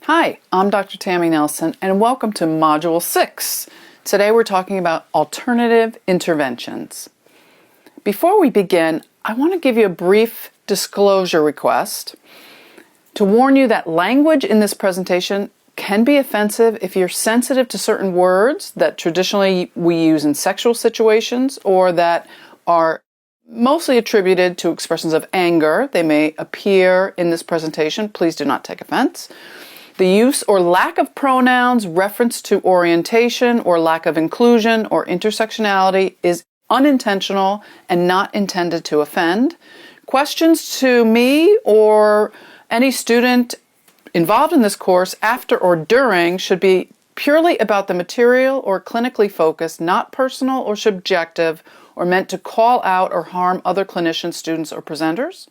Hi, I'm Dr. Tammy Nelson, and welcome to Module 6. Today we're talking about alternative interventions. Before we begin, I want to give you a brief disclosure request to warn you that language in this presentation can be offensive if you're sensitive to certain words that traditionally we use in sexual situations or that are mostly attributed to expressions of anger. They may appear in this presentation. Please do not take offense. The use or lack of pronouns, reference to orientation or lack of inclusion or intersectionality is unintentional and not intended to offend. Questions to me or any student involved in this course after or during should be purely about the material or clinically focused, not personal or subjective or meant to call out or harm other clinicians, students, or presenters.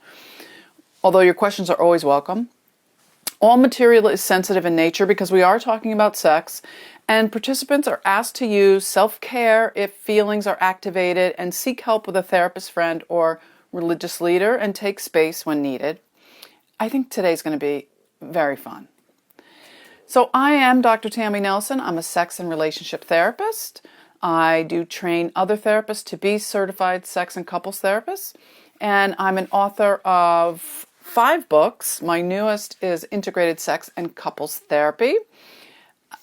Although your questions are always welcome. All material is sensitive in nature because we are talking about sex, and participants are asked to use self-care if feelings are activated and seek help with a therapist friend or religious leader and take space when needed. I think today's going to be very fun. So I am Dr. Tammy Nelson. I'm a sex and relationship therapist. I do train other therapists to be certified sex and couples therapists, and I'm an author of 5 books. My newest is Integrated Sex and Couples Therapy.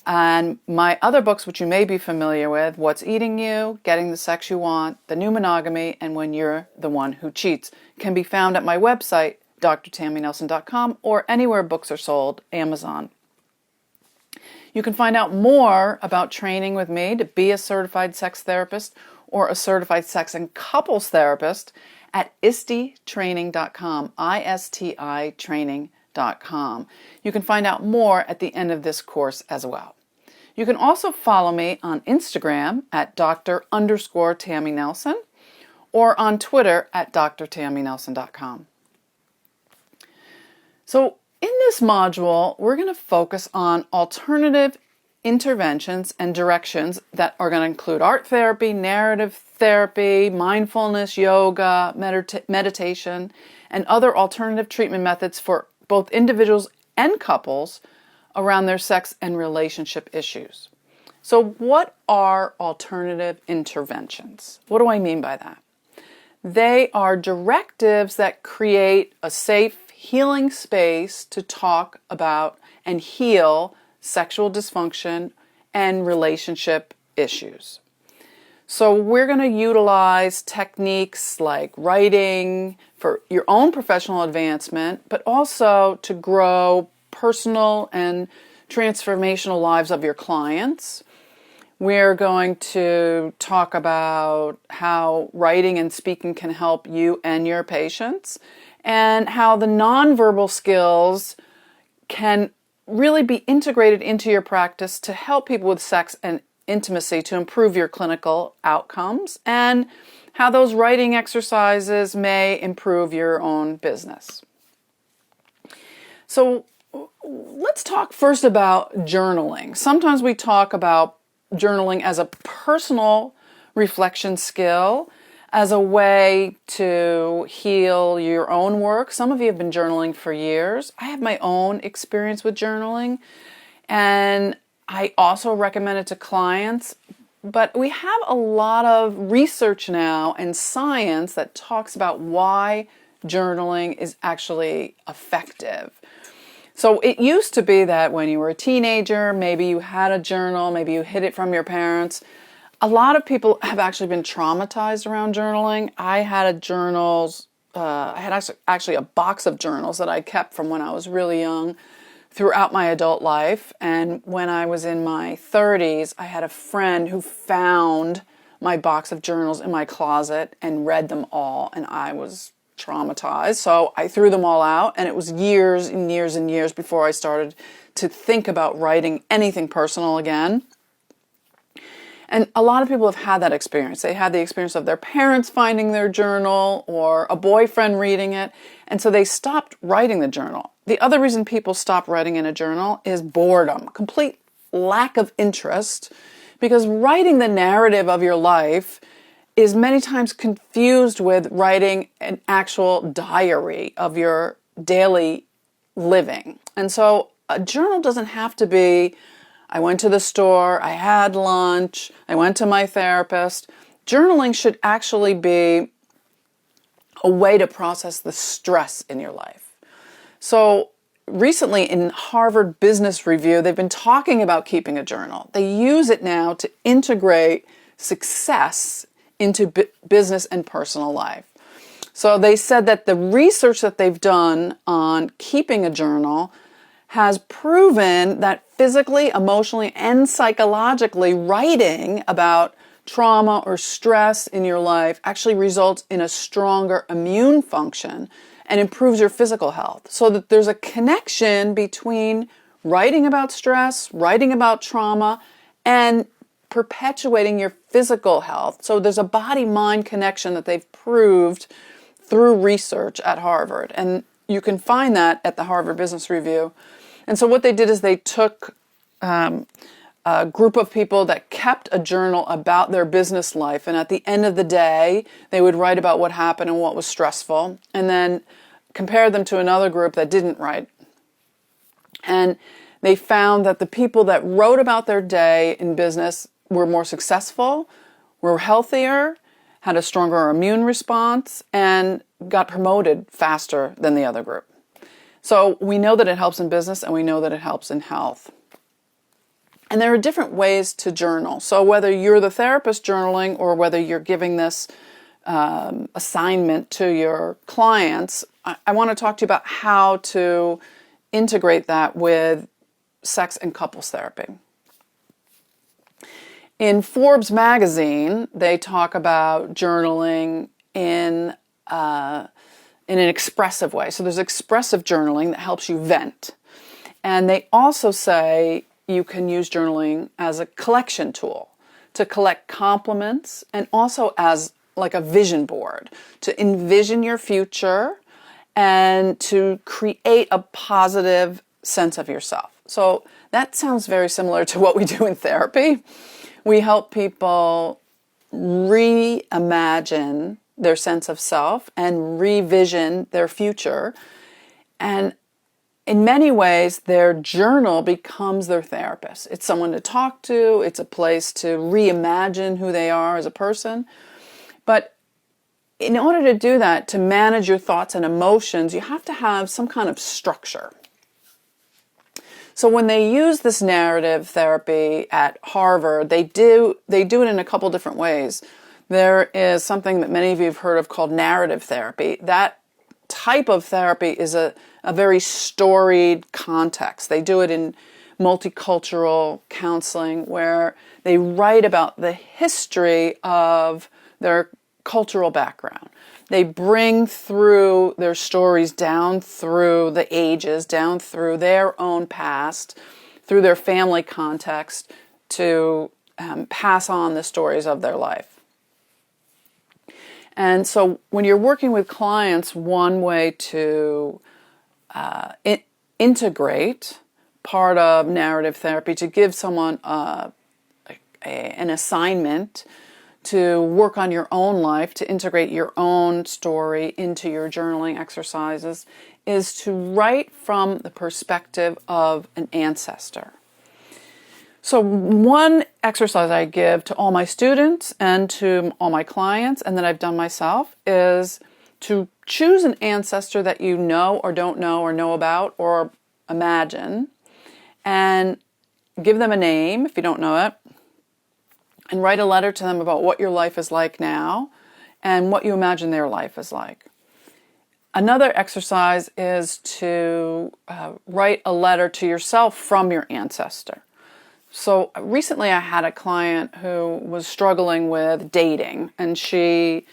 And my other books, which you may be familiar with, What's Eating You, Getting the Sex You Want, The New Monogamy, and When You're the One Who Cheats, can be found at my website, drtammynelson.com, or anywhere books are sold, Amazon. You can find out more about training with me to be a certified sex therapist or a certified sex and couples therapist at istitraining.com, I-S-T-I training.com. You can find out more at the end of this course as well. You can also follow me on Instagram at Dr._Tammy Nelson or on Twitter at drtammynelson.com. So in this module, we're going to focus on alternative interventions and directions that are going to include art therapy, narrative therapy, mindfulness, yoga, meditation, and other alternative treatment methods for both individuals and couples around their sex and relationship issues. So what are alternative interventions? What do I mean by that? They are directives that create a safe, healing space to talk about and heal sexual dysfunction and relationship issues. So we're going to utilize techniques like writing for your own professional advancement, but also to grow personal and transformational lives of your clients. We're going to talk about how writing and speaking can help you and your patients, and how the nonverbal skills can really be integrated into your practice to help people with sex and intimacy to improve your clinical outcomes, and how those writing exercises may improve your own business. So let's talk first about journaling. Sometimes we talk about journaling as a personal reflection skill, as a way to heal your own work. Some of you have been journaling for years. I have my own experience with journaling, and I also recommend it to clients. But we have a lot of research now and science that talks about why journaling is actually effective. So it used to be that when you were a teenager, maybe you had a journal, maybe you hid it from your parents. A lot of people have actually been traumatized around journaling. I had actually a box of journals that I kept from when I was really young throughout my adult life. And when I was in my 30s, I had a friend who found my box of journals in my closet and read them all, and I was traumatized. So I threw them all out, and it was years and years and years before I started to think about writing anything personal again. And a lot of people have had that experience. They had the experience of their parents finding their journal or a boyfriend reading it, and so they stopped writing the journal. The other reason people stop writing in a journal is boredom, complete lack of interest, because writing the narrative of your life is many times confused with writing an actual diary of your daily living. And so a journal doesn't have to be, I went to the store, I had lunch, I went to my therapist. Journaling should actually be a way to process the stress in your life. So recently in Harvard Business Review, they've been talking about keeping a journal. They use it now to integrate success into business and personal life. So they said that the research that they've done on keeping a journal has proven that physically, emotionally, and psychologically writing about trauma or stress in your life actually results in a stronger immune function and improves your physical health. So that there's a connection between writing about stress, writing about trauma, and perpetuating your physical health. So there's a body-mind connection that they've proved through research at Harvard. And you can find that at the Harvard Business Review. And so what they did is they took a group of people that kept a journal about their business life. And at the end of the day, they would write about what happened and what was stressful. And then compare them to another group that didn't write. And they found that the people that wrote about their day in business were more successful, were healthier, had a stronger immune response, and got promoted faster than the other group. So we know that it helps in business, and we know that it helps in health. And there are different ways to journal. So whether you're the therapist journaling or whether you're giving this assignment to your clients, I want to talk to you about how to integrate that with sex and couples therapy. In Forbes magazine, they talk about journaling in an expressive way. So there's expressive journaling that helps you vent. And they also say you can use journaling as a collection tool to collect compliments and also as like a vision board to envision your future and to create a positive sense of yourself. So that sounds very similar to what we do in therapy. We help people reimagine their sense of self and revision their future. And in many ways, their journal becomes their therapist. It's someone to talk to. It's a place to reimagine who they are as a person. But in order to do that, to manage your thoughts and emotions, you have to have some kind of structure. So when they use this narrative therapy at Harvard, they do it in a couple different ways. There is something that many of you have heard of called narrative therapy. That type of therapy is a very storied context. They do it in multicultural counseling where they write about the history of their cultural background. They bring through their stories down through the ages, down through their own past, through their family context to pass on the stories of their life. And so when you're working with clients, one way to integrate part of narrative therapy, to give someone an assignment to work on your own life, to integrate your own story into your journaling exercises, is to write from the perspective of an ancestor. So one exercise I give to all my students and to all my clients, and that I've done myself, is to choose an ancestor that you know or don't know or know about or imagine, and give them a name if you don't know it, and write a letter to them about what your life is like now and what you imagine their life is like. Another exercise is to write a letter to yourself from your ancestor. So recently I had a client who was struggling with dating, and she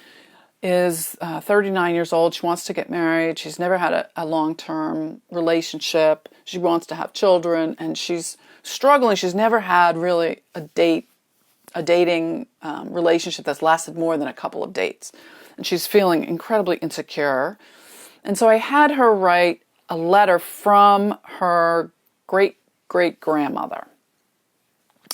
is 39 years old. She wants to get married. She's never had a long-term relationship. She wants to have children, and she's struggling. She's never had really a dating relationship that's lasted more than a couple of dates. And she's feeling incredibly insecure. And so I had her write a letter from her great-great-grandmother,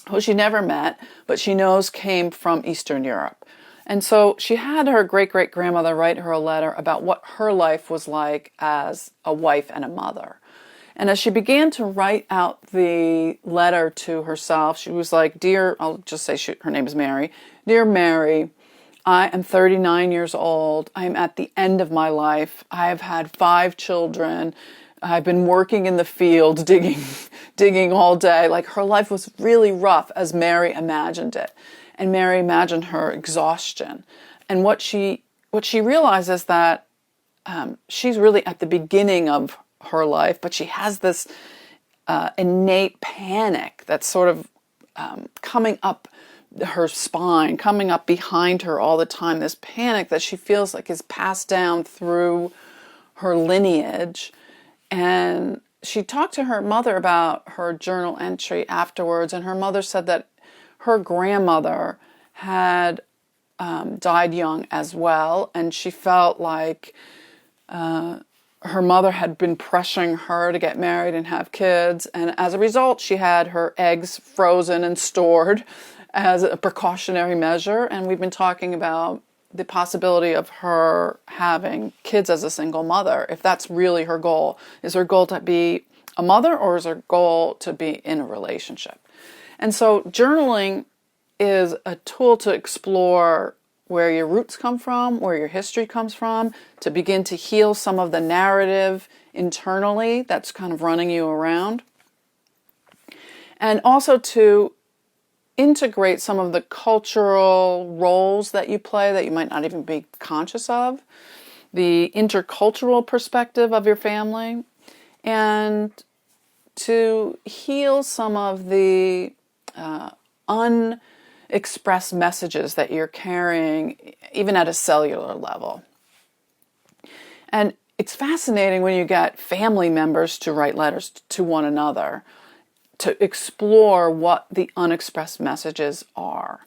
who she never met, but she knows came from Eastern Europe. And so she had her great-great-grandmother write her a letter about what her life was like as a wife and a mother. And as she began to write out the letter to herself, she was like, "Dear," I'll just say her name is Mary, "Dear Mary, I am 39 years old. I am at the end of my life. I have had 5 children. I've been working in the fields, digging all day." Like, her life was really rough as Mary imagined it. And Mary imagined her exhaustion. And what she realizes that she's really at the beginning of her life, but she has this innate panic that's sort of coming up her spine, coming up behind her all the time. This panic that she feels like is passed down through her lineage. And she talked to her mother about her journal entry afterwards, and her mother said that her grandmother had died young as well, and she felt like her mother had been pressuring her to get married and have kids, and as a result she had her eggs frozen and stored as a precautionary measure. And we've been talking about the possibility of her having kids as a single mother, if that's really her goal. Is her goal to be a mother, or is her goal to be in a relationship? And so journaling is a tool to explore where your roots come from, where your history comes from, to begin to heal some of the narrative internally that's kind of running you around, and also to integrate some of the cultural roles that you play that you might not even be conscious of, the intercultural perspective of your family, and to heal some of the unexpressed messages that you're carrying, even at a cellular level. And it's fascinating when you get family members to write letters to one another, to explore what the unexpressed messages are.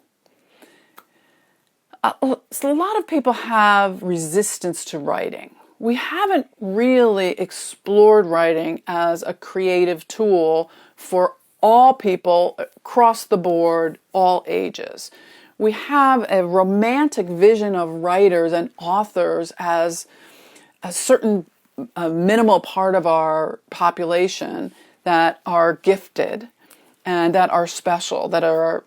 So a lot of people have resistance to writing. We haven't really explored writing as a creative tool for all people across the board, all ages. We have a romantic vision of writers and authors as a certain minimal part of our population that are gifted and that are special, that are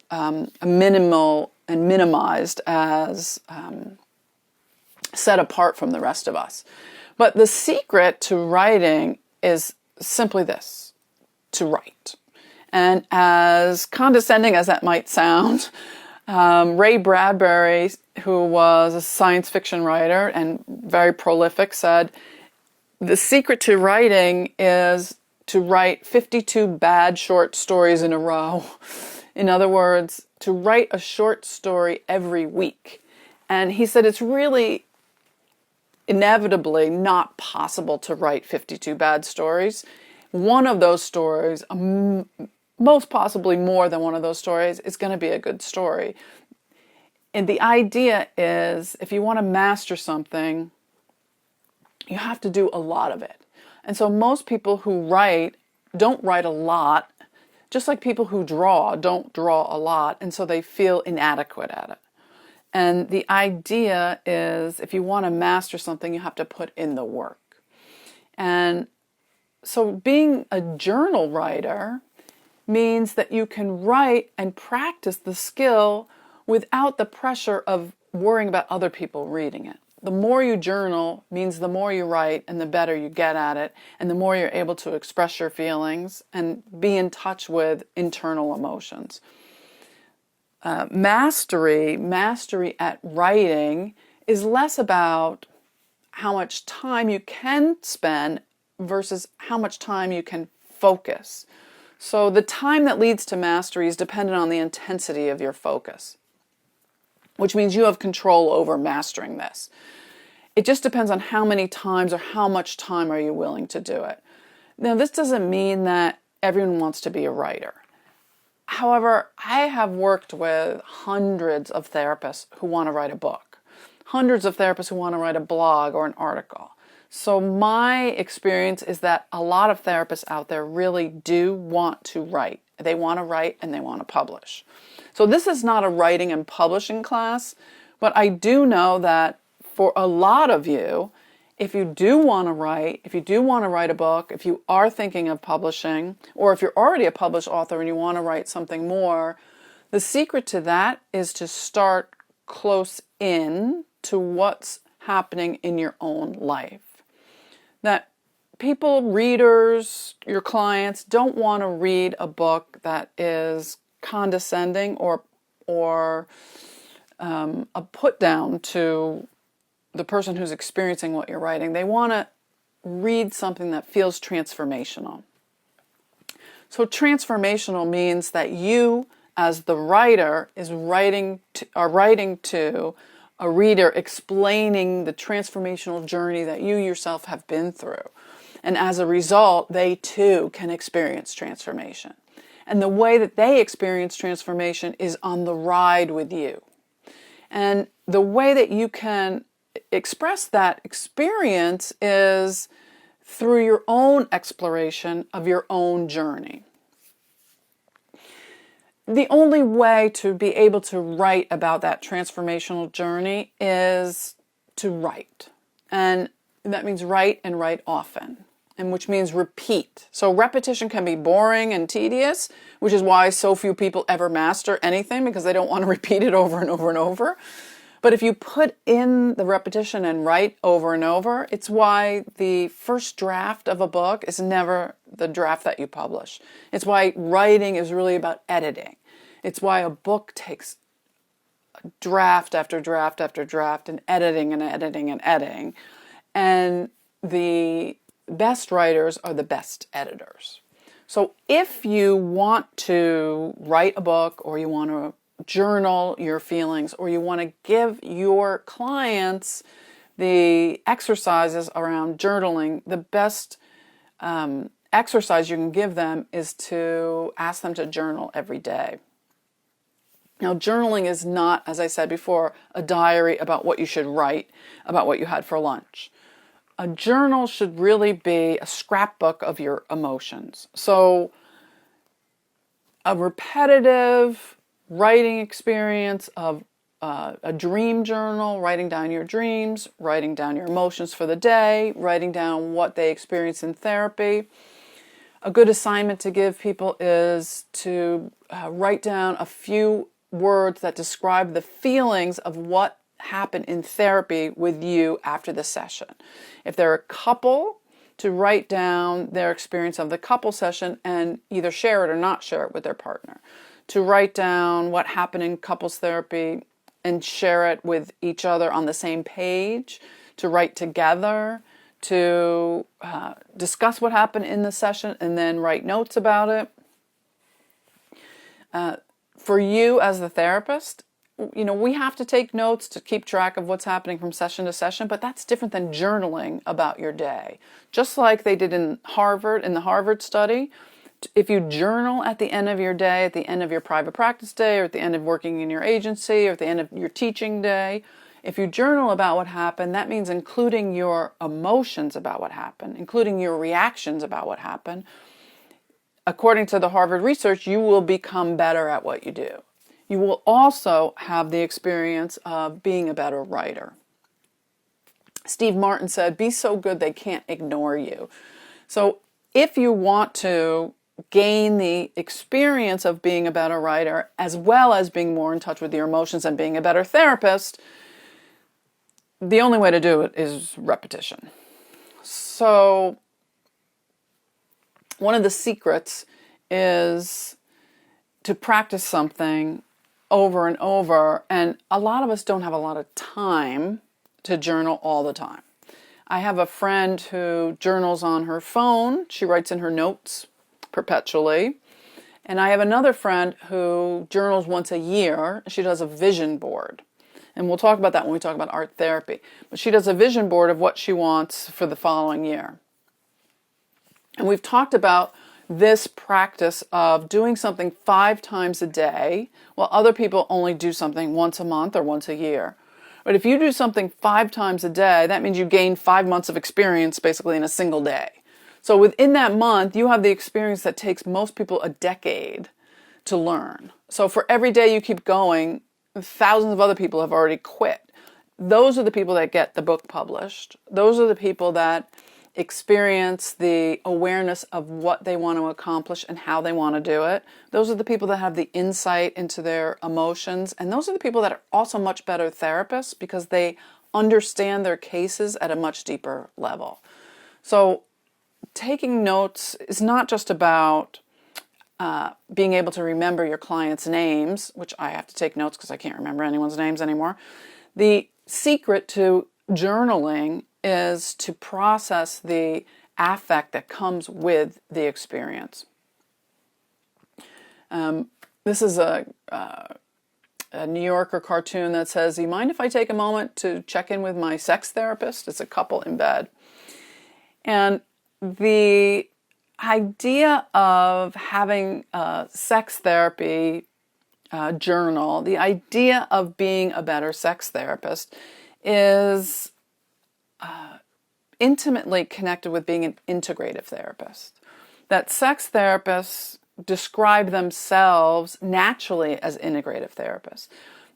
minimal and minimized as set apart from the rest of us. But the secret to writing is simply this: to write. And as condescending as that might sound, Ray Bradbury, who was a science fiction writer and very prolific, said, "The secret to writing is to write 52 bad short stories in a row." In other words, to write a short story every week. And he said it's really inevitably not possible to write 52 bad stories. One of those stories, most possibly more than one of those stories, is going to be a good story. And the idea is, if you want to master something, you have to do a lot of it. And so most people who write don't write a lot, just like people who draw don't draw a lot, and so they feel inadequate at it. And the idea is, if you want to master something, you have to put in the work. And so being a journal writer means that you can write and practice the skill without the pressure of worrying about other people reading it. The more you journal means the more you write and the better you get at it, and the more you're able to express your feelings and be in touch with internal emotions. Mastery at writing is less about how much time you can spend versus how much time you can focus. So the time that leads to mastery is dependent on the intensity of your focus, which means you have control over mastering this. It just depends on how many times or how much time are you willing to do it. Now, this doesn't mean that everyone wants to be a writer. However, I have worked with hundreds of therapists who want to write a book, hundreds of therapists who want to write a blog or an article. So my experience is that a lot of therapists out there really do want to write. They want to write and they want to publish. So this is not a writing and publishing class, but I do know that for a lot of you, if you do want to write, a book, if you are thinking of publishing, or if you're already a published author and you want to write something more, the secret to that is to start close in to what's happening in your own life. That people, readers, your clients don't want to read a book that is condescending or a put down to the person who's experiencing what you're writing. They want to read something that feels transformational. So transformational means that you, as the writer, are writing to a reader explaining the transformational journey that you yourself have been through. And as a result, they too can experience transformation. And the way that they experience transformation is on the ride with you. And the way that you can express that experience is through your own exploration of your own journey. The only way to be able to write about that transformational journey is to write. And that means write and write often, and which means repeat. So repetition can be boring and tedious, which is why so few people ever master anything, because they don't want to repeat it over and over and over. But if you put in the repetition and write over and over, it's why the first draft of a book is never the draft that you publish. It's why writing is really about editing. It's why a book takes draft after draft after draft and editing and editing and editing. And the best writers are the best editors. So if you want to write a book, or you want to journal your feelings, or you want to give your clients the exercises around journaling, the best exercise you can give them is to ask them to journal every day. Now, journaling is not, as I said before, a diary about what you should write about what you had for lunch. A journal should really be a scrapbook of your emotions. So a repetitive writing experience of a dream journal, writing down your dreams, writing down your emotions for the day, writing down what they experience in therapy. A good assignment to give people is to write down a few words that describe the feelings of what happened in therapy with you after the session. If they're a couple, to write down their experience of the couple session and either share it or not share it with their partner. To write down what happened in couples therapy and share it with each other on the same page. To write together. To discuss what happened in the session and then write notes about it. For you as the therapist, we have to take notes to keep track of what's happening from session to session, but that's different than journaling about your day. Just like they did in the Harvard study, if you journal at the end of your day, at the end of your private practice day, or at the end of working in your agency, or at the end of your teaching day, if you journal about what happened, that means including your emotions about what happened, including your reactions about what happened. According to the Harvard research, you will become better at what you do. You will also have the experience of being a better writer. Steve Martin said, "Be so good they can't ignore you." So if you want to gain the experience of being a better writer, as well as being more in touch with your emotions and being a better therapist, the only way to do it is repetition. So one of the secrets is to practice something over and over, and a lot of us don't have a lot of time to journal all the time. I have a friend who journals on her phone. She writes in her notes perpetually. And I have another friend who journals once a year. She does a vision board. And we'll talk about that when we talk about art therapy. But she does a vision board of what she wants for the following year. And we've talked about this practice of doing something 5 times a day, while other people only do something once a month or once a year. But if you do something 5 times a day, that means you gain 5 months of experience basically in a single day. So within that month, you have the experience that takes most people a decade to learn. So for every day you keep going, thousands of other people have already quit. those are the people that get the book published. Those are the people that experience the awareness of what they want to accomplish and how they want to do it. Those are the people that have the insight into their emotions. And those are the people that are also much better therapists because they understand their cases at a much deeper level. So taking notes is not just about being able to remember your clients' names, which I have to take notes because I can't remember anyone's names anymore. The secret to journaling is to process the affect that comes with the experience. This is a New Yorker cartoon that says, "You mind if I take a moment to check in with my sex therapist?" It's a couple in bed. And the idea of having a sex therapy journal, the idea of being a better sex therapist is intimately connected with being an integrative therapist. That sex therapists describe themselves naturally as integrative therapists,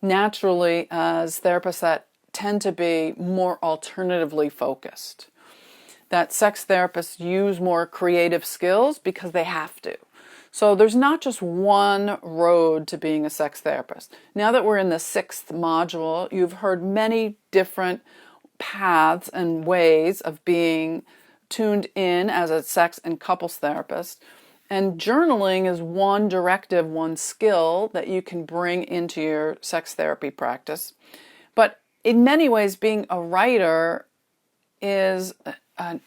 naturally as therapists that tend to be more alternatively focused. That sex therapists use more creative skills because they have to. So there's not just one road to being a sex therapist. Now that we're in the 6th module, you've heard many different paths and ways of being tuned in as a sex and couples therapist. And journaling is one directive, one skill that you can bring into your sex therapy practice. But in many ways, being a writer is an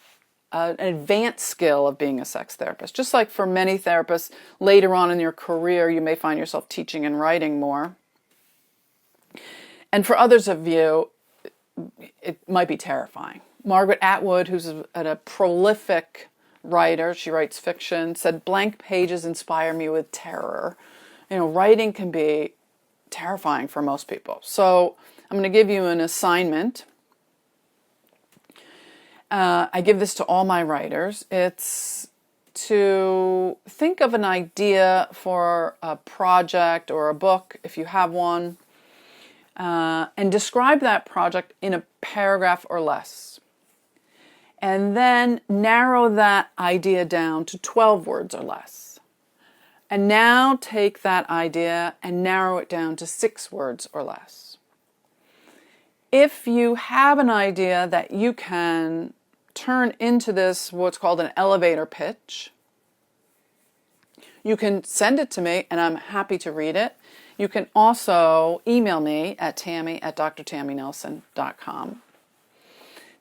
advanced skill of being a sex therapist. Just like for many therapists, later on in your career, you may find yourself teaching and writing more. And for others of you, it might be terrifying. Margaret Atwood, who's a prolific writer, she writes fiction, said, "Blank pages inspire me with terror." Writing can be terrifying for most people. So I'm going to give you an assignment. I give this to all my writers. It's to think of an idea for a project or a book, if you have one, and describe that project in a paragraph or less. And then narrow that idea down to 12 words or less. And now take that idea and narrow it down to 6 words or less. If you have an idea that you can turn into this, what's called an elevator pitch, you can send it to me and I'm happy to read it. You can also email me at tammy@drtammynelson.com.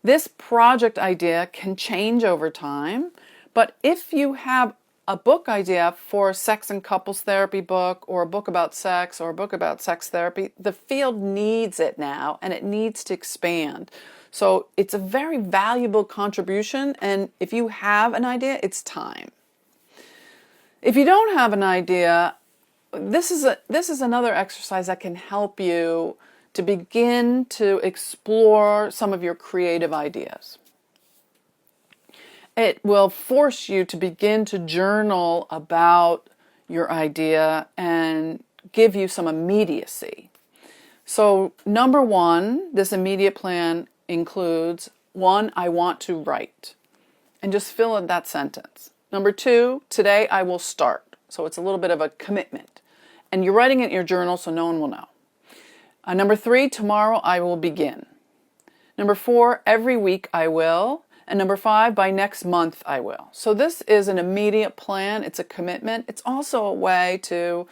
This project idea can change over time, but if you have a book idea for a sex and couples therapy book or a book about sex or a book about sex therapy, the field needs it now and it needs to expand. So it's a very valuable contribution, and if you have an idea, it's time. If you don't have an idea, this is another exercise that can help you to begin to explore some of your creative ideas. It will force you to begin to journal about your idea and give you some immediacy. So number 1, this immediate plan includes 1, I want to write. And just fill in that sentence. Number 2, today I will start. So it's a little bit of a commitment. And you're writing it in your journal so no one will know. Number 3, tomorrow I will begin. Number 4, every week I will. And number 5, by next month I will. So this is an immediate plan. It's a commitment. It's also a way to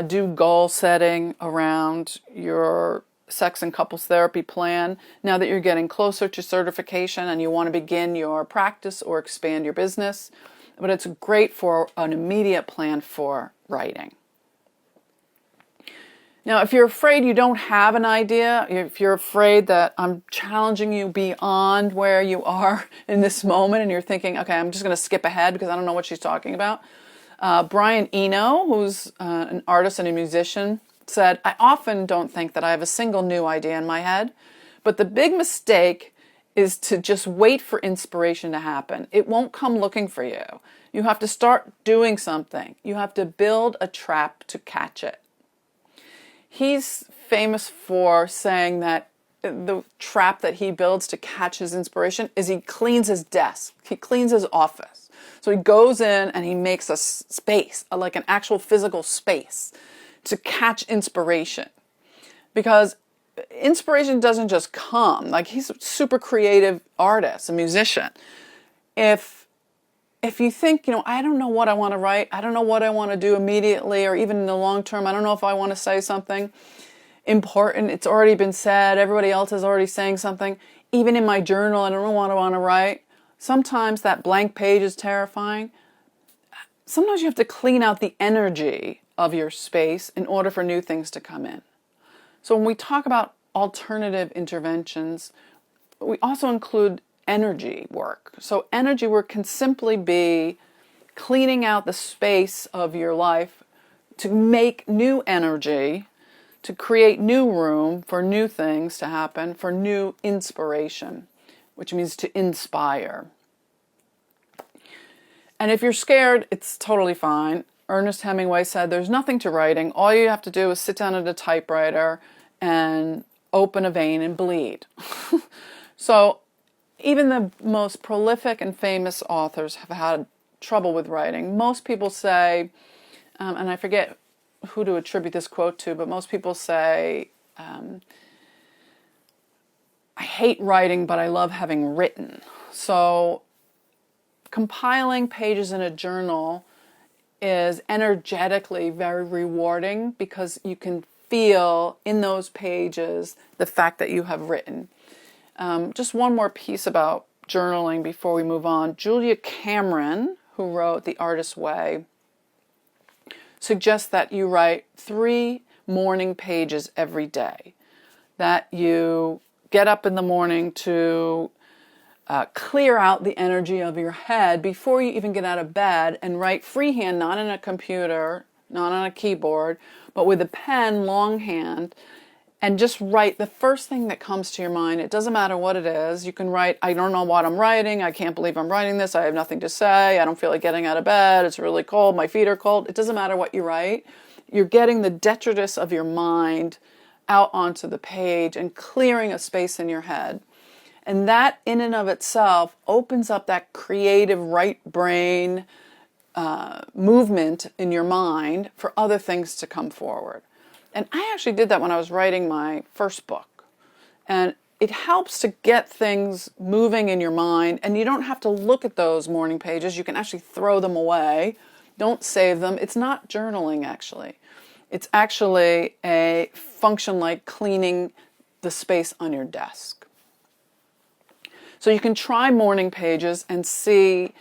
do goal setting around your sex and couples therapy plan. Now that you're getting closer to certification and you want to begin your practice or expand your business. But it's great for an immediate plan for writing. Now, if you're afraid you don't have an idea, if you're afraid that I'm challenging you beyond where you are in this moment and you're thinking, okay, I'm just going to skip ahead because I don't know what she's talking about. Brian Eno, who's an artist and a musician, said, I often don't think that I have a single new idea in my head, but the big mistake is to just wait for inspiration to happen. It won't come looking for you. You have to start doing something. You have to build a trap to catch it. He's famous for saying that the trap that he builds to catch his inspiration is he cleans his desk. He cleans his office. So he goes in and he makes a space, like an actual physical space, to catch inspiration. Because inspiration doesn't just come. Like, he's a super creative artist, a musician. If you think, I don't know what I want to write, I don't know what I want to do immediately or even in the long term, I don't know if I want to say something important, it's already been said, everybody else is already saying something, even in my journal, I don't know what I want to write. Sometimes that blank page is terrifying. Sometimes you have to clean out the energy of your space in order for new things to come in. So when we talk about alternative interventions, we also include energy work. So energy work can simply be cleaning out the space of your life to make new energy, to create new room for new things to happen, for new inspiration, which means to inspire. And if you're scared, it's totally fine. Ernest Hemingway said there's nothing to writing. All you have to do is sit down at a typewriter and open a vein and bleed. So even the most prolific and famous authors have had trouble with writing. Most people say, and I forget who to attribute this quote to, but most people say, I hate writing, but I love having written. So compiling pages in a journal is energetically very rewarding because you can feel in those pages the fact that you have written. Just one more piece about journaling before we move on. Julia Cameron, who wrote The Artist's Way, suggests that you write 3 morning pages every day. That you get up in the morning to clear out the energy of your head before you even get out of bed and write freehand, not in a computer, not on a keyboard, but with a pen, longhand, and just write the first thing that comes to your mind. It doesn't matter what it is. You can write, I don't know what I'm writing, I can't believe I'm writing this, I have nothing to say, I don't feel like getting out of bed, it's really cold, my feet are cold. It doesn't matter what you write. You're getting the detritus of your mind out onto the page and clearing a space in your head. And that in and of itself opens up that creative right brain movement in your mind for other things to come forward. And I actually did that when I was writing my first book. And it helps to get things moving in your mind, and you don't have to look at those morning pages. You can actually throw them away. Don't save them. It's not journaling, actually. It's actually a function like cleaning the space on your desk. So you can try morning pages and see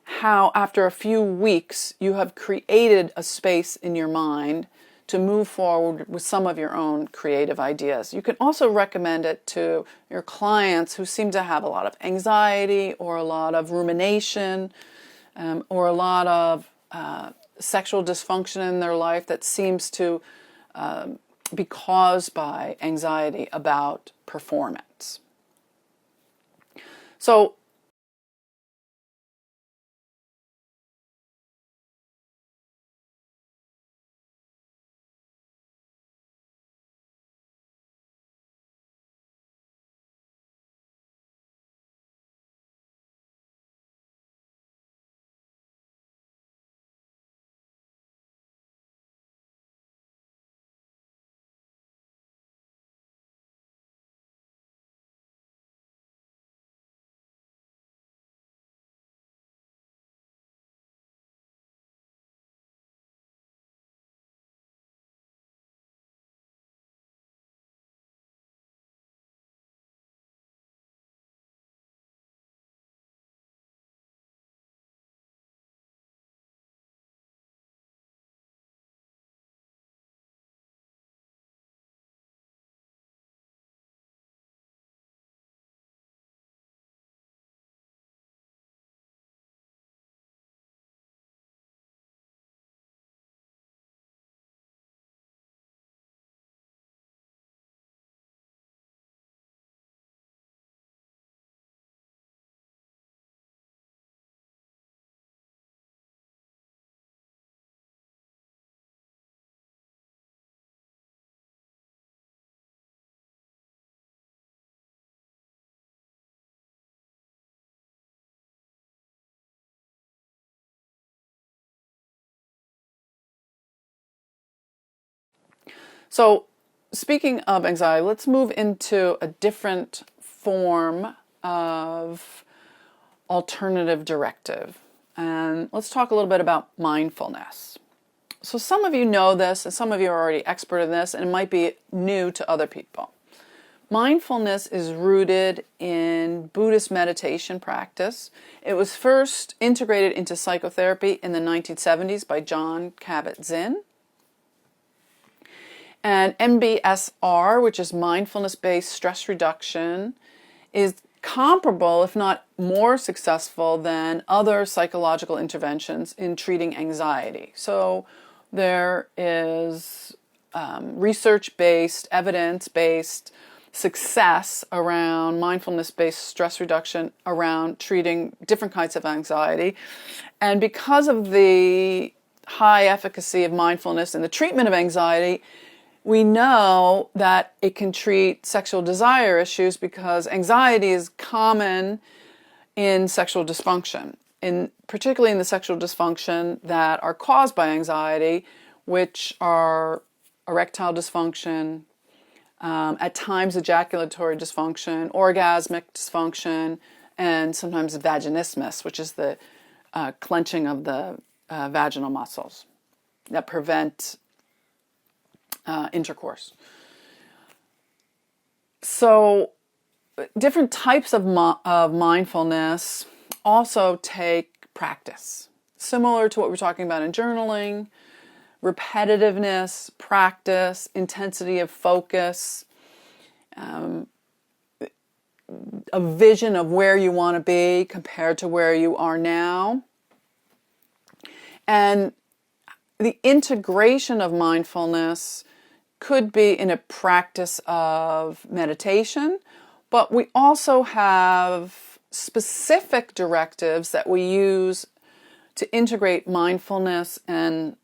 how after a few weeks you have created a space in your mind to move forward with some of your own creative ideas. You can also recommend it to your clients who seem to have a lot of anxiety or a lot of rumination or a lot of sexual dysfunction in their life that seems to be caused by anxiety about performance. So So speaking of anxiety, let's move into a different form of alternative directive. And let's talk a little bit about mindfulness. So some of you know this, and some of you are already expert in this, and it might be new to other people. Mindfulness is rooted in Buddhist meditation practice. It was first integrated into psychotherapy in the 1970s by Jon Kabat-Zinn. And MBSR, which is mindfulness-based stress reduction, is comparable, if not more successful, than other psychological interventions in treating anxiety. So there is research-based, evidence-based success around mindfulness-based stress reduction around treating different kinds of anxiety. And because of the high efficacy of mindfulness in the treatment of anxiety, we know that it can treat sexual desire issues because anxiety is common in sexual dysfunction, particularly in the sexual dysfunction that are caused by anxiety, which are erectile dysfunction, at times ejaculatory dysfunction, orgasmic dysfunction, and sometimes vaginismus, which is the clenching of the vaginal muscles that prevent intercourse. So different types of mindfulness also take practice. Similar to what we're talking about in journaling, repetitiveness, practice, intensity of focus, a vision of where you want to be compared to where you are now. And the integration of mindfulness could be in a practice of meditation, but we also have specific directives that we use to integrate mindfulness and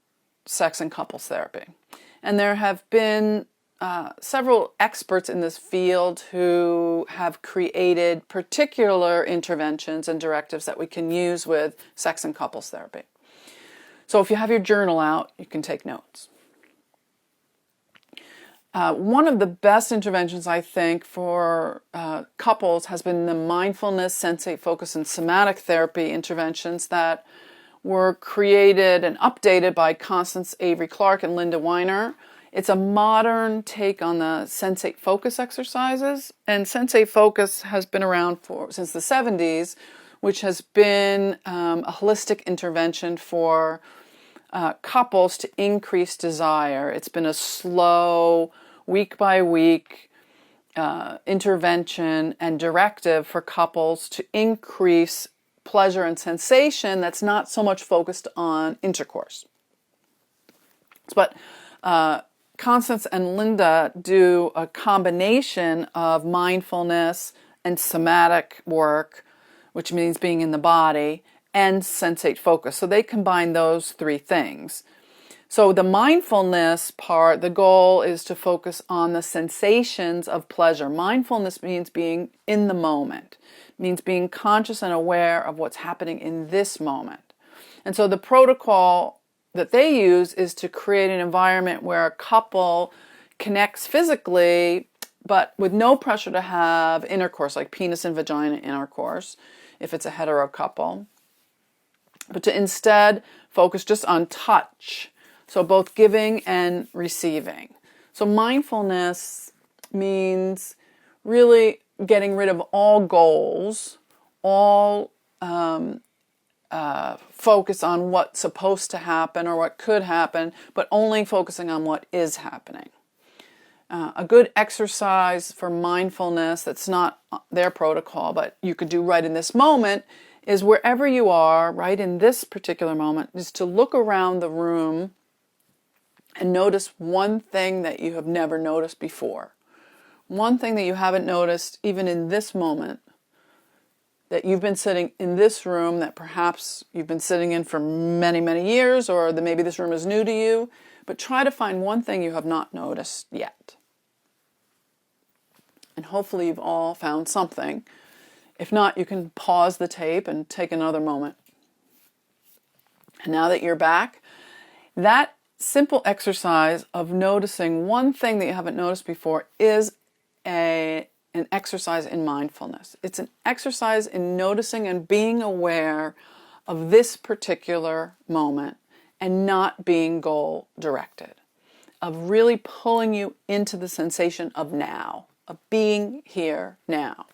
sex and couples therapy. And there have been several experts in this field who have created particular interventions and directives that we can use with sex and couples therapy. So if you have your journal out, you can take notes. One of the best interventions, I think, for couples has been the mindfulness, sensate, focus, and somatic therapy interventions that were created and updated by Constance Avery Clark and Linda Weiner. It's a modern take on the sensate focus exercises, and sensate focus has been around since the 70s, which has been a holistic intervention for couples to increase desire. It's been a slow, week by week intervention and directive for couples to increase pleasure and sensation that's not so much focused on intercourse. But Constance and Linda do a combination of mindfulness and somatic work, which means being in the body, and sensate focus. So they combine those three things. So the mindfulness part, the goal is to focus on the sensations of pleasure. Mindfulness means being in the moment, means being conscious and aware of what's happening in this moment. And so the protocol that they use is to create an environment where a couple connects physically, but with no pressure to have intercourse, like penis and vagina intercourse, if it's a hetero couple, but to instead focus just on touch. So both giving and receiving. So mindfulness means really getting rid of all goals, all focus on what's supposed to happen or what could happen, but only focusing on what is happening. A good exercise for mindfulness that's not their protocol, but you could do right in this moment, is wherever you are, right in this particular moment, is to look around the room and notice one thing that you have never noticed before. One thing that you haven't noticed even in this moment, that you've been sitting in this room that perhaps you've been sitting in for many, many years, or that maybe this room is new to you, but try to find one thing you have not noticed yet. And hopefully you've all found something. If not, you can pause the tape and take another moment. And now that you're back, that simple exercise of noticing one thing that you haven't noticed before is an exercise in mindfulness. It's an exercise in noticing and being aware of this particular moment and not being goal directed, of really pulling you into the sensation of now, of being here now.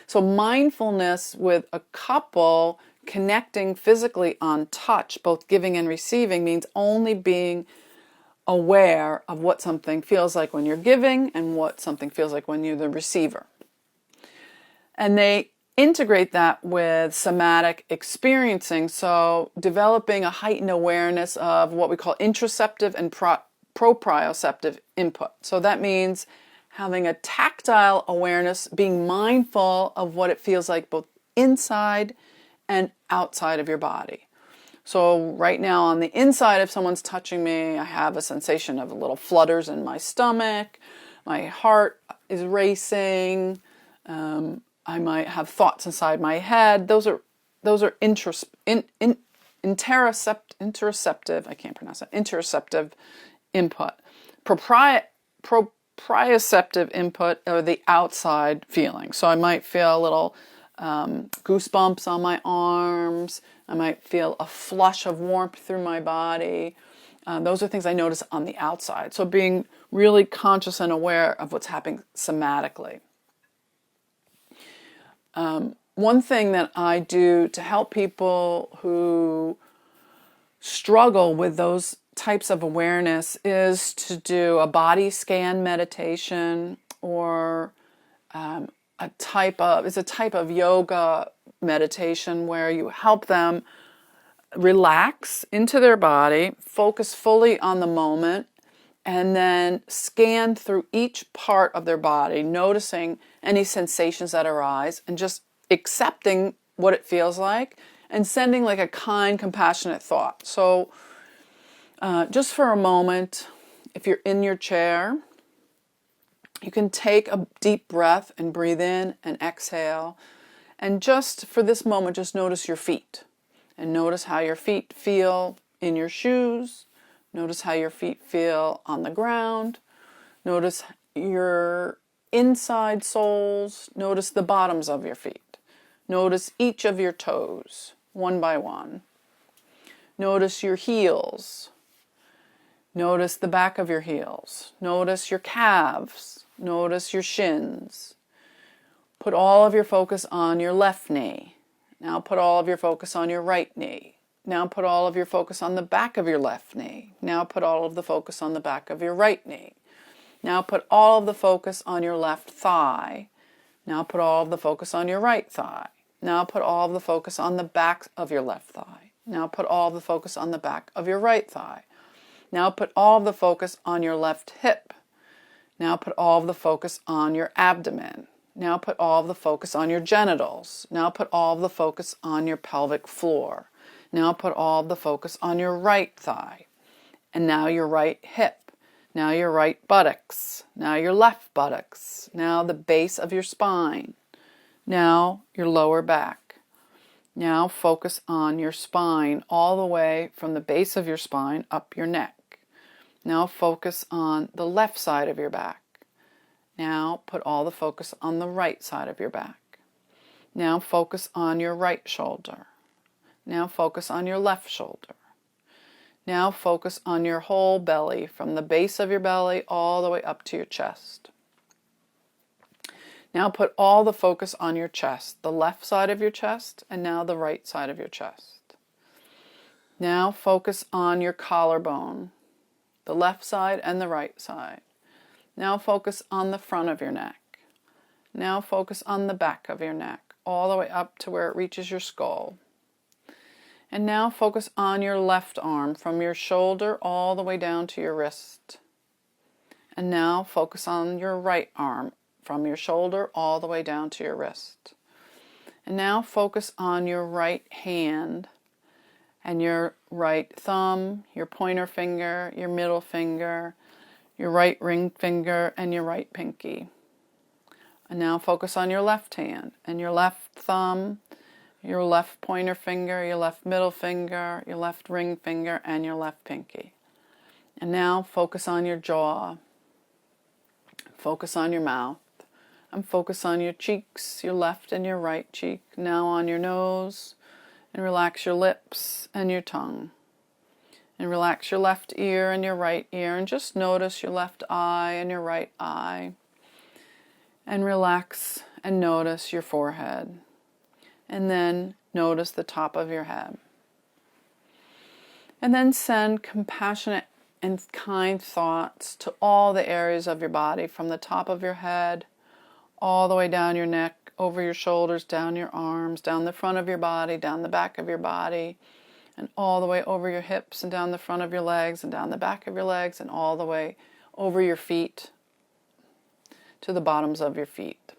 So mindfulness with a couple connecting physically on touch, both giving and receiving, means only being aware of what something feels like when you're giving and what something feels like when you're the receiver. And they integrate that with somatic experiencing, so developing a heightened awareness of what we call interoceptive and proprioceptive input. So that means having a tactile awareness, being mindful of what it feels like both inside and outside of your body. So right now on the inside, if someone's touching me, I have a sensation of little flutters in my stomach, my heart is racing, I might have thoughts inside my head. Those are interoceptive, I can't pronounce that, interoceptive input. Proprioceptive input are the outside feelings. So I might feel a little goosebumps on my arms. I might feel a flush of warmth through my body. Those are things I notice on the outside. So being really conscious and aware of what's happening somatically. One thing that I do to help people who struggle with those types of awareness is to do a body scan meditation, or a type of yoga meditation where you help them relax into their body, focus fully on the moment, and then scan through each part of their body, noticing any sensations that arise and just accepting what it feels like and sending like a kind, compassionate thought. So just for a moment, if you're in your chair, you can take a deep breath and breathe in and exhale. And just for this moment, just notice your feet. And notice how your feet feel in your shoes. Notice how your feet feel on the ground. Notice your inside soles. Notice the bottoms of your feet. Notice each of your toes, one by one. Notice your heels. Notice the back of your heels. Notice your calves. Notice your shins. Put all of your focus on your left knee. Now put all of your focus on your right knee. Now put all of your focus on the back of your left knee. Now put all of the focus on the back of your right knee. Now put all of the focus on your left thigh. Now put all of the focus on your right thigh. Now put all of the focus on the back of your left thigh. Now put all of the focus on the back of your right thigh. Now put all of the focus on your left hip. Now put all of the focus on your abdomen. Now put all of the focus on your genitals. Now put all of the focus on your pelvic floor. Now put all of the focus on your right thigh. And now your right hip. Now your right buttocks. Now your left buttocks. Now the base of your spine. Now your lower back. Now focus on your spine all the way from the base of your spine up your neck. Now focus on the left side of your back. Now put all the focus on the right side of your back. Now focus on your right shoulder. Now focus on your left shoulder. Now focus on your whole belly, from the base of your belly all the way up to your chest. Now put all the focus on your chest, the left side of your chest, and now the right side of your chest. Now focus on your collarbone, the left side and the right side. Now focus on the front of your neck. Now focus on the back of your neck, all the way up to where it reaches your skull. And now focus on your left arm, from your shoulder all the way down to your wrist. And now focus on your right arm, from your shoulder all the way down to your wrist. And now focus on your right hand and your right thumb, your pointer finger, your middle finger, your right ring finger, and your right pinky. And now focus on your left hand and your left thumb, your left pointer finger, your left middle finger, your left ring finger, and your left pinky. And now focus on your jaw, focus on your mouth, and focus on your cheeks, your left and your right cheek. Now on your nose, and relax your lips and your tongue. And relax your left ear and your right ear, and just notice your left eye and your right eye. And relax and notice your forehead. And then notice the top of your head. And then send compassionate and kind thoughts to all the areas of your body, from the top of your head, all the way down your neck, over your shoulders, down your arms, down the front of your body, down the back of your body, and all the way over your hips and down the front of your legs and down the back of your legs and all the way over your feet to the bottoms of your feet.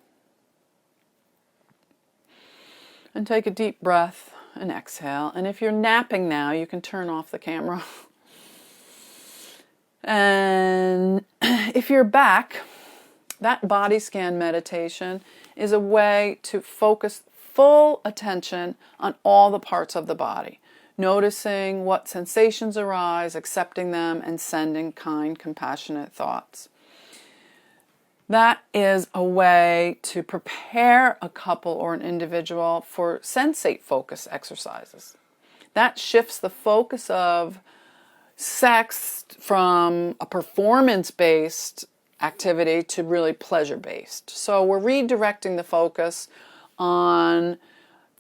And take a deep breath and exhale. And if you're napping now, you can turn off the camera. And if you're back, that body scan meditation is a way to focus full attention on all the parts of the body, noticing what sensations arise, accepting them, and sending kind, compassionate thoughts. That is a way to prepare a couple or an individual for sensate focus exercises. That shifts the focus of sex from a performance-based activity to really pleasure-based. So we're redirecting the focus on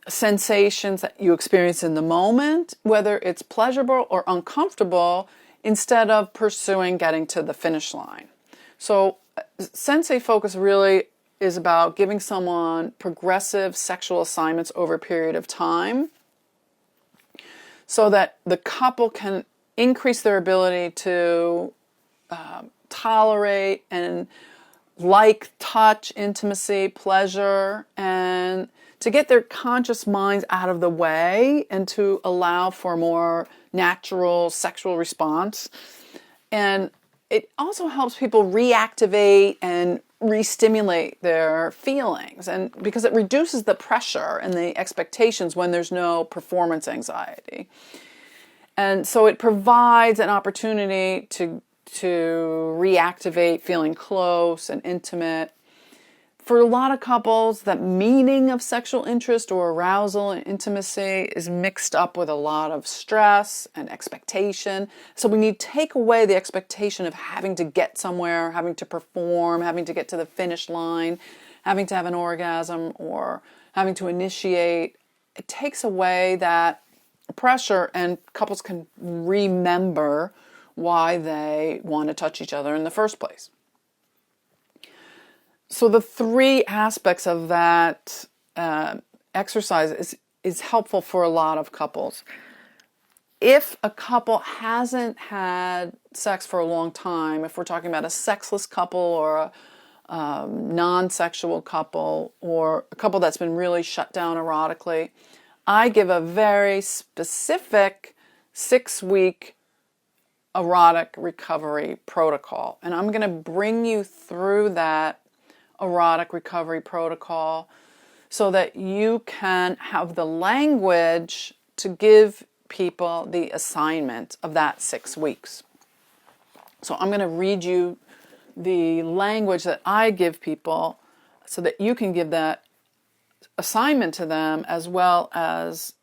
sensations that you experience in the moment, whether it's pleasurable or uncomfortable, instead of pursuing getting to the finish line. So sensate focus really is about giving someone progressive sexual assignments over a period of time so that the couple can increase their ability to tolerate and like touch, intimacy, pleasure, and to get their conscious minds out of the way and to allow for a more natural sexual response. And it also helps people reactivate and re-stimulate their feelings, and because it reduces the pressure and the expectations when there's no performance anxiety. And so it provides an opportunity to reactivate feeling close and intimate. For a lot of couples, that meaning of sexual interest or arousal and intimacy is mixed up with a lot of stress and expectation. So we need to take away the expectation of having to get somewhere, having to perform, having to get to the finish line, having to have an orgasm, or having to initiate. It takes away that pressure, and couples can remember why they want to touch each other in the first place. So the three aspects of that exercise is helpful for a lot of couples. If a couple hasn't had sex for a long time, if we're talking about a sexless couple or a non-sexual couple or a couple that's been really shut down erotically, I give a very specific 6-week erotic recovery protocol. And I'm going to bring you through that erotic recovery protocol so that you can have the language to give people the assignment of that 6 weeks. So I'm going to read you the language that I give people so that you can give that assignment to them, as well as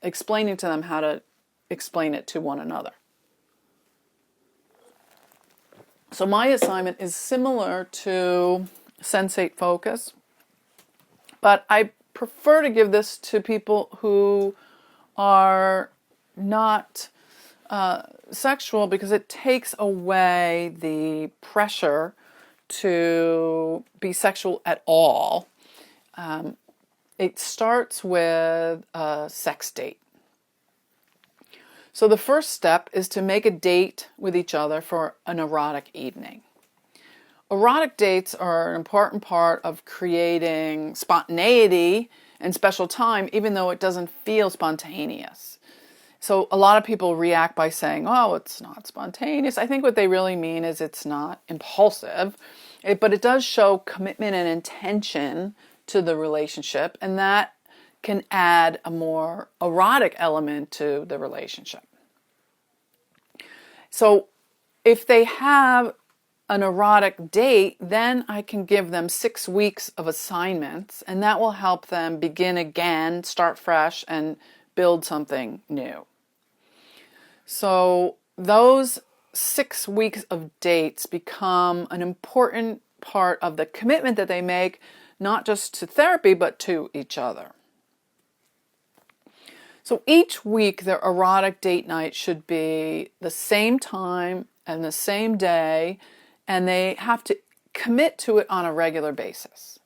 explaining to them how to explain it to one another. So my assignment is similar to sensate focus, but I prefer to give this to people who are not sexual, because it takes away the pressure to be sexual at all. It starts with a sex date. So the first step is to make a date with each other for an erotic evening. Erotic dates are an important part of creating spontaneity and special time, even though it doesn't feel spontaneous. So a lot of people react by saying, oh, it's not spontaneous. I think what they really mean is it's not impulsive, but it does show commitment and intention to the relationship, and that can add a more erotic element to the relationship. So if they have an erotic date, then I can give them 6 weeks of assignments, and that will help them begin again, start fresh, and build something new. So those 6 weeks of dates become an important part of the commitment that they make, not just to therapy, but to each other. So each week, their erotic date night should be the same time and the same day, and they have to commit to it on a regular basis.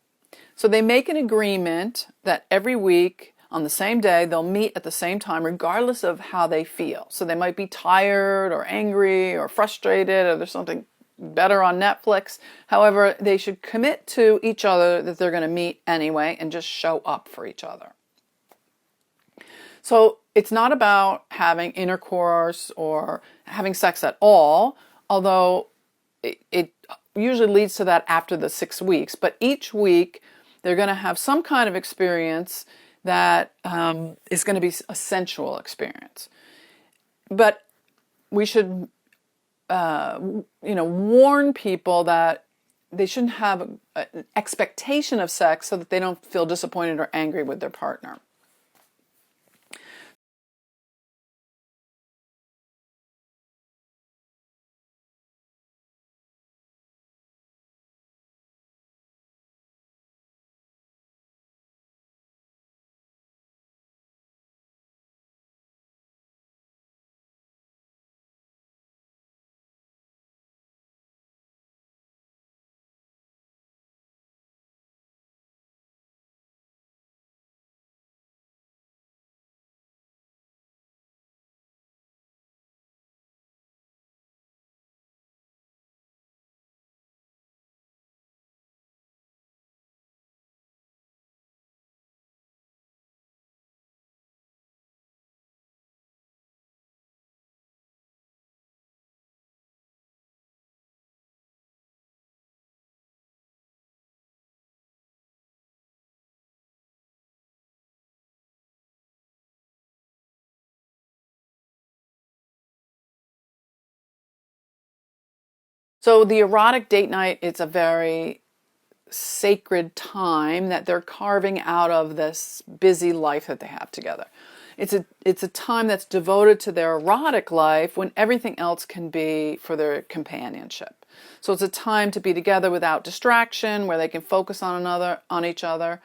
So they make an agreement that every week on the same day they'll meet at the same time regardless of how they feel. So they might be tired or angry or frustrated, or there's something better on Netflix. However, they should commit to each other that they're going to meet anyway and just show up for each other. So it's not about having intercourse or having sex at all, although it usually leads to that after the 6 weeks. But each week they're going to have some kind of experience that is going to be a sensual experience. But we should, warn people that they shouldn't have an expectation of sex so that they don't feel disappointed or angry with their partner. So the erotic date night, it's a very sacred time that they're carving out of this busy life that they have together. It's a time that's devoted to their erotic life when everything else can be for their companionship. So it's a time to be together without distraction, where they can focus on each other.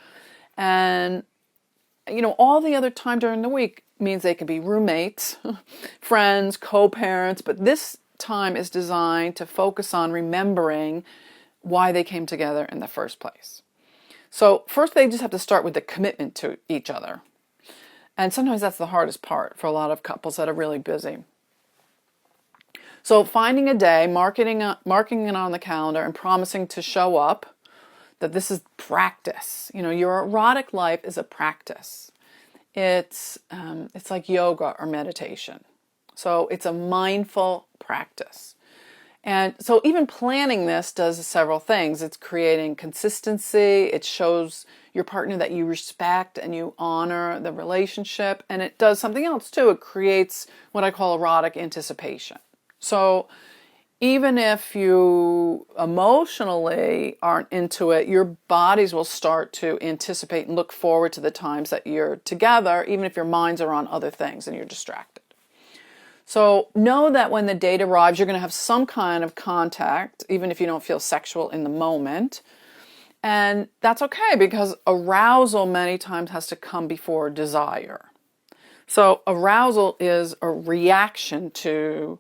And all the other time during the week means they can be roommates, friends, co-parents, but this time is designed to focus on remembering why they came together in the first place. So first they just have to start with the commitment to each other. And sometimes that's the hardest part for a lot of couples that are really busy. So finding a day, marking it on the calendar, and promising to show up, that this is practice. Your erotic life is a practice. It's like yoga or meditation. So it's a mindful practice. And so even planning this does several things. It's creating consistency. It shows your partner that you respect and you honor the relationship. And it does something else too. It creates what I call erotic anticipation. So even if you emotionally aren't into it, your bodies will start to anticipate and look forward to the times that you're together, even if your minds are on other things and you're distracted. So know that when the date arrives, you're going to have some kind of contact, even if you don't feel sexual in the moment. And that's okay, because arousal many times has to come before desire. So arousal is a reaction to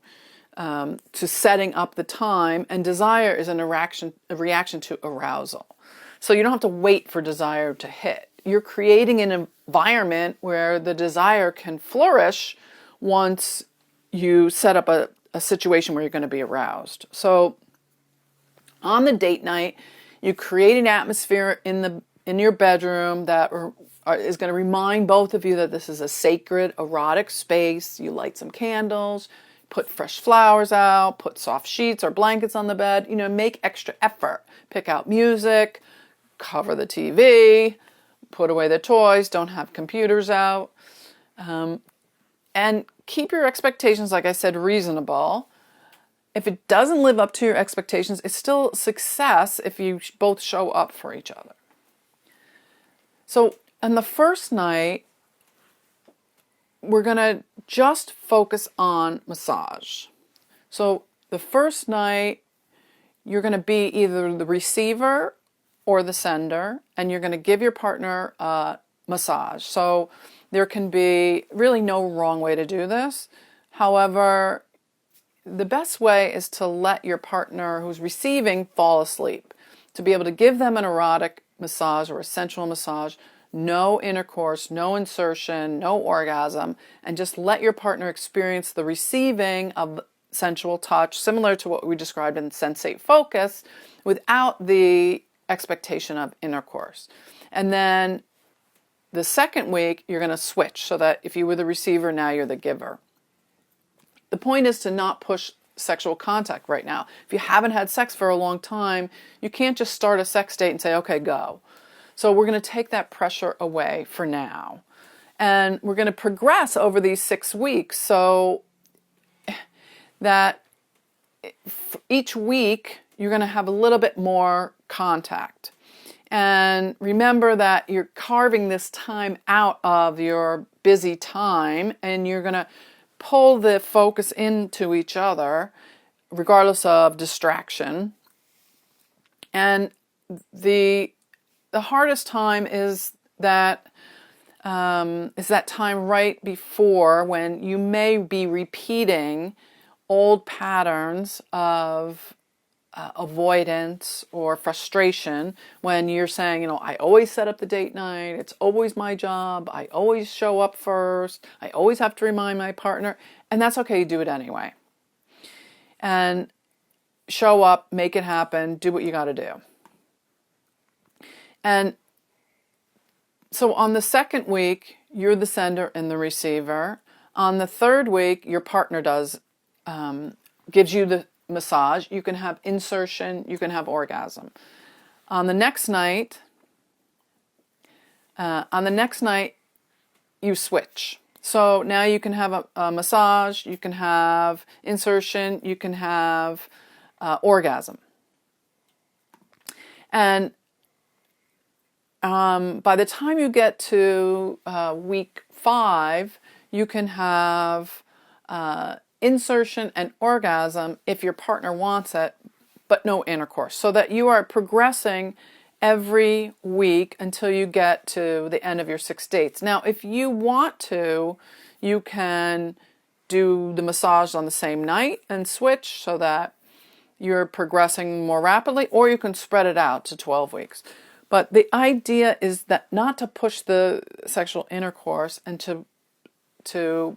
setting up the time, and desire is a reaction to arousal. So you don't have to wait for desire to hit. You're creating an environment where the desire can flourish once you set up a situation where you're going to be aroused. So on the date night, you create an atmosphere in your bedroom that is going to remind both of you that this is a sacred, erotic space. You light some candles, put fresh flowers out, put soft sheets or blankets on the bed, make extra effort. Pick out music, cover the TV, put away the toys, don't have computers out. And keep your expectations, like I said, reasonable. If it doesn't live up to your expectations, it's still success if you both show up for each other. So on the first night, we're going to just focus on massage. So the first night, you're going to be either the receiver or the sender, and you're going to give your partner a massage. So there can be really no wrong way to do this. However, the best way is to let your partner who's receiving fall asleep, to be able to give them an erotic massage or a sensual massage, no intercourse, no insertion, no orgasm, and just let your partner experience the receiving of sensual touch, similar to what we described in Sensate Focus, without the expectation of intercourse. And then the second week, you're going to switch so that if you were the receiver, now you're the giver. The point is to not push sexual contact right now. If you haven't had sex for a long time, you can't just start a sex date and say, okay, go. So we're going to take that pressure away for now. And we're going to progress over these 6 weeks so that each week you're going to have a little bit more contact. And remember that you're carving this time out of your busy time, and you're going to pull the focus into each other regardless of distraction. And the hardest time is that time right before, when you may be repeating old patterns of avoidance or frustration, when you're saying, I always set up the date night, it's always my job, I always show up first, I always have to remind my partner, and that's okay, you do it anyway. And show up, make it happen, do what you got to do. And so on the second week, you're the sender and the receiver. On the third week, your partner gives you the massage. You can have insertion, you can have orgasm. On the next night, you switch. So now you can have a massage, you can have insertion, you can have orgasm. And by the time you get to week 5, you can have insertion and orgasm if your partner wants it, but no intercourse, so that you are progressing every week until you get to the end of your 6 dates. Now, if you want to, you can do the massage on the same night and switch so that you're progressing more rapidly, or you can spread it out to 12 weeks. But the idea is that not to push the sexual intercourse, and to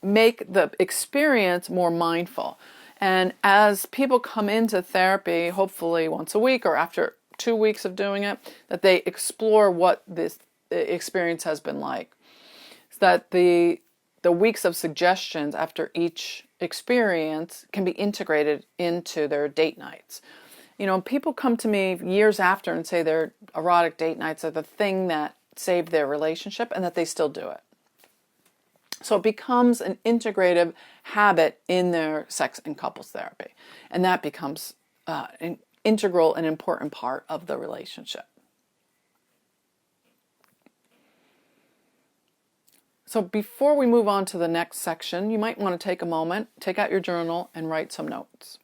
make the experience more mindful. And as people come into therapy, hopefully once a week or after 2 weeks of doing it, that they explore what this experience has been like. So that the weeks of suggestions after each experience can be integrated into their date nights. People come to me years after and say their erotic date nights are the thing that saved their relationship, and that they still do it. So it becomes an integrative habit in their sex and couples therapy. And that becomes an integral and important part of the relationship. So before we move on to the next section, you might want to take a moment, take out your journal, and write some notes.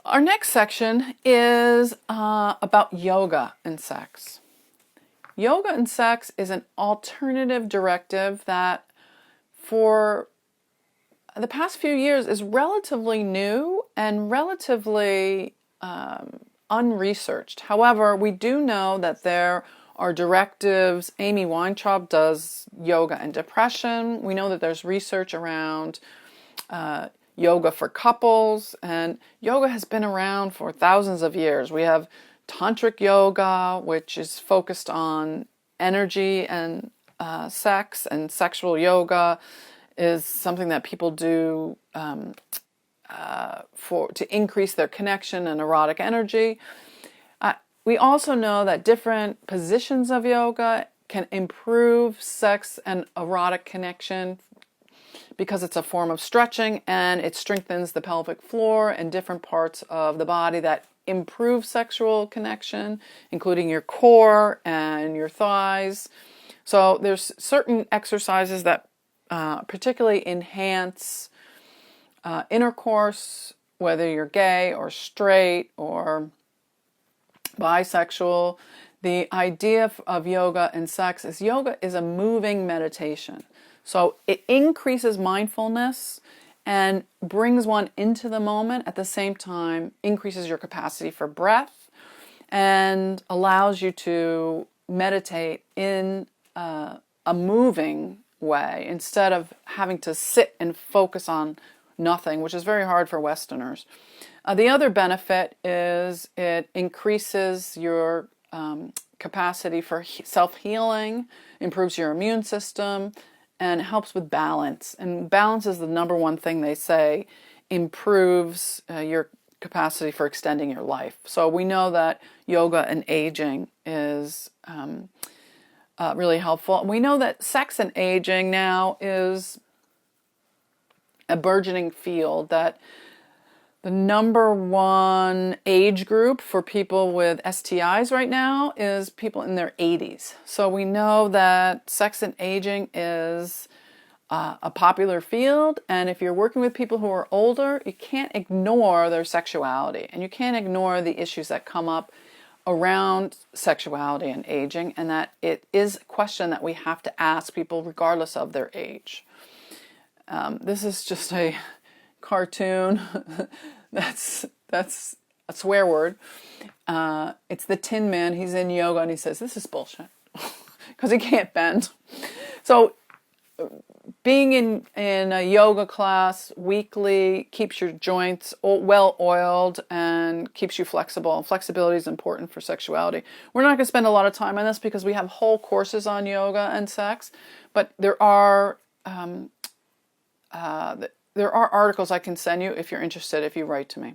Our next section is about yoga and sex. Yoga and sex is an alternative directive that for the past few years is relatively new and relatively unresearched. However, we do know that there are directives. Amy Weintraub does yoga and depression. We know that there's research around yoga for couples, and yoga has been around for thousands of years. We have tantric yoga, which is focused on energy and sex, and sexual yoga is something that people do to increase their connection and erotic energy. We also know that different positions of yoga can improve sex and erotic connection because it's a form of stretching and it strengthens the pelvic floor and different parts of the body that improve sexual connection, including your core and your thighs. So there's certain exercises that particularly enhance intercourse, whether you're gay or straight or bisexual. The idea of yoga and sex is yoga is a moving meditation. So it increases mindfulness and brings one into the moment, at the same time increases your capacity for breath and allows you to meditate in a moving way instead of having to sit and focus on nothing, which is very hard for Westerners. The other benefit is it increases your capacity for self-healing, improves your immune system, and helps with balance. And balance is the number one thing they say improves your capacity for extending your life. So we know that yoga and aging is really helpful. We know that sex and aging now is a burgeoning field, that the number one age group for people with STIs right now is people in their 80s. So we know that sex and aging is a popular field, and if you're working with people who are older, you can't ignore their sexuality, and you can't ignore the issues that come up around sexuality and aging, and that it is a question that we have to ask people regardless of their age. This is just a cartoon. that's a swear word. It's the Tin Man. He's in yoga and he says, "This is bullshit," because he can't bend. So being in a yoga class weekly keeps your joints well oiled and keeps you flexible. And flexibility is important for sexuality. We're not going to spend a lot of time on this because we have whole courses on yoga and sex, but there are articles I can send you if you're interested, if you write to me.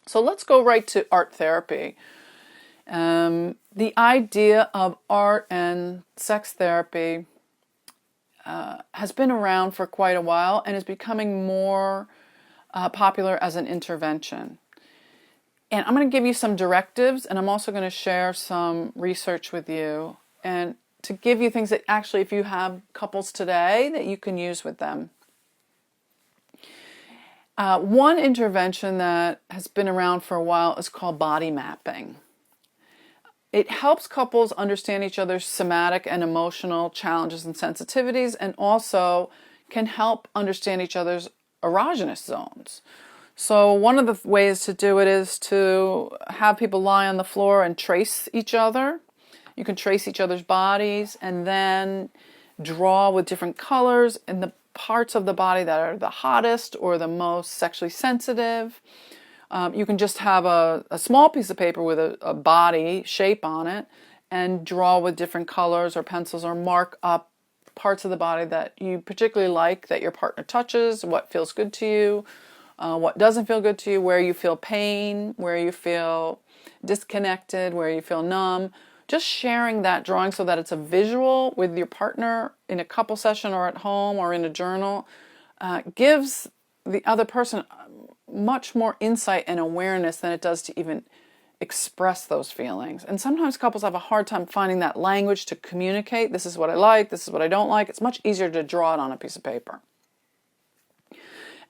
So let's go right to art therapy. The idea of art and sex therapy has been around for quite a while and is becoming more popular as an intervention. And I'm going to give you some directives, and I'm also going to share some research with you, and to give you things that actually, if you have couples today, that you can use with them. One intervention that has been around for a while is called body mapping. It helps couples understand each other's somatic and emotional challenges and sensitivities, and also can help understand each other's erogenous zones. So one of the ways to do it is to have people lie on the floor and trace each other. You can trace each other's bodies and then draw with different colors in the parts of the body that are the hottest or the most sexually sensitive. You can just have a small piece of paper with a body shape on it and draw with different colors or pencils, or mark up parts of the body that you particularly like, that your partner touches, what feels good to you, what doesn't feel good to you, where you feel pain, where you feel disconnected, where you feel numb. Just sharing that drawing so that it's a visual with your partner in a couple session or at home or in a journal gives the other person much more insight and awareness than it does to even express those feelings. And sometimes couples have a hard time finding that language to communicate. This is what I like, this is what I don't like. It's much easier to draw it on a piece of paper.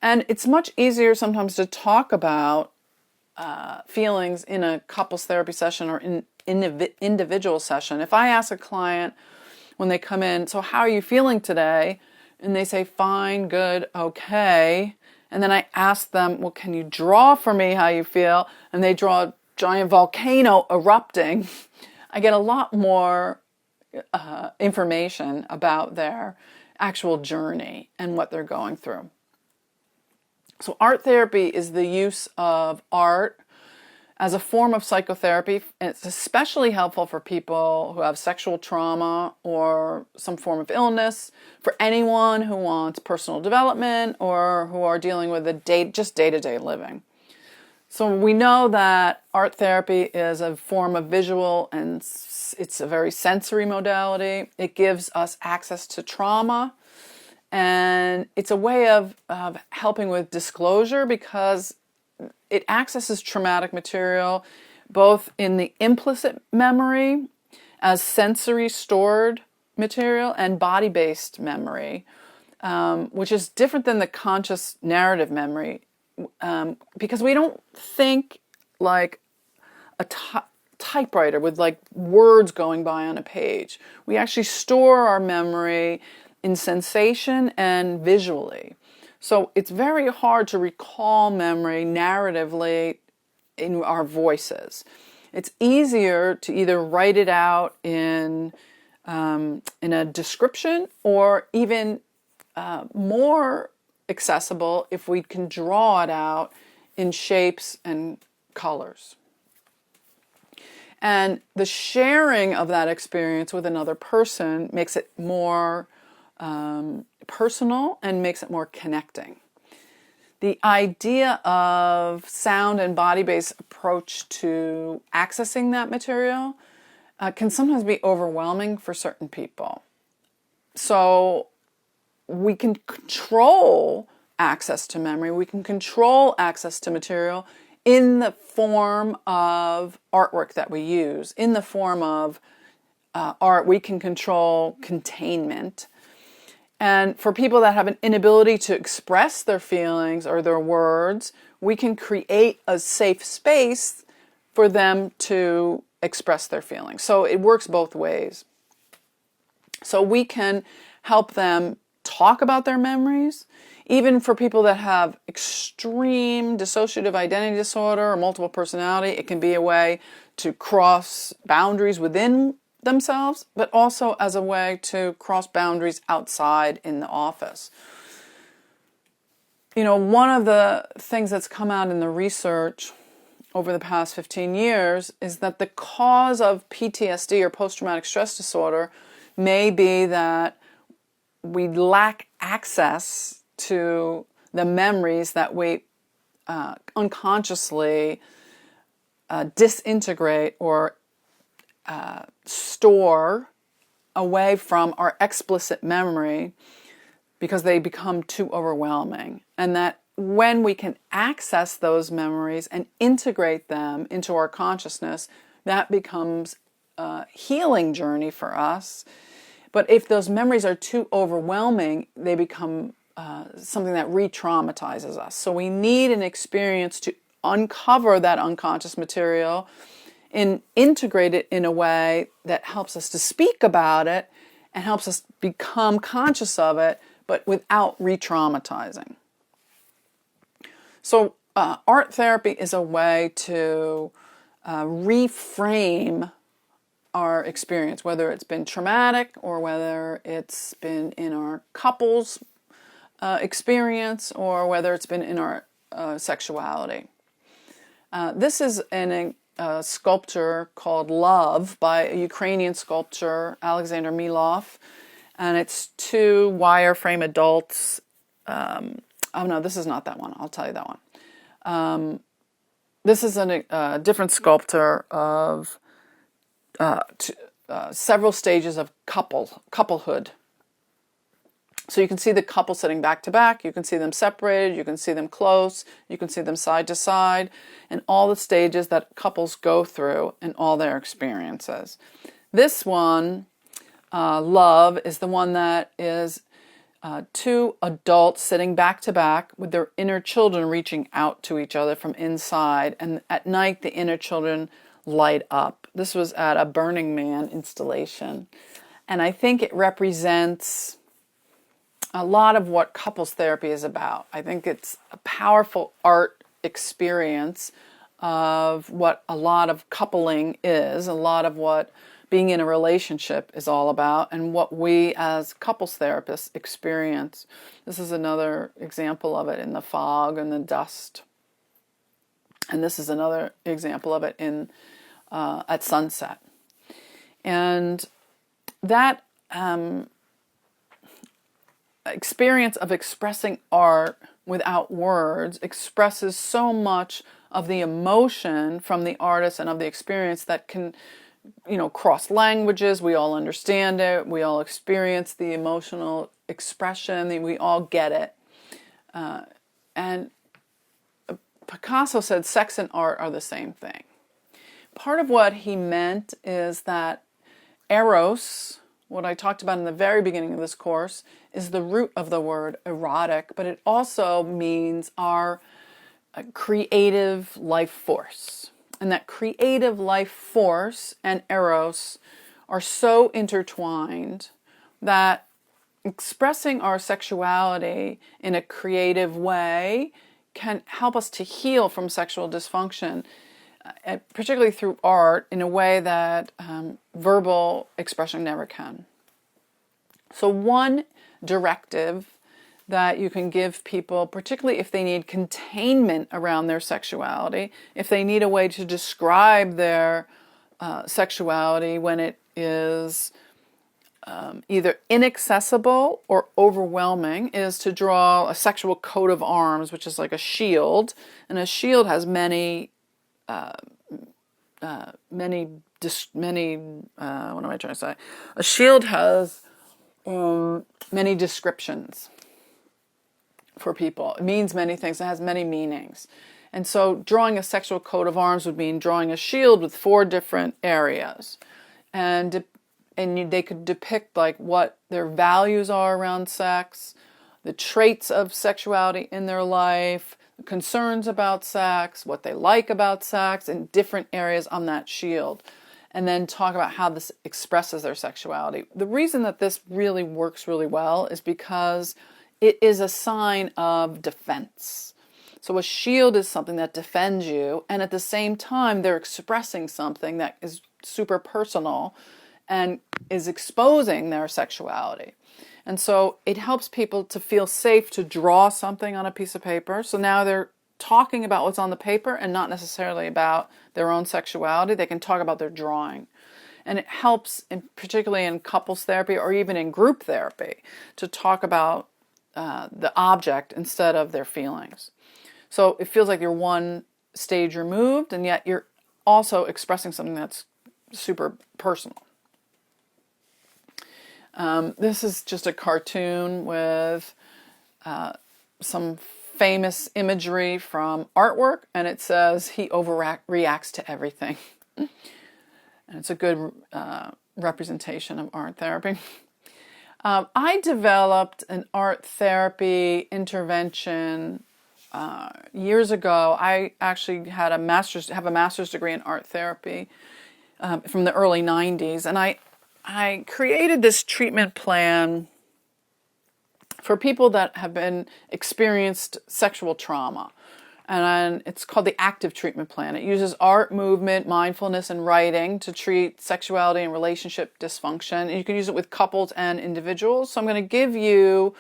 And it's much easier sometimes to talk about feelings in a couples therapy session or in individual session. If I ask a client when they come in, so how are you feeling today? And they say, fine, good, okay. And then I ask them, well, can you draw for me how you feel? And they draw a giant volcano erupting. I get a lot more information about their actual journey and what they're going through. So art therapy is the use of art as a form of psychotherapy, and it's especially helpful for people who have sexual trauma or some form of illness, for anyone who wants personal development or who are dealing with just day-to-day living. So we know that art therapy is a form of visual, and it's a very sensory modality. It gives us access to trauma, and it's a way of helping with disclosure, because it accesses traumatic material both in the implicit memory as sensory stored material and body-based memory, which is different than the conscious narrative memory, because we don't think like a typewriter with like words going by on a page. We actually store our memory in sensation and visually. So it's very hard to recall memory narratively in our voices. It's easier to either write it out in a description, or even more accessible if we can draw it out in shapes and colors. And the sharing of that experience with another person makes it more personal and makes it more connecting. The idea of sound and body-based approach to accessing that material can sometimes be overwhelming for certain people. So we can control access to memory, we can control access to material in the form of artwork that we use. In the form of art, we can control containment. And for people that have an inability to express their feelings or their words, we can create a safe space for them to express their feelings. So it works both ways. So we can help them talk about their memories. Even for people that have extreme dissociative identity disorder or multiple personality, it can be a way to cross boundaries within themselves, but also as a way to cross boundaries outside in the office. You know, one of the things that's come out in the research over the past 15 years is that the cause of PTSD, or post-traumatic stress disorder, may be that we lack access to the memories that we unconsciously disintegrate or store away from our explicit memory because they become too overwhelming. And that when we can access those memories and integrate them into our consciousness, that becomes a healing journey for us. But if those memories are too overwhelming, they become something that re-traumatizes us. So we need an experience to uncover that unconscious material and integrate it in a way that helps us to speak about it and helps us become conscious of it, but without re-traumatizing. So art therapy is a way to reframe our experience, whether it's been traumatic or whether it's been in our couples experience or whether it's been in our sexuality. This is a sculpture called Love by a Ukrainian sculptor, Alexander Milov, and it's 2 wireframe adults. Oh no, this is not that one. I'll tell you that one. This is a different sculptor of several stages of couplehood. So you can see the couple sitting back to back, you can see them separated, you can see them close, you can see them side to side, and all the stages that couples go through and all their experiences. This one, Love, is the one that is 2 adults sitting back to back with their inner children reaching out to each other from inside, and at night the inner children light up. This was at a Burning Man installation, and I think it represents a lot of what couples therapy is about. I think it's a powerful art experience of what a lot of coupling is, a lot of what being in a relationship is all about, and what we as couples therapists experience. This is another example of it in the fog and the dust. And this is another example of it in at sunset. And that experience of expressing art without words expresses so much of the emotion from the artist and of the experience that can, cross languages. We all understand it. We all experience the emotional expression. We all get it. And Picasso said sex and art are the same thing. Part of what he meant is that eros, what I talked about in the very beginning of this course, is the root of the word erotic, but it also means our creative life force. And that creative life force and eros are so intertwined that expressing our sexuality in a creative way can help us to heal from sexual dysfunction, particularly through art, in a way that verbal expression never can. So one directive that you can give people, particularly if they need containment around their sexuality, if they need a way to describe their sexuality when it is either inaccessible or overwhelming, is to draw a sexual coat of arms, which is like a shield. And a shield has many what am I trying to say? A shield has many descriptions for people. It means many things. It has many meanings. And so drawing a sexual coat of arms would mean drawing a shield with 4 different areas. And they could depict like what their values are around sex, the traits of sexuality in their life, concerns about sex, what they like about sex in different areas on that shield, and then talk about how this expresses their sexuality. The reason that this really works really well is because it is a sign of defense. So a shield is something that defends you, and at the same time they're expressing something that is super personal and is exposing their sexuality. And so it helps people to feel safe to draw something on a piece of paper. So now they're talking about what's on the paper and not necessarily about their own sexuality. They can talk about their drawing. And it helps, particularly in couples therapy or even in group therapy, to talk about the object instead of their feelings. So it feels like you're one stage removed, and yet you're also expressing something that's super personal. This is just a cartoon with some famous imagery from artwork, and it says he overreacts to everything. And it's a good representation of art therapy. I developed an art therapy intervention years ago. I actually have a master's degree in art therapy from the early 90s, and I created this treatment plan for people that have experienced sexual trauma. And it's called the active treatment plan. It uses art, movement, mindfulness, and writing to treat sexuality and relationship dysfunction. And you can use it with couples and individuals. So I'm going to give you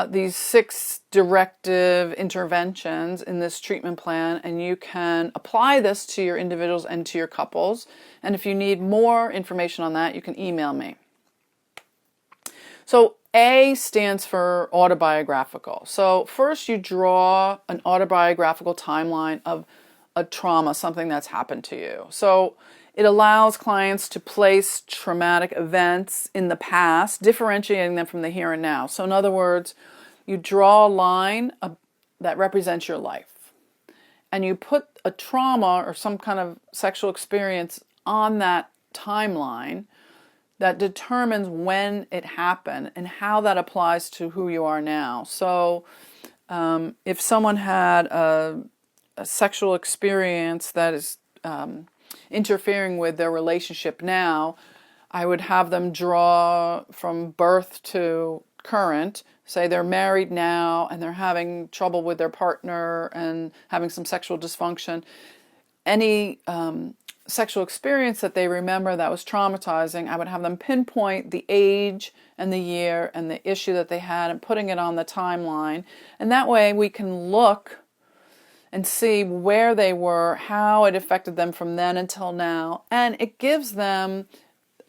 these 6 directive interventions in this treatment plan, and you can apply this to your individuals and to your couples. And if you need more information on that, you can email me. So A stands for autobiographical. So first you draw an autobiographical timeline of a trauma, something that's happened to you. So it allows clients to place traumatic events in the past, differentiating them from the here and now. So in other words, you draw a line that represents your life, and you put a trauma or some kind of sexual experience on that timeline that determines when it happened and how that applies to who you are now. So if someone had a sexual experience that is interfering with their relationship now, I would have them draw from birth to current. Say they're married now and they're having trouble with their partner and having some sexual dysfunction. Any sexual experience that they remember that was traumatizing, I would have them pinpoint the age and the year and the issue that they had and putting it on the timeline. And that way we can look and see where they were, how it affected them from then until now. And it gives them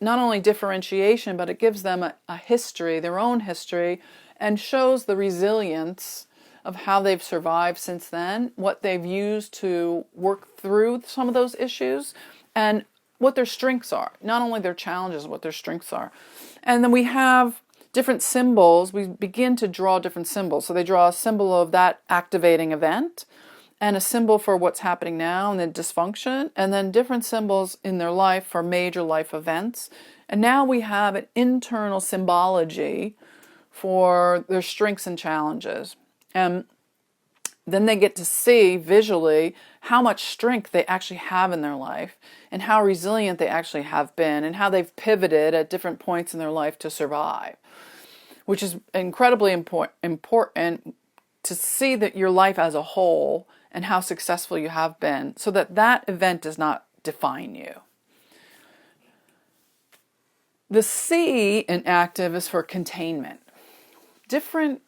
not only differentiation, but it gives them a history, their own history, and shows the resilience of how they've survived since then, what they've used to work through some of those issues, and what their strengths are. Not only their challenges, what their strengths are. And then we have different symbols. We begin to draw different symbols. So they draw a symbol of that activating event, and a symbol for what's happening now and the dysfunction, and then different symbols in their life for major life events. And now we have an internal symbology for their strengths and challenges. And then they get to see visually how much strength they actually have in their life and how resilient they actually have been and how they've pivoted at different points in their life to survive, which is incredibly important to see that your life as a whole and how successful you have been, so that that event does not define you. The C in active is for containment. Different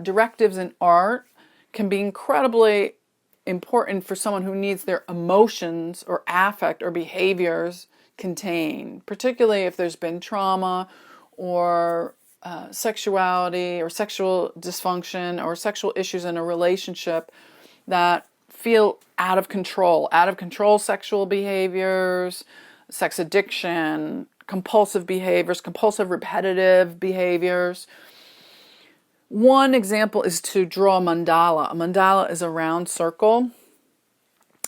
directives in art can be incredibly important for someone who needs their emotions or affect or behaviors contained, particularly if there's been trauma or sexuality or sexual dysfunction or sexual issues in a relationship that feel out of control sexual behaviors, sex addiction, compulsive behaviors, compulsive repetitive behaviors. One example is to draw a mandala. A mandala is a round circle,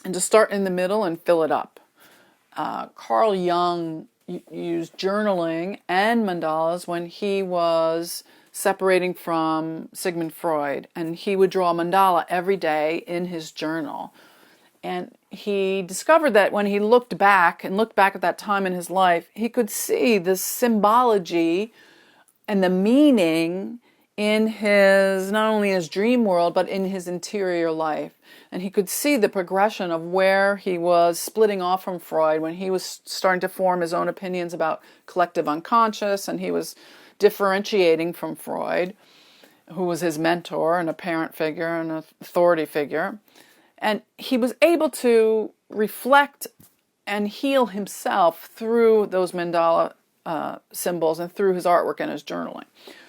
and to start in the middle and fill it up. Carl Jung used journaling and mandalas when he was separating from Sigmund Freud, and he would draw a mandala every day in his journal. And he discovered that when he looked back at that time in his life, he could see the symbology and the meaning in his, not only in his dream world, but in his interior life. And he could see the progression of where he was splitting off from Freud when he was starting to form his own opinions about collective unconscious, and he was differentiating from Freud, who was his mentor and a parent figure and an authority figure. And he was able to reflect and heal himself through those mandala symbols and through his artwork and his journaling.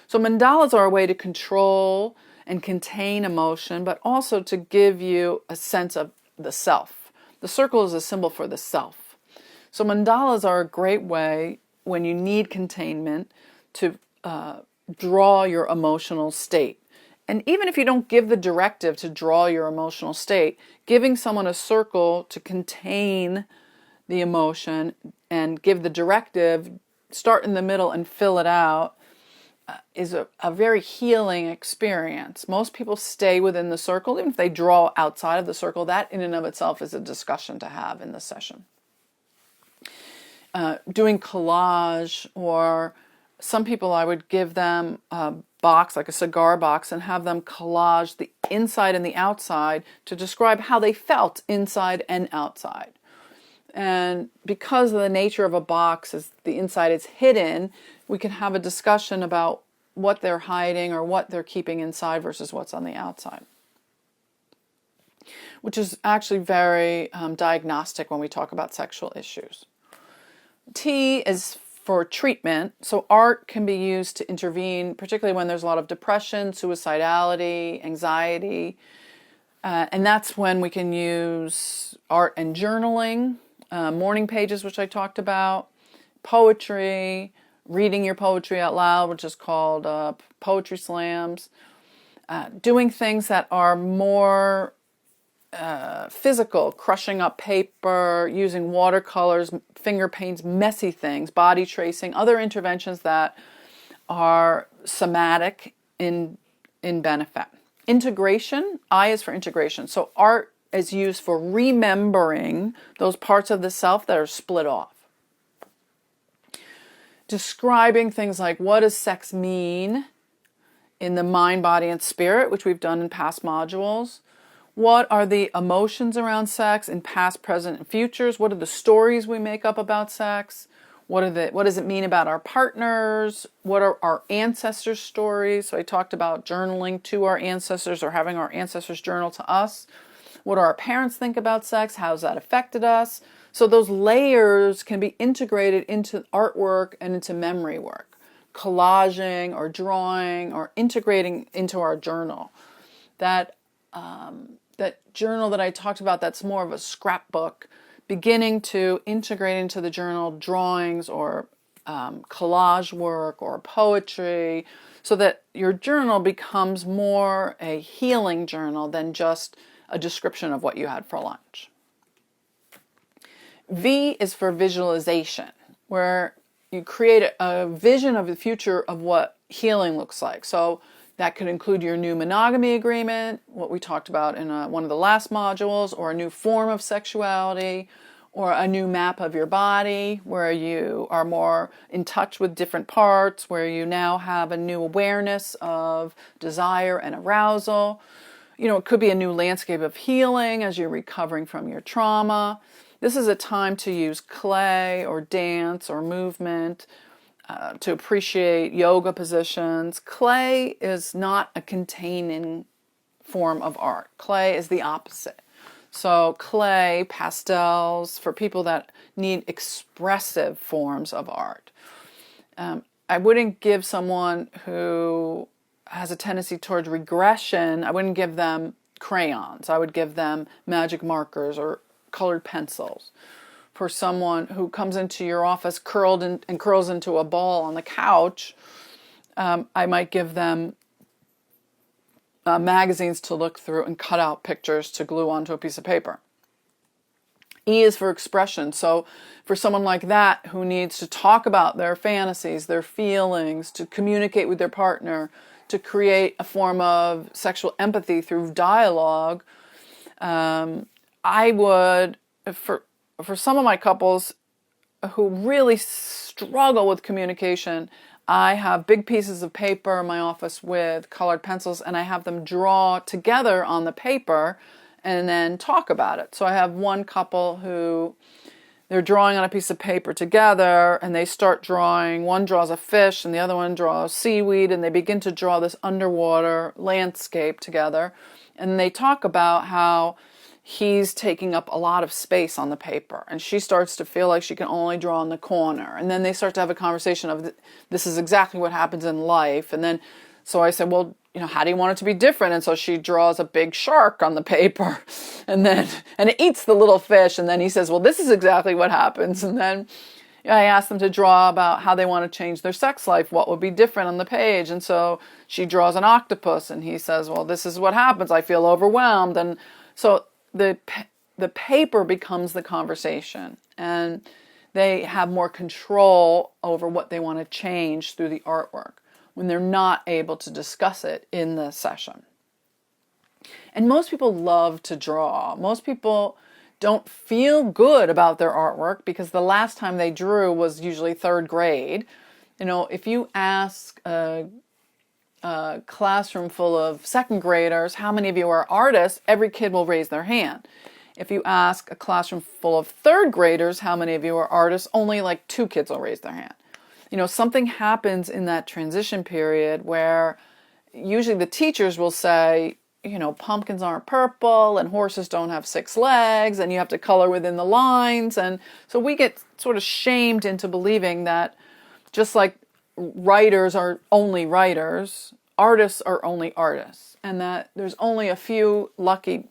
So mandalas are a way to control and contain emotion, but also to give you a sense of the self. The circle is a symbol for the self. So mandalas are a great way when you need containment to draw your emotional state. And even if you don't give the directive to draw your emotional state, giving someone a circle to contain the emotion and give the directive, start in the middle and fill it out, is a very healing experience. Most people stay within the circle, even if they draw outside of the circle. That in and of itself is a discussion to have in the session. Doing collage, or some people I would give them a box, like a cigar box, and have them collage the inside and the outside to describe how they felt inside and outside. And because of the nature of a box is the inside is hidden, we can have a discussion about what they're hiding or what they're keeping inside versus what's on the outside, which is actually very diagnostic when we talk about sexual issues. T is for treatment. So art can be used to intervene, particularly when there's a lot of depression, suicidality, anxiety. And that's when we can use art and journaling, morning pages, which I talked about, poetry, reading your poetry out loud, which is called poetry slams, doing things that are more physical, crushing up paper, using watercolors, finger paints, messy things, body tracing, other interventions that are somatic in benefit. Integration, I is for integration. So art is used for remembering those parts of the self that are split off. Describing things like, what does sex mean in the mind, body, and spirit, which we've done in past modules. What are the emotions around sex in past, present, and futures? What are the stories we make up about sex? What does it mean about our partners? What are our ancestors' stories? So I talked about journaling to our ancestors or having our ancestors journal to us. What do our parents think about sex? How has that affected us? So those layers can be integrated into artwork and into memory work, collaging or drawing or integrating into our journal. That journal that I talked about, that's more of a scrapbook, beginning to integrate into the journal drawings or collage work or poetry, so that your journal becomes more a healing journal than just a description of what you had for lunch. V is for visualization, where you create a vision of the future of what healing looks like. So that could include your new monogamy agreement, what we talked about in one of the last modules, or a new form of sexuality, or a new map of your body where you are more in touch with different parts, where you now have a new awareness of desire and arousal. It could be a new landscape of healing as you're recovering from your trauma. This is a time to use clay or dance or movement, to appreciate yoga positions. Clay is not a containing form of art. Clay is the opposite. So clay, pastels, for people that need expressive forms of art. I wouldn't give someone who has a tendency towards regression, I wouldn't give them crayons. I would give them magic markers or colored pencils. For someone who comes into your office curled and curls into a ball on the couch, I might give them magazines to look through and cut out pictures to glue onto a piece of paper. E is for expression. So for someone like that who needs to talk about their fantasies, their feelings, to communicate with their partner, to create a form of sexual empathy through dialogue, I would, for some of my couples who really struggle with communication, I have big pieces of paper in my office with colored pencils, and I have them draw together on the paper and then talk about it. So I have one couple who they're drawing on a piece of paper together, and they start drawing. One draws a fish and the other one draws seaweed, and they begin to draw this underwater landscape together. And they talk about how he's taking up a lot of space on the paper, and she starts to feel like she can only draw in the corner. And then they start to have a conversation of, this is exactly what happens in life. And then, so I said, well, how do you want it to be different? And so she draws a big shark on the paper and it eats the little fish. And then he says, well, this is exactly what happens. And then I asked them to draw about how they want to change their sex life. What would be different on the page? And so she draws an octopus and he says, well, this is what happens. I feel overwhelmed. And so the paper becomes the conversation, and they have more control over what they want to change through the artwork when they're not able to discuss it in the session. And most people love to draw. Most people don't feel good about their artwork because the last time they drew was usually third grade. If you ask a classroom full of second graders, how many of you are artists, every kid will raise their hand. If you ask a classroom full of third graders, how many of you are artists, only like 2 kids will raise their hand. Something happens in that transition period where usually the teachers will say, pumpkins aren't purple and horses don't have 6 legs and you have to color within the lines. And so we get sort of shamed into believing that just like writers are only writers, artists are only artists, and that there's only a few lucky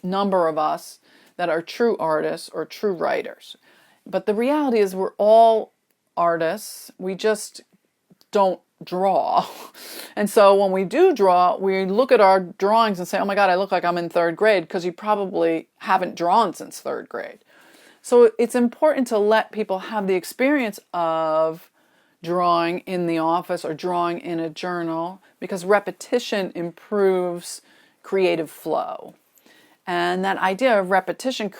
number of us that are true artists or true writers. But the reality is we're all artists. We just don't draw. And so when we do draw, we look at our drawings and say, oh my God, I look like I'm in third grade, because you probably haven't drawn since third grade. So it's important to let people have the experience of drawing in the office or drawing in a journal, because repetition improves creative flow. And that idea of repetition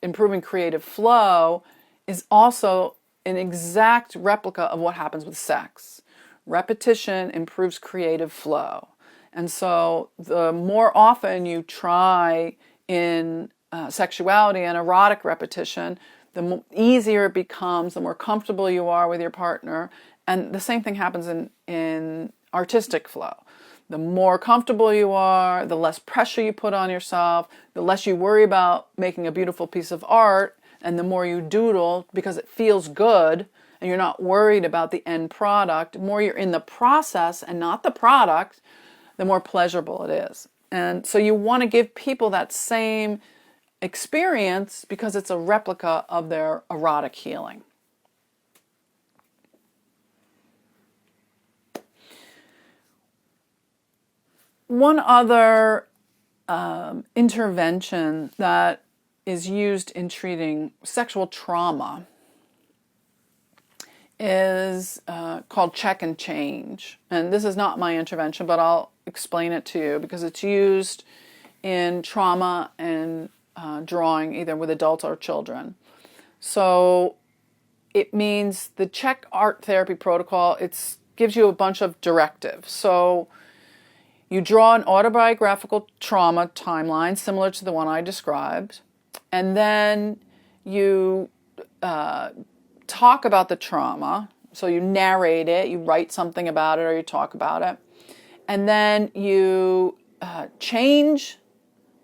improving creative flow is also an exact replica of what happens with sex. Repetition improves creative flow. And so the more often you try in sexuality and erotic repetition, the easier it becomes, the more comfortable you are with your partner. And the same thing happens in artistic flow. The more comfortable you are, the less pressure you put on yourself, the less you worry about making a beautiful piece of art, and the more you doodle because it feels good and you're not worried about the end product, the more you're in the process and not the product, the more pleasurable it is. And so you want to give people that same experience because it's a replica of their erotic healing. One other intervention that is used in treating sexual trauma is called check and change. And this is not my intervention, but I'll explain it to you because it's used in trauma and drawing, either with adults or children. So it means the check art therapy protocol, it gives you a bunch of directives. So you draw an autobiographical trauma timeline similar to the one I described, and then you talk about the trauma. So you narrate it, you write something about it, or you talk about it. And then you change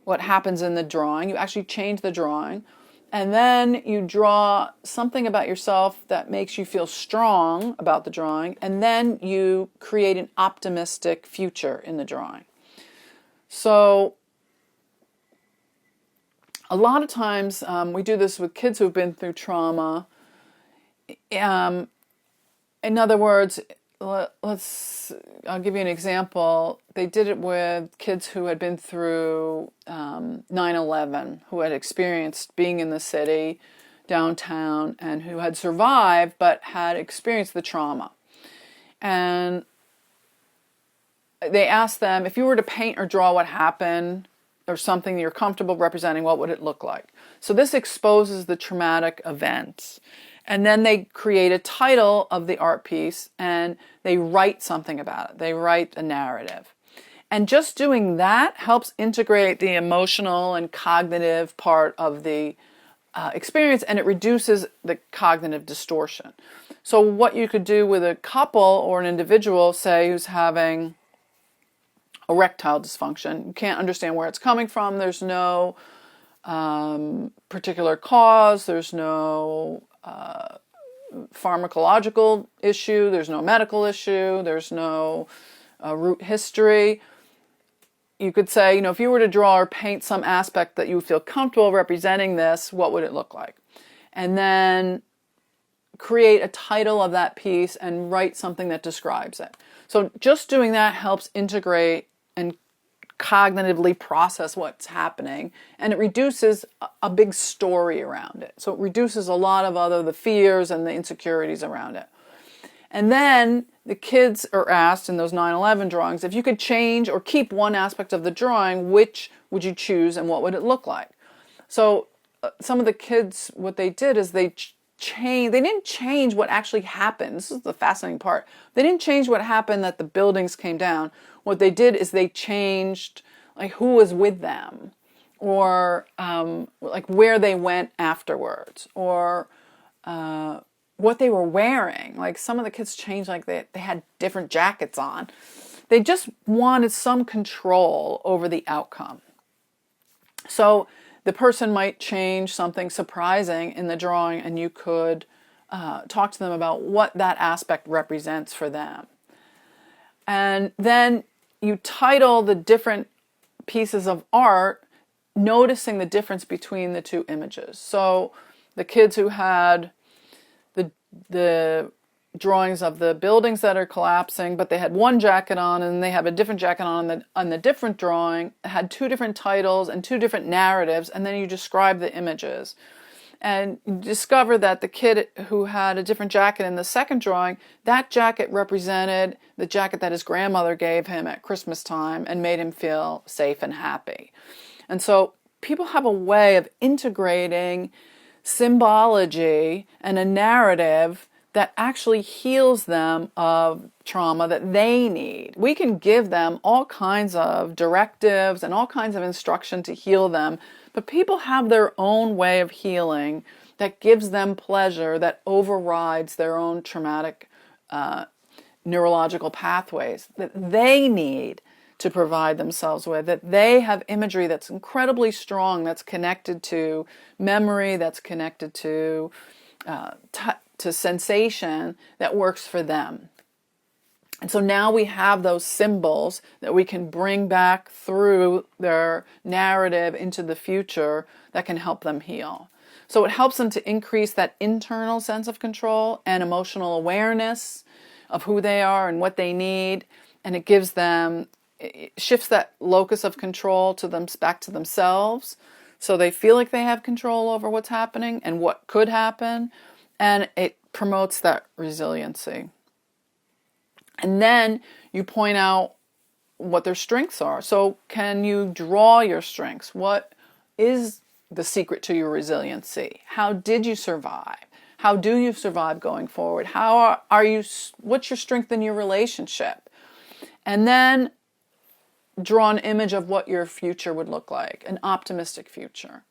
what happens in the drawing. You actually change the drawing. And then you draw something about yourself that makes you feel strong about the drawing. And then you create an optimistic future in the drawing. So a lot of times we do this with kids who've been through trauma. In other words, I'll give you an example. They did it with kids who had been through 9/11, who had experienced being in the city, downtown, and who had survived but had experienced the trauma. And they asked them, if you were to paint or draw what happened or something you're comfortable representing, what would it look like? So this exposes the traumatic events. And then they create a title of the art piece and they write something about it. They write a narrative. And just doing that helps integrate the emotional and cognitive part of the experience, and it reduces the cognitive distortion. So what you could do with a couple or an individual, say, who's having erectile dysfunction, you can't understand where it's coming from, there's no particular cause, there's no pharmacological issue, there's no medical issue, there's no root history. You could say, you know, if you were to draw or paint some aspect that you feel comfortable representing this, what would it look like? And then create a title of that piece and write something that describes it. So just doing that helps integrate and cognitively process what's happening, and it reduces a big story around it. So it reduces a lot of the fears and the insecurities around it. And then the kids are asked in those 9/11 drawings, if you could change or keep one aspect of the drawing, which would you choose and what would it look like? So some of the kids, what they did is they didn't change what actually happened. This is the fascinating part. They didn't change what happened that the buildings came down. What they did is they changed like who was with them, or like where they went afterwards, or what they were wearing. Like some of the kids changed, like they had different jackets on. They just wanted some control over the outcome. So the person might change something surprising in the drawing, and you could talk to them about what that aspect represents for them. And then you title the different pieces of art, noticing the difference between the two images. So the kids who had the drawings of the buildings that are collapsing, but they had one jacket on, and they have a different jacket on the different drawing, had two different titles and two different narratives, and then you describe the images. And you discover that the kid who had a different jacket in the second drawing, that jacket represented the jacket that his grandmother gave him at Christmas time and made him feel safe and happy. And so people have a way of integrating symbology and a narrative that actually heals them of trauma that they need. We can give them all kinds of directives and all kinds of instruction to heal them, but people have their own way of healing that gives them pleasure, that overrides their own traumatic neurological pathways that they need to provide themselves with, that they have imagery that's incredibly strong, that's connected to memory, that's connected to sensation, that works for them. And so now we have those symbols that we can bring back through their narrative into the future that can help them heal. So it helps them to increase that internal sense of control and emotional awareness of who they are and what they need. And it gives them, it shifts that locus of control to them back to themselves. So they feel like they have control over what's happening and what could happen. And it promotes that resiliency. And then you point out what their strengths are. So can you draw your strengths? What is the secret to your resiliency? How did you survive? How do you survive going forward? How are you, what's your strength in your relationship? And then draw an image of what your future would look like, an optimistic future.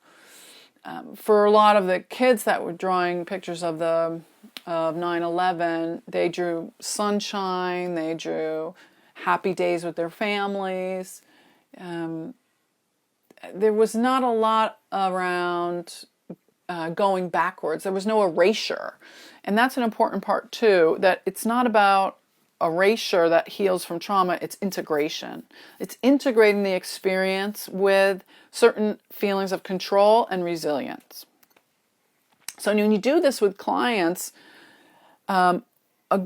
For a lot of the kids that were drawing pictures of 9/11, they drew sunshine, they drew happy days with their families. There was not a lot around going backwards. There was no erasure. And that's an important part too, that it's not about erasure that heals from trauma, it's integration. It's integrating the experience with certain feelings of control and resilience. So when you do this with clients, a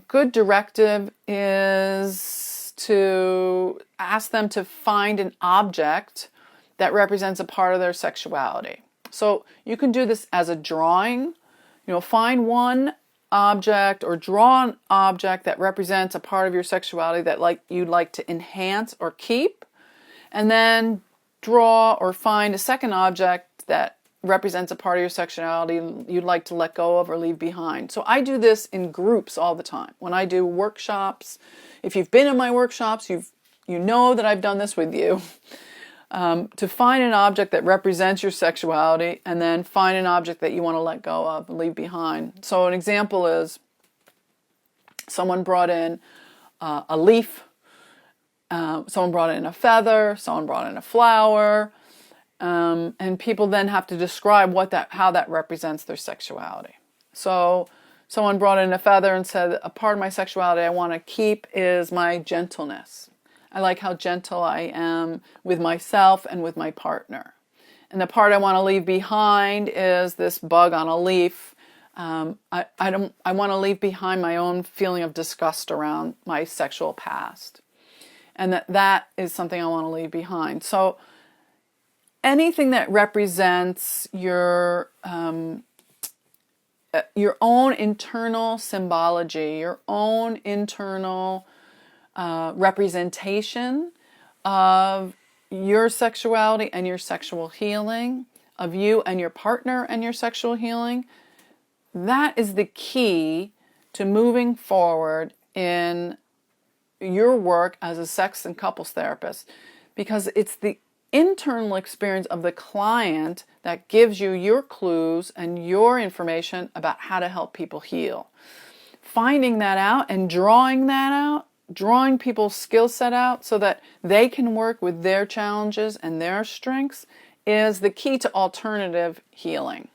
good directive is to ask them to find an object that represents a part of their sexuality. So you can do this as a drawing, find one object or draw an object that represents a part of your sexuality that you'd like to enhance or keep, and then draw or find a second object that represents a part of your sexuality you'd like to let go of or leave behind. So I do this in groups all the time. When I do workshops, if you've been in my workshops, you know that I've done this with you. To find an object that represents your sexuality, and then find an object that you want to let go of and leave behind. So an example is someone brought in a leaf, someone brought in a feather, someone brought in a flower, and people then have to describe how that represents their sexuality. So someone brought in a feather and said, a part of my sexuality I want to keep is my gentleness. I like how gentle I am with myself and with my partner. And the part I want to leave behind is this bug on a leaf. I want to leave behind my own feeling of disgust around my sexual past. And that is something I want to leave behind. So anything that represents your own internal symbology, your own internal representation of your sexuality and your sexual healing, of you and your partner and your sexual healing, that is the key to moving forward in your work as a sex and couples therapist, because it's the internal experience of the client that gives you your clues and your information about how to help people heal. Finding that out and drawing that out, drawing people's skill set out so that they can work with their challenges and their strengths is the key to alternative healing.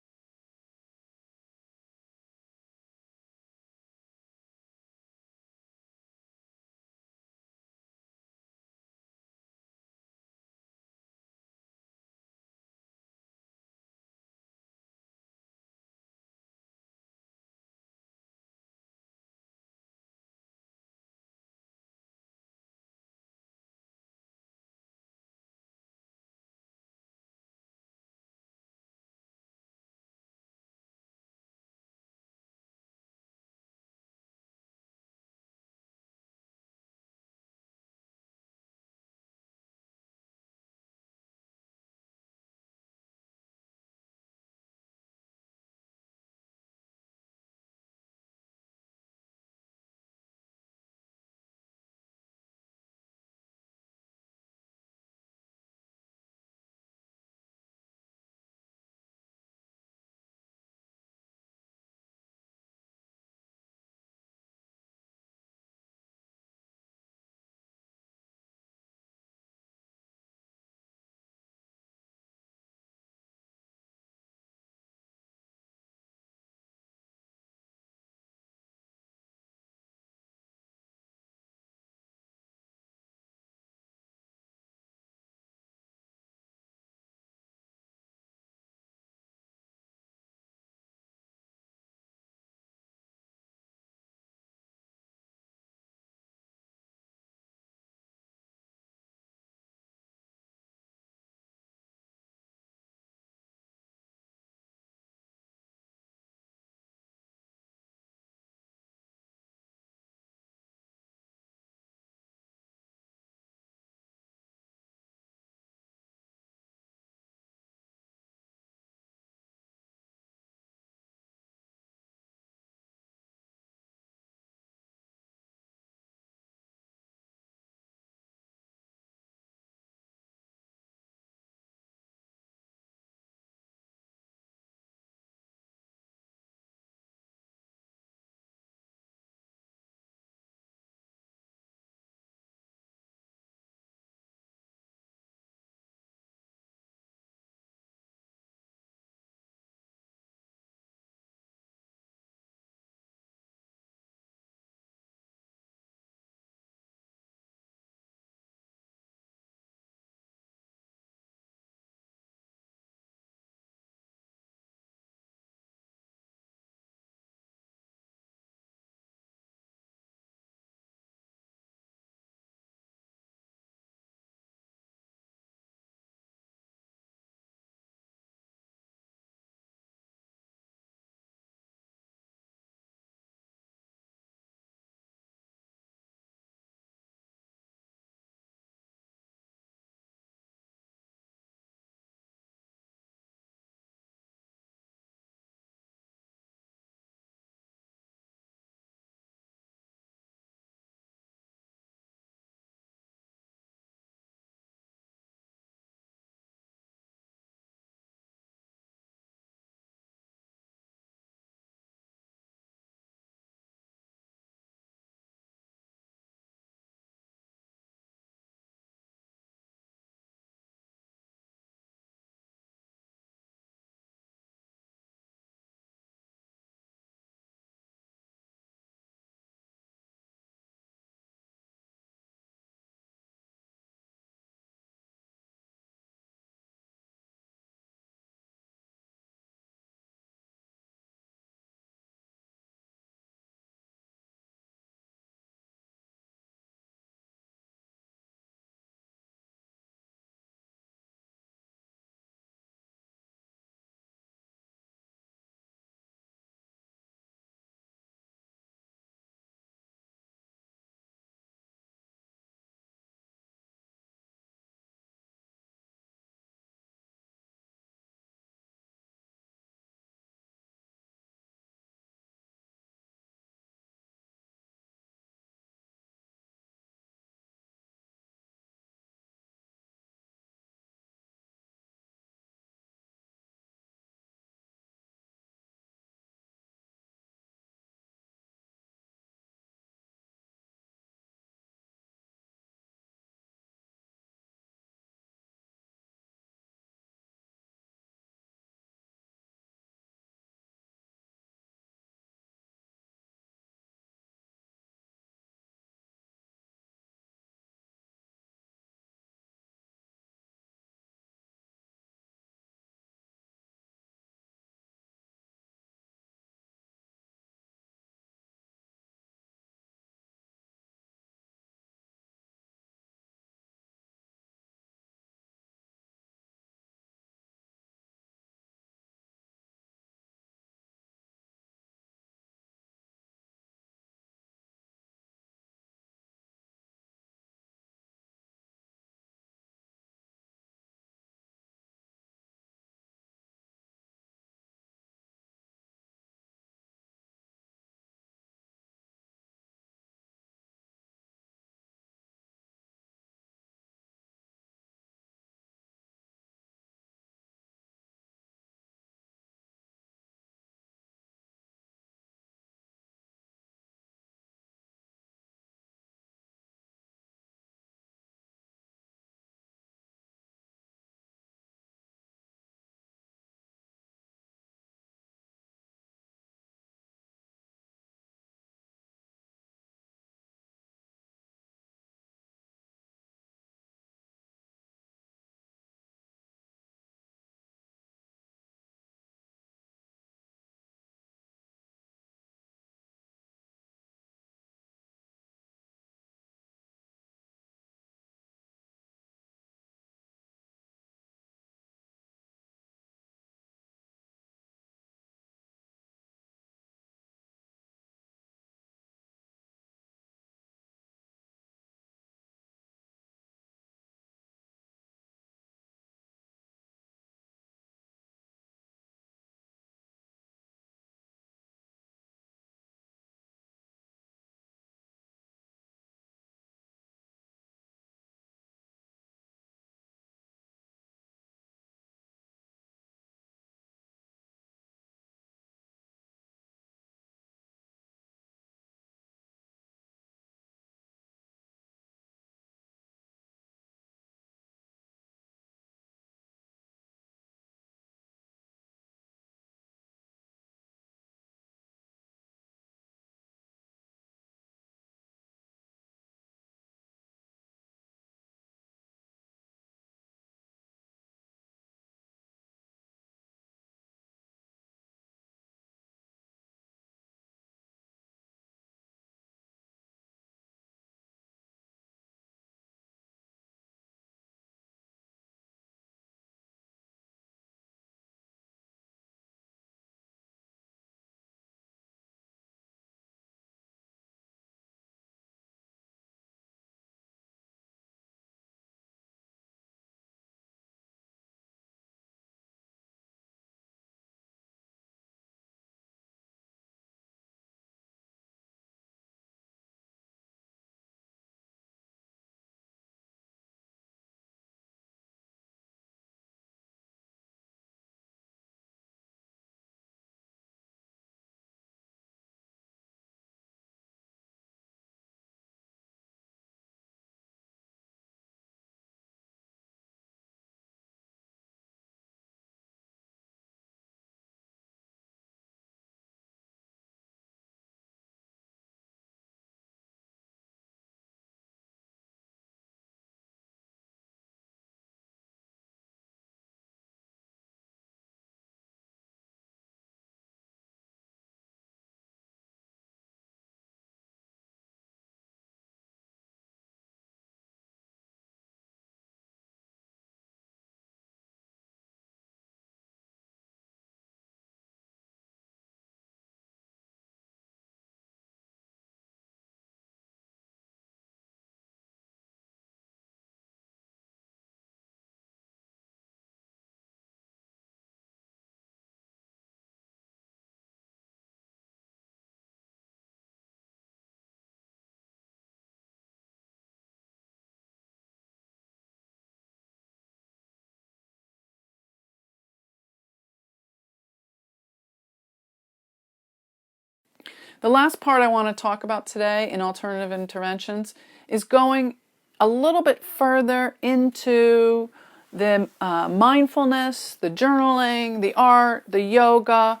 The last part I want to talk about today in alternative interventions is going a little bit further into the mindfulness, the journaling, the art, the yoga,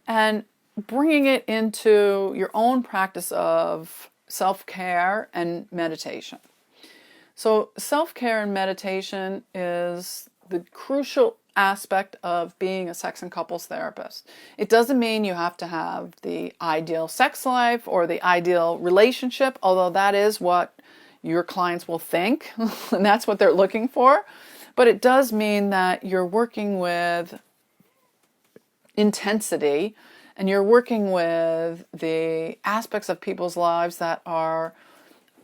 and bringing it into your own practice of self-care and meditation. So self-care and meditation is the crucial aspect of being a sex and couples therapist. It doesn't mean you have to have the ideal sex life or the ideal relationship, although that is what your clients will think, and that's what they're looking for. But it does mean that you're working with intensity and you're working with the aspects of people's lives that are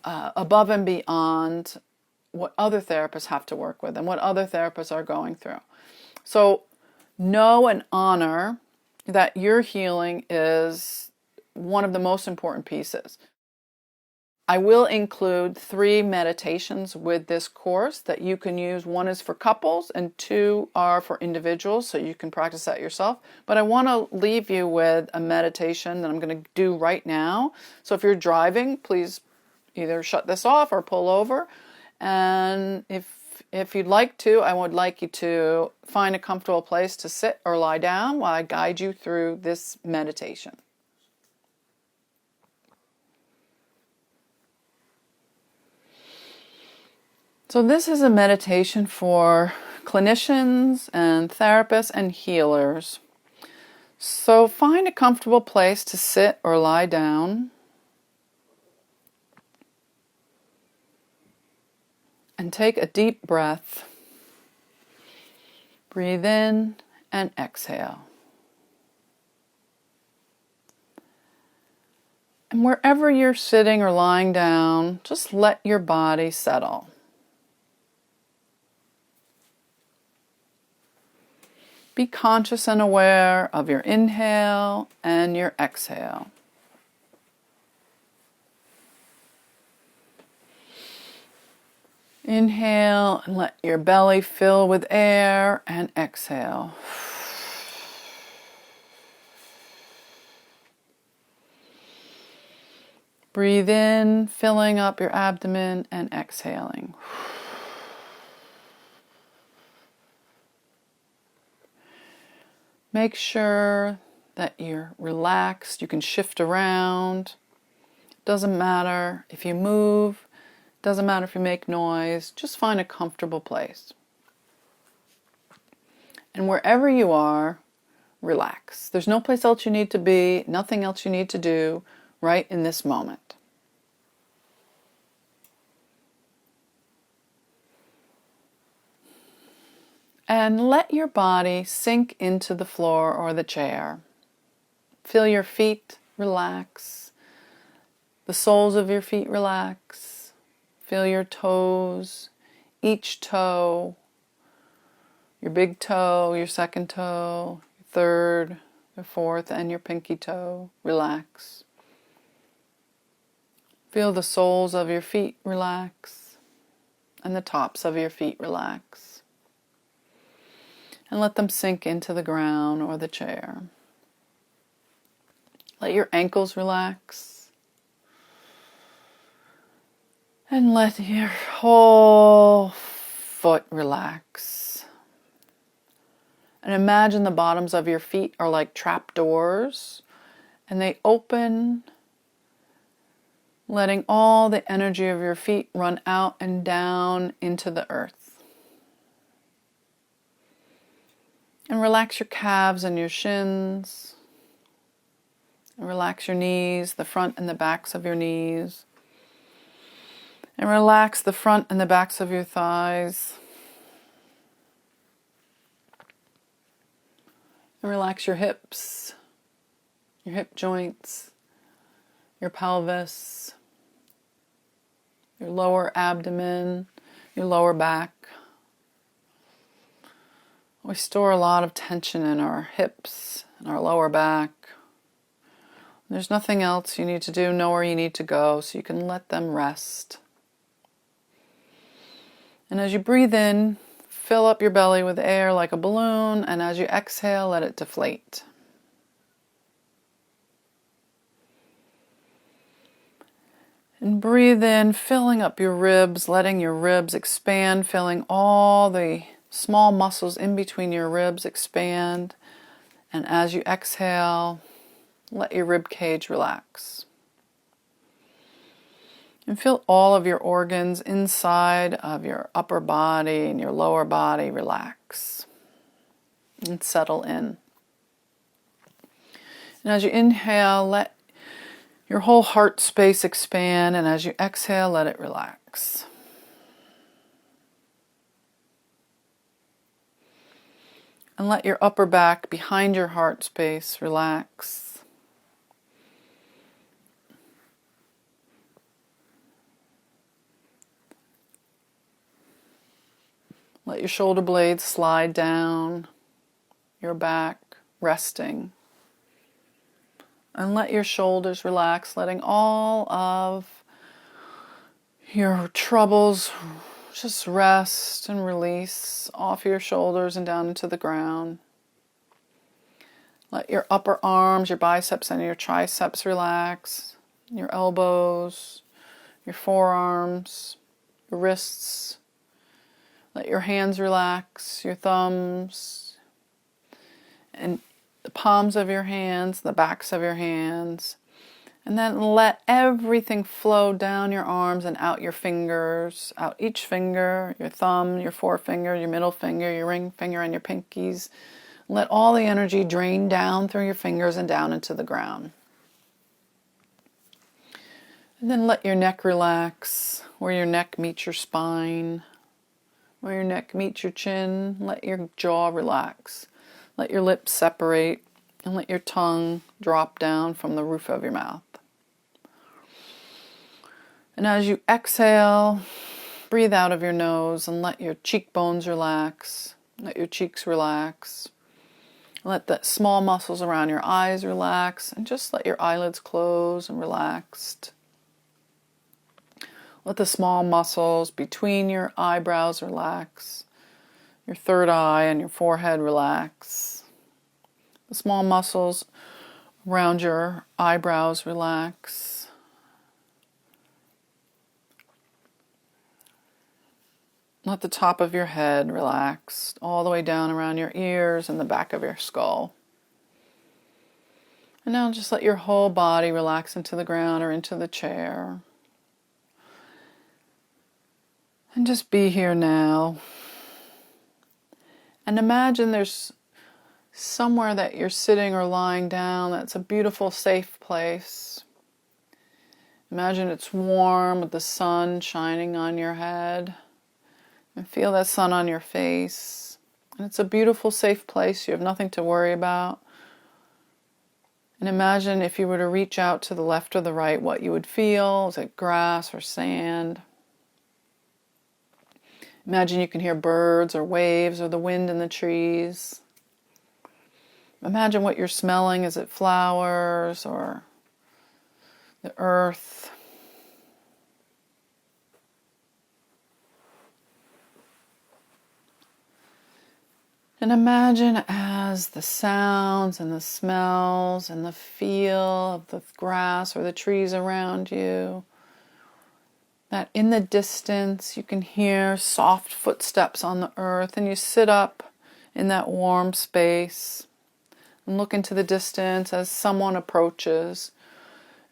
above and beyond what other therapists have to work with and what other therapists are going through. So know and honor that your healing is one of the most important pieces. I will include 3 meditations with this course that you can use. 1 is for couples and 2 are for individuals, so you can practice that yourself. But I want to leave you with a meditation that I'm going to do right now. So if you're driving, please either shut this off or pull over. And if you'd like to, I would like you to find a comfortable place to sit or lie down while I guide you through this meditation. So this is a meditation for clinicians and therapists and healers. So find a comfortable place to sit or lie down. And take a deep breath. Breathe in and exhale. And wherever you're sitting or lying down, just let your body settle. Be conscious and aware of your inhale and your exhale. Inhale and let your belly fill with air, and exhale. Breathe in, filling up your abdomen, and exhaling. Make sure that you're relaxed. You can shift around. Doesn't matter if you move. Doesn't matter if you make noise, just find a comfortable place. And wherever you are, relax. There's no place else you need to be, nothing else you need to do right in this moment. And let your body sink into the floor or the chair. Feel your feet relax. The soles of your feet relax. Feel your toes, each toe, your big toe, your second toe, your third, your fourth, and your pinky toe. Relax. Feel the soles of your feet relax, and the tops of your feet relax. And let them sink into the ground or the chair. Let your ankles relax. And let your whole foot relax. And imagine the bottoms of your feet are like trap doors, and they open, letting all the energy of your feet run out and down into the earth. And relax your calves and your shins. And relax your knees, the front and the backs of your knees. And relax the front and the backs of your thighs. And relax your hips, your hip joints, your pelvis, your lower abdomen, your lower back. We store a lot of tension in our hips and our lower back. There's nothing else you need to do, nowhere you need to go, so you can let them rest. And as you breathe in, fill up your belly with air like a balloon, and as you exhale, let it deflate. And breathe in, filling up your ribs, letting your ribs expand, filling all the small muscles in between your ribs expand. And as you exhale, let your rib cage relax. And feel all of your organs inside of your upper body and your lower body relax and settle in. And as you inhale, let your whole heart space expand, and as you exhale, let it relax. And let your upper back behind your heart space relax. Let your shoulder blades slide down, your back resting. And let your shoulders relax, letting all of your troubles just rest and release off your shoulders and down into the ground. Let your upper arms, your biceps and your triceps relax, your elbows, your forearms, your wrists. Let your hands relax, your thumbs, and the palms of your hands, the backs of your hands. And then let everything flow down your arms and out your fingers, out each finger, your thumb, your forefinger, your middle finger, your ring finger, and your pinkies. Let all the energy drain down through your fingers and down into the ground. And then let your neck relax, where your neck meets your spine, where your neck meets your chin. Let your jaw relax. Let your lips separate and let your tongue drop down from the roof of your mouth. And as you exhale, breathe out of your nose and let your cheekbones relax. Let your cheeks relax. Let the small muscles around your eyes relax and just let your eyelids close and relaxed. Let the small muscles between your eyebrows relax. Your third eye and your forehead relax. The small muscles around your eyebrows relax. Let the top of your head relax all the way down around your ears and the back of your skull. And now just let your whole body relax into the ground or into the chair. And just be here now. And imagine there's somewhere that you're sitting or lying down that's a beautiful, safe place. Imagine it's warm with the sun shining on your head. And feel that sun on your face. And it's a beautiful, safe place. You have nothing to worry about. And imagine if you were to reach out to the left or the right, what you would feel. Is it grass or sand? Imagine you can hear birds or waves or the wind in the trees. Imagine what you're smelling. Is it flowers or the earth? And imagine as the sounds and the smells and the feel of the grass or the trees around you, that in the distance you can hear soft footsteps on the earth, and you sit up in that warm space and look into the distance as someone approaches.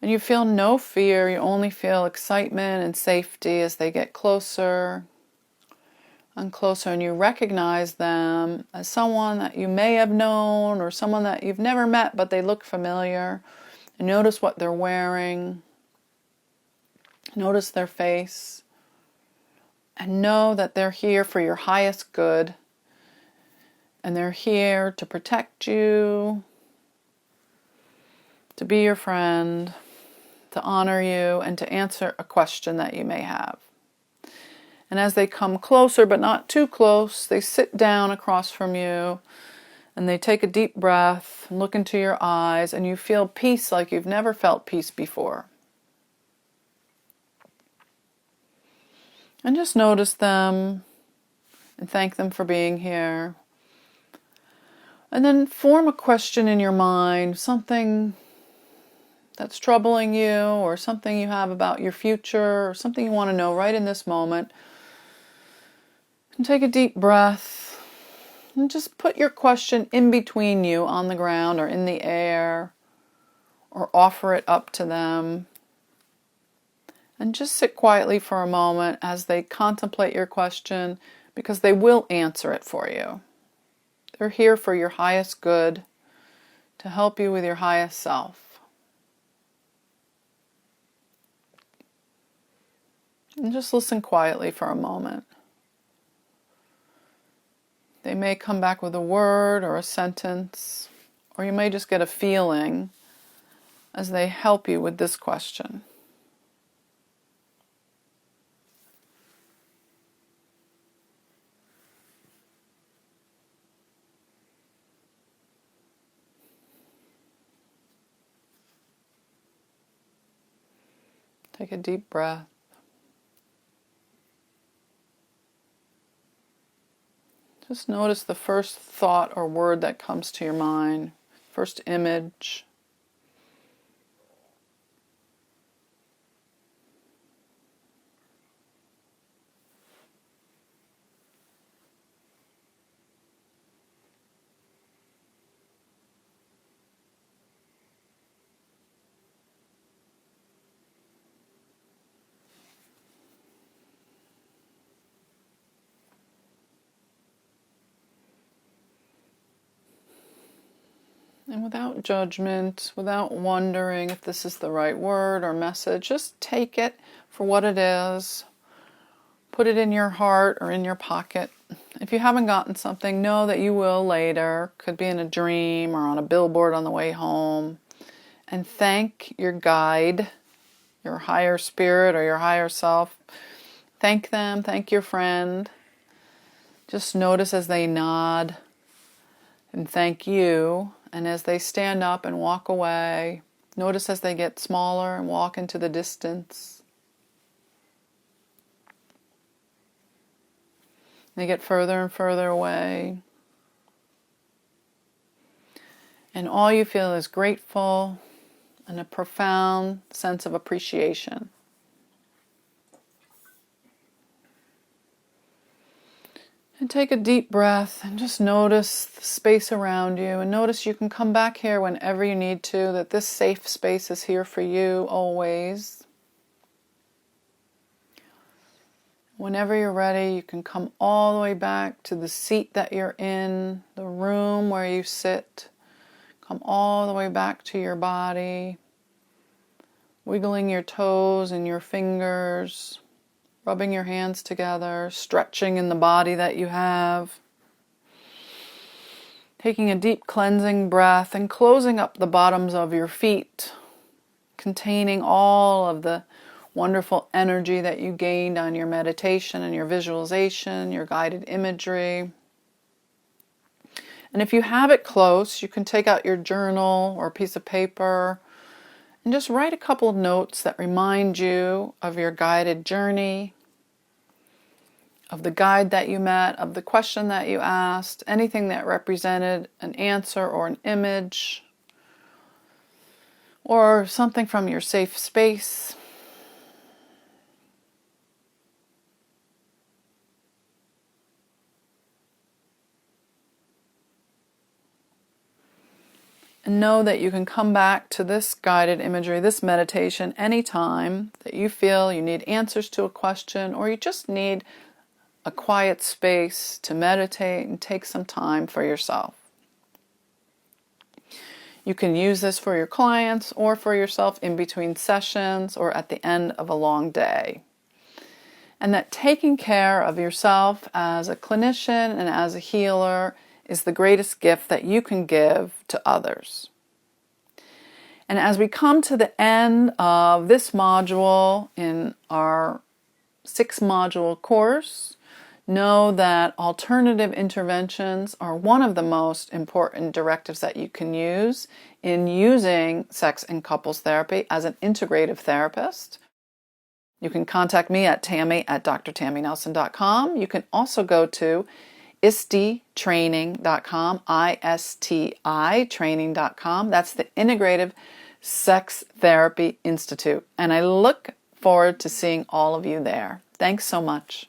And you feel no fear, you only feel excitement and safety as they get closer and closer, and you recognize them as someone that you may have known or someone that you've never met but they look familiar. And notice what they're wearing. Notice their face. And know that they're here for your highest good. And they're here to protect you, to be your friend, to honor you, and to answer a question that you may have. And as they come closer, but not too close, they sit down across from you, and they take a deep breath, and look into your eyes, and you feel peace like you've never felt peace before. And just notice them, and thank them for being here. And then form a question in your mind, something that's troubling you, or something you have about your future, or something you want to know right in this moment. And take a deep breath and just put your question in between you on the ground or in the air, or offer it up to them. And just sit quietly for a moment as they contemplate your question, because they will answer it for you. They're here for your highest good, to help you with your highest self. And just listen quietly for a moment. They may come back with a word or a sentence, or you may just get a feeling as they help you with this question. Take a deep breath. Just notice the first thought or word that comes to your mind, first image. And without judgment, without wondering if this is the right word or message, just take it for what it is. Put it in your heart or in your pocket. If you haven't gotten something, know that you will later. Could be in a dream or on a billboard on the way home. And thank your guide, your higher spirit or your higher self. Thank them, thank your friend. Just notice as they nod and thank you. And as they stand up and walk away, notice as they get smaller and walk into the distance. They get further and further away. And all you feel is grateful and a profound sense of appreciation. And take a deep breath and just notice the space around you, and notice you can come back here whenever you need to, that this safe space is here for you always. Whenever you're ready, you can come all the way back to the seat that you're in, the room where you sit. Come all the way back to your body, wiggling your toes and your fingers, rubbing your hands together, stretching in the body that you have. Taking a deep cleansing breath and closing up the bottoms of your feet, containing all of the wonderful energy that you gained on your meditation and your visualization, your guided imagery. And if you have it close, you can take out your journal or a piece of paper and just write a couple of notes that remind you of your guided journey, of the guide that you met, of the question that you asked, anything that represented an answer or an image, or something from your safe space. And know that you can come back to this guided imagery, this meditation, anytime that you feel you need answers to a question, or you just need a quiet space to meditate and take some time for yourself. You can use this for your clients or for yourself in between sessions or at the end of a long day. And that taking care of yourself as a clinician and as a healer is the greatest gift that you can give to others. And as we come to the end of this module in our 6-module course, know that alternative interventions are one of the most important directives that you can use in using sex and couples therapy as an integrative therapist. You can contact me at tammy@drtammynelson.com. You can also go to istitraining.com, ISTI training.com. That's the integrative Sex Therapy Institute. And I look forward to seeing all of you there. Thanks so much.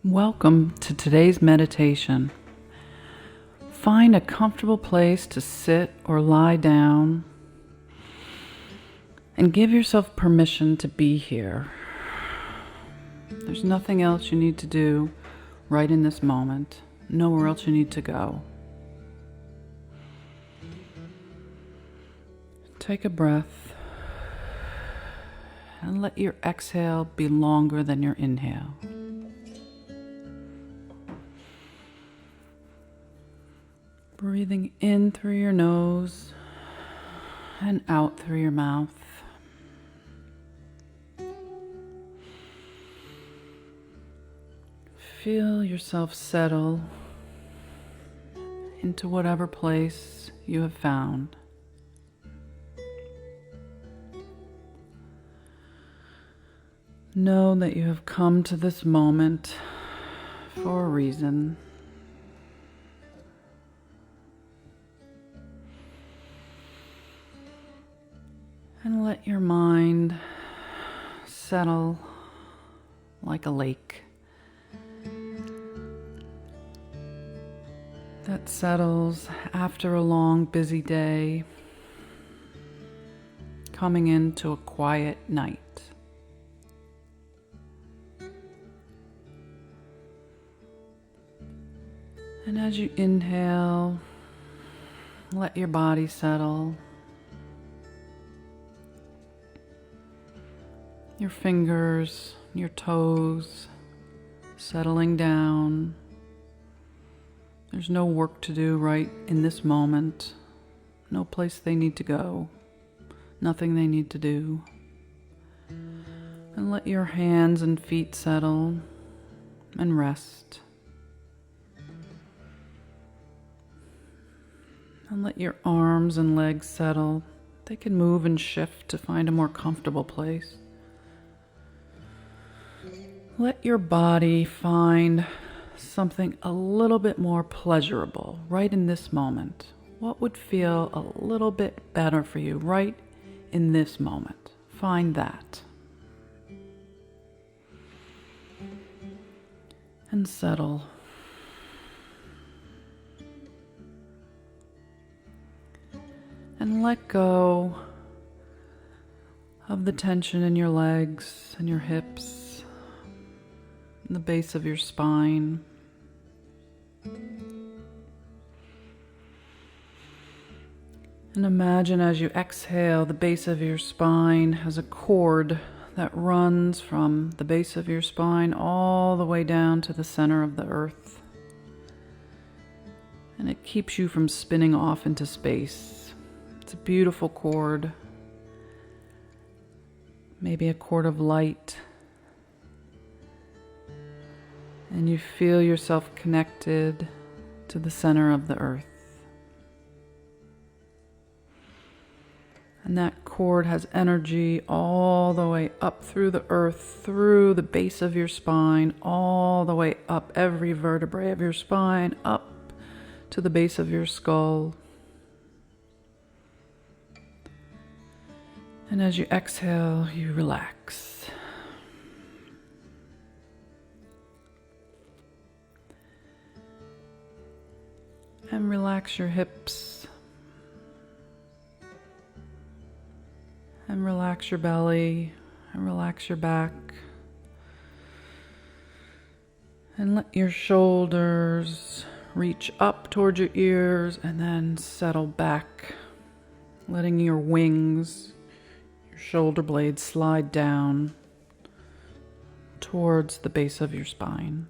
Welcome to today's meditation. Find a comfortable place to sit or lie down and give yourself permission to be here. There's nothing else you need to do right in this moment, nowhere else you need to go. Take a breath and let your exhale be longer than your inhale. Breathing in through your nose and out through your mouth. Feel yourself settle into whatever place you have found. Know that you have come to this moment for a reason. And let your mind settle like a lake that settles after a long, busy day, coming into a quiet night. And as you inhale, let your body settle. Your fingers, your toes settling down. There's no work to do right in this moment. No place they need to go. Nothing they need to do. And let your hands and feet settle and rest. And let your arms and legs settle. They can move and shift to find a more comfortable place. Let your body find something a little bit more pleasurable right in this moment. What would feel a little bit better for you right in this moment? Find that. And settle. And let go of the tension in your legs and your hips. The base of your spine. And imagine as you exhale, the base of your spine has a cord that runs from the base of your spine all the way down to the center of the earth. And it keeps you from spinning off into space. It's a beautiful cord. Maybe a cord of light. And you feel yourself connected to the center of the earth. And that cord has energy all the way up through the earth, through the base of your spine, all the way up every vertebrae of your spine, up to the base of your skull. And as you exhale, you relax. And relax your hips. And relax your belly. And relax your back. And let your shoulders reach up towards your ears and then settle back, letting your wings, your shoulder blades slide down towards the base of your spine.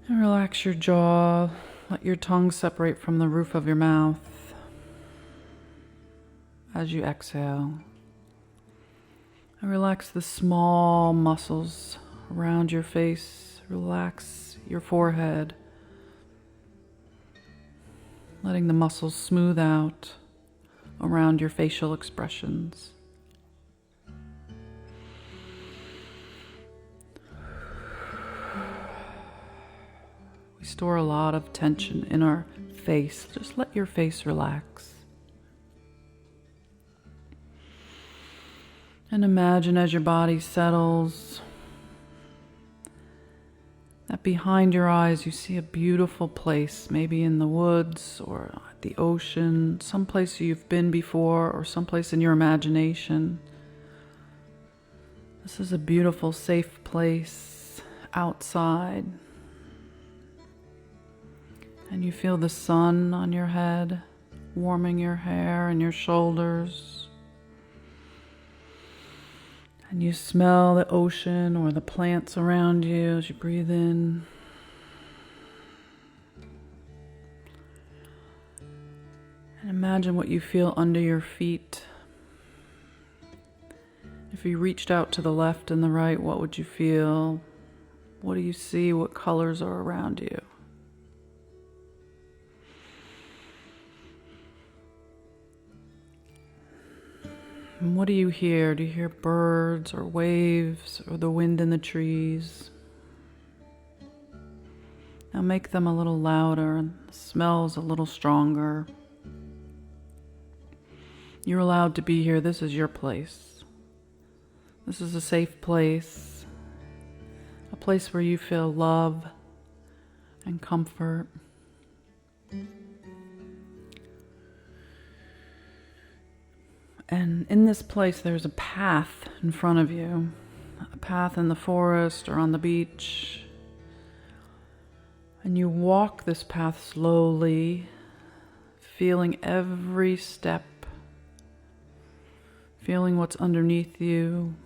And relax your jaw. Let your tongue separate from the roof of your mouth as you exhale. And relax the small muscles around your face. Relax your forehead, letting the muscles smooth out around your facial expressions. We store a lot of tension in our face. Just let your face relax. And imagine as your body settles that behind your eyes you see a beautiful place, maybe in the woods or at the ocean, someplace you've been before or someplace in your imagination. This is a beautiful, safe place outside. And you feel the sun on your head, warming your hair and your shoulders. And you smell the ocean or the plants around you as you breathe in. And imagine what you feel under your feet. If you reached out to the left and the right, what would you feel? What do you see? What colors are around you? And what do you hear? Do you hear birds or waves or the wind in the trees? Now make them a little louder and the smells a little stronger. You're allowed to be here. This is your place. This is a safe place. A place where you feel love and comfort. And in this place, there's a path in front of you, a path in the forest or on the beach. And you walk this path slowly, feeling every step, feeling what's underneath you,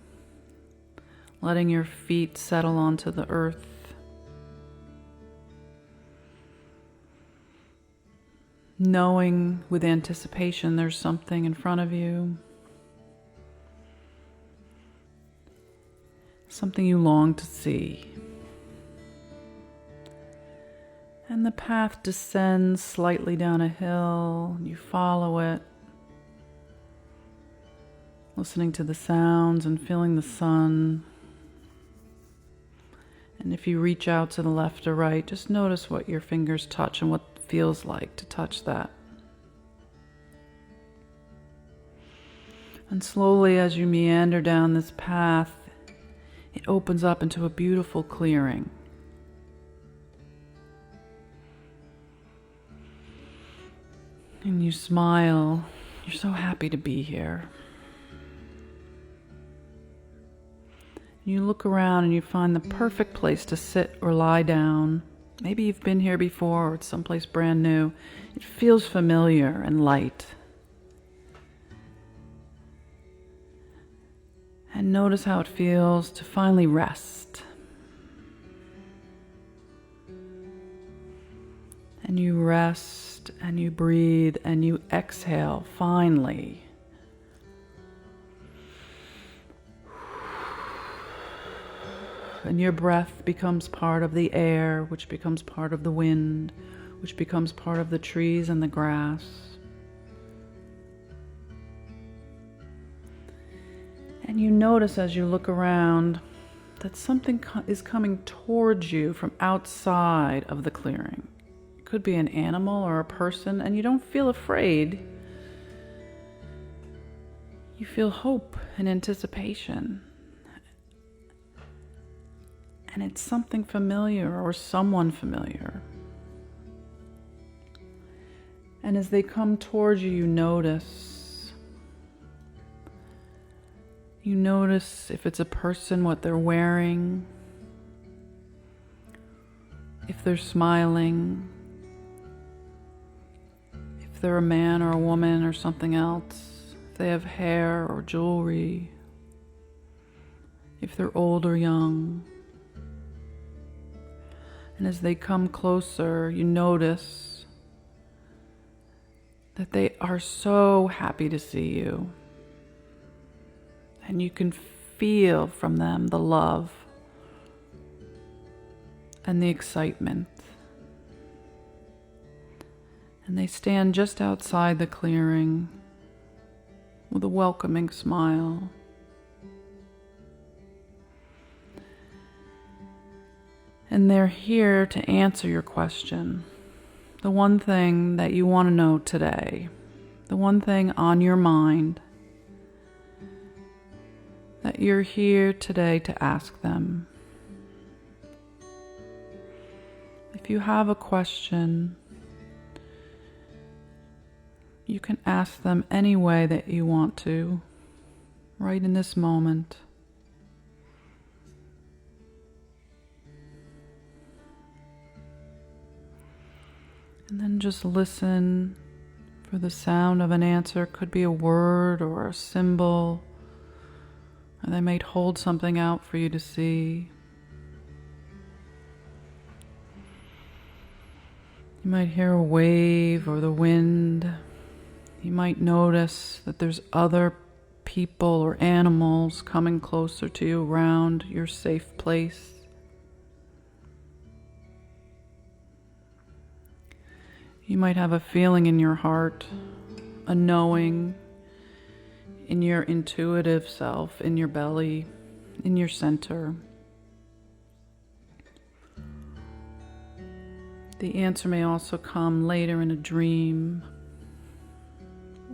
letting your feet settle onto the earth. Knowing with anticipation there's something in front of you, something you long to see. And the path descends slightly down a hill. You follow it, listening to the sounds and feeling the sun. And if you reach out to the left or right, just notice what your fingers touch and what feels like to touch that. And slowly as you meander down this path, it opens up into a beautiful clearing. And you smile. You're so happy to be here. You look around and you find the perfect place to sit or lie down. Maybe you've been here before or it's someplace brand new. It feels familiar and light. And notice how it feels to finally rest. And you rest and you breathe and you exhale finally. And your breath becomes part of the air, which becomes part of the wind, which becomes part of the trees and the grass. And you notice as you look around that something is coming towards you from outside of the clearing. It could be an animal or a person, and you don't feel afraid. You feel hope and anticipation. And it's something familiar or someone familiar. And as they come towards you, you notice. You notice if it's a person, what they're wearing, if they're smiling, if they're a man or a woman or something else, if they have hair or jewelry, if they're old or young. And as they come closer, you notice that they are so happy to see you. And you can feel from them the love and the excitement. And they stand just outside the clearing with a welcoming smile. And they're here to answer your question. The one thing that you want to know today. The one thing on your mind that you're here today to ask them. If you have a question, you can ask them any way that you want to, right in this moment. And then just listen for the sound of an answer. It could be a word or a symbol, or they might hold something out for you to see. You might hear a wave or the wind. You might notice that there's other people or animals coming closer to you around your safe place. You might have a feeling in your heart, a knowing in your intuitive self, in your belly, in your center. The answer may also come later in a dream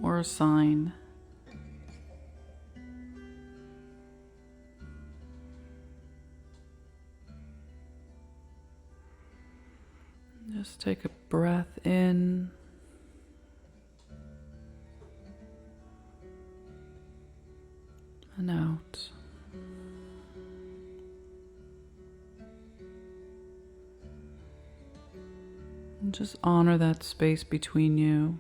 or a sign. Just take a breath in and out. And just honor that space between you.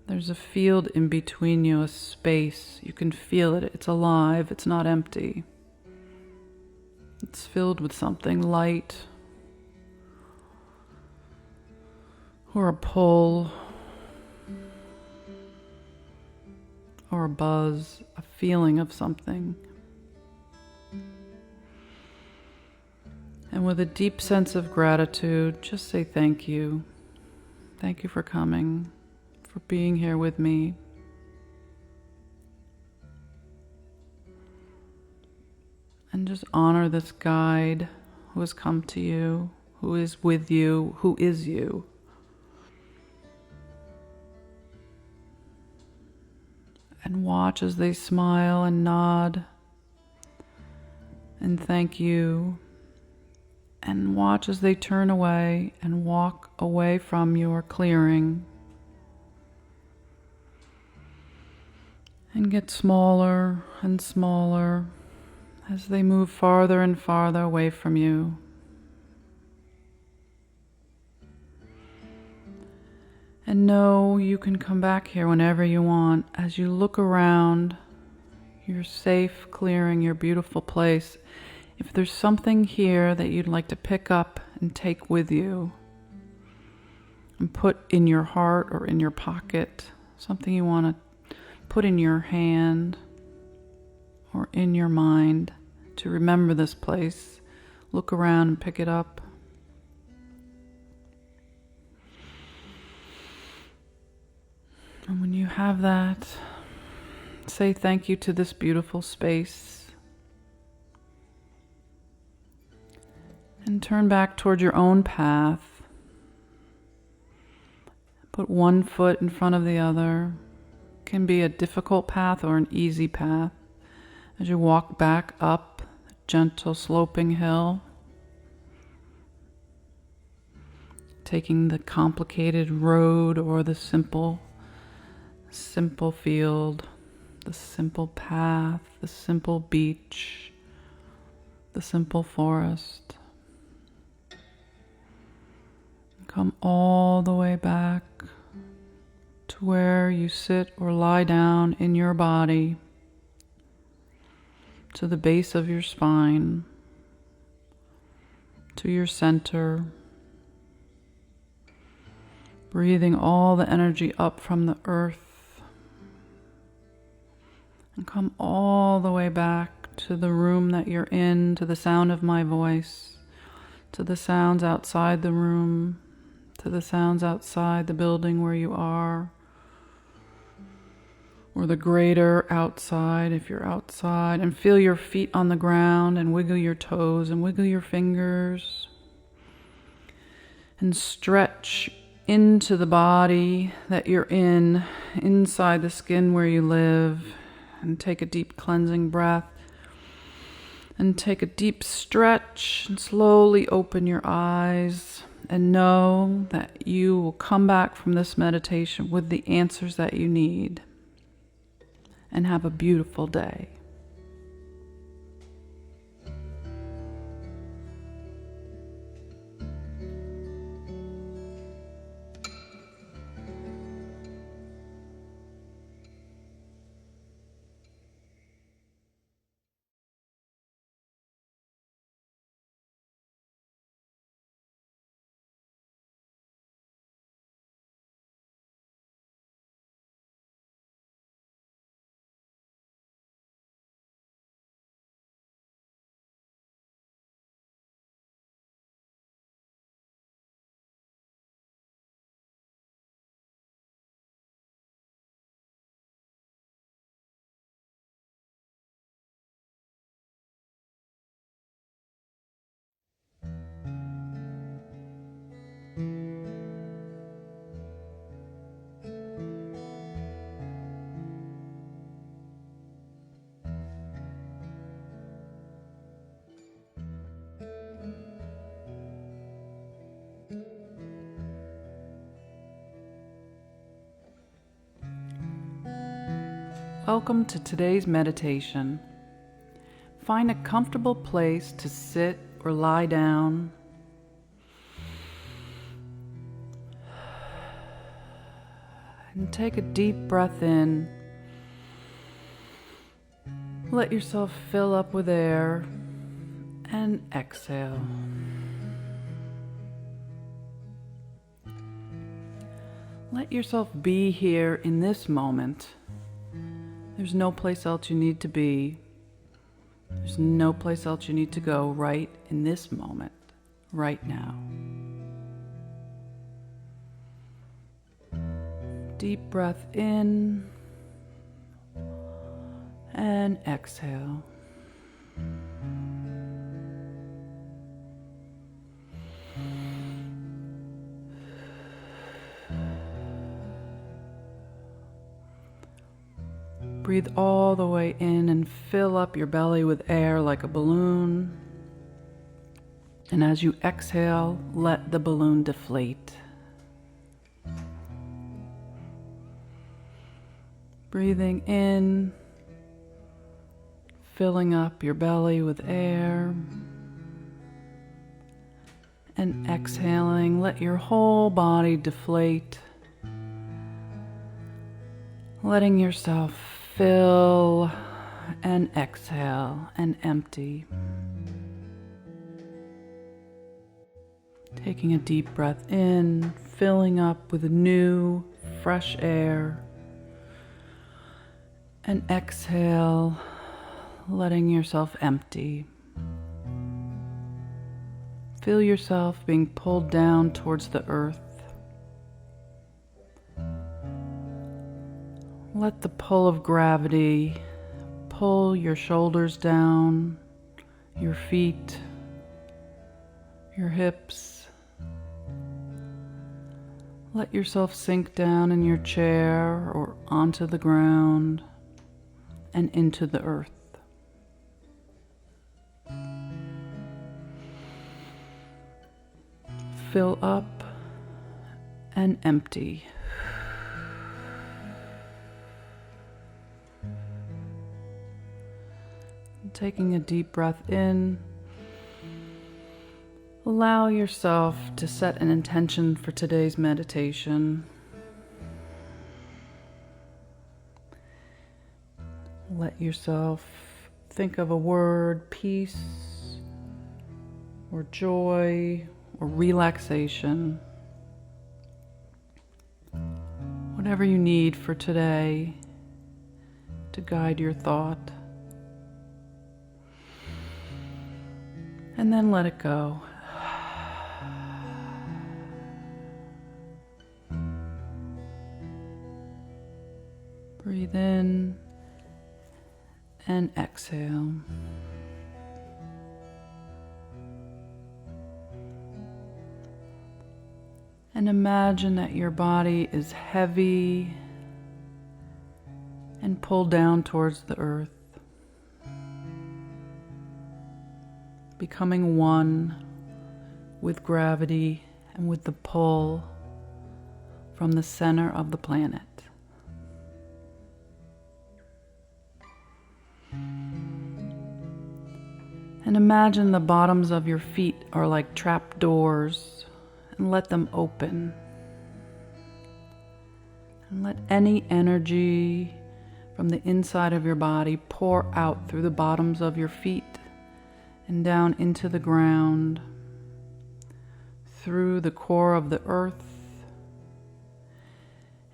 There's a field in between you, a space. You can feel it. It's alive. It's not empty. It's filled with something light or a pull or a buzz, a feeling of something. And with a deep sense of gratitude, just say thank you. Thank you for coming, for being here with me. And just honor this guide who has come to you, who is with you, who is you. And watch as they smile and nod and thank you. And watch as they turn away and walk away from your clearing. And get smaller and smaller as they move farther and farther away from you. And know you can come back here whenever you want. As you look around your safe clearing, your beautiful place, if there's something here that you'd like to pick up and take with you and put in your heart or in your pocket, something you want to put in your hand or in your mind to remember this place, look around and pick it up And when you have that, say thank you to this beautiful space. And turn back toward your own path. Put one foot in front of the other. It can be a difficult path or an easy path. As you walk back up a gentle sloping hill, taking the complicated road or the simple field, the simple path, the simple beach, the simple forest. Come all the way back to where you sit or lie down in your body, to the base of your spine, to your center, breathing all the energy up from the earth, and come all the way back to the room that you're in, to the sound of my voice, to the sounds outside the room, to the sounds outside the building where you are, or the greater outside if you're outside, and feel your feet on the ground and wiggle your toes and wiggle your fingers and stretch into the body that you're in, inside the skin where you live, and take a deep cleansing breath and take a deep stretch and slowly open your eyes. And know that you will come back from this meditation with the answers that you need. And have a beautiful day. Welcome to today's meditation. Find a comfortable place to sit or lie down. And take a deep breath in. Let yourself fill up with air and exhale. Let yourself be here in this moment. There's no place else you need to be. There's no place else you need to go right in this moment, right now. Deep breath in and exhale. Breathe all the way in and fill up your belly with air like a balloon. And as you exhale, let the balloon deflate. Breathing in, filling up your belly with air. And exhaling, let your whole body deflate. Letting yourself fill and exhale and empty. Taking a deep breath in, filling up with new, fresh air. And exhale, letting yourself empty. Feel yourself being pulled down towards the earth. Let the pull of gravity pull your shoulders down, your feet, your hips. Let yourself sink down in your chair or onto the ground and into the earth. Fill up and empty. Taking a deep breath in, allow yourself to set an intention for today's meditation. Let yourself think of a word, peace, or joy, or relaxation. Whatever you need for today to guide your thought. And then let it go. Breathe in and exhale. And imagine that your body is heavy and pulled down towards the earth, becoming one with gravity and with the pull from the center of the planet. And imagine the bottoms of your feet are like trap doors, and let them open. And let any energy from the inside of your body pour out through the bottoms of your feet and down into the ground, through the core of the earth,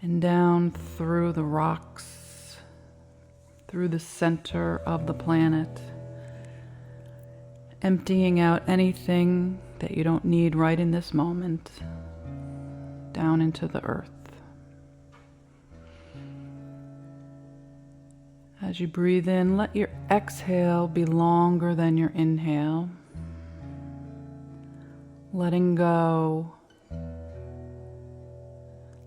and down through the rocks, through the center of the planet, emptying out anything that you don't need right in this moment, down into the earth. As you breathe in, let your exhale be longer than your inhale. Letting go,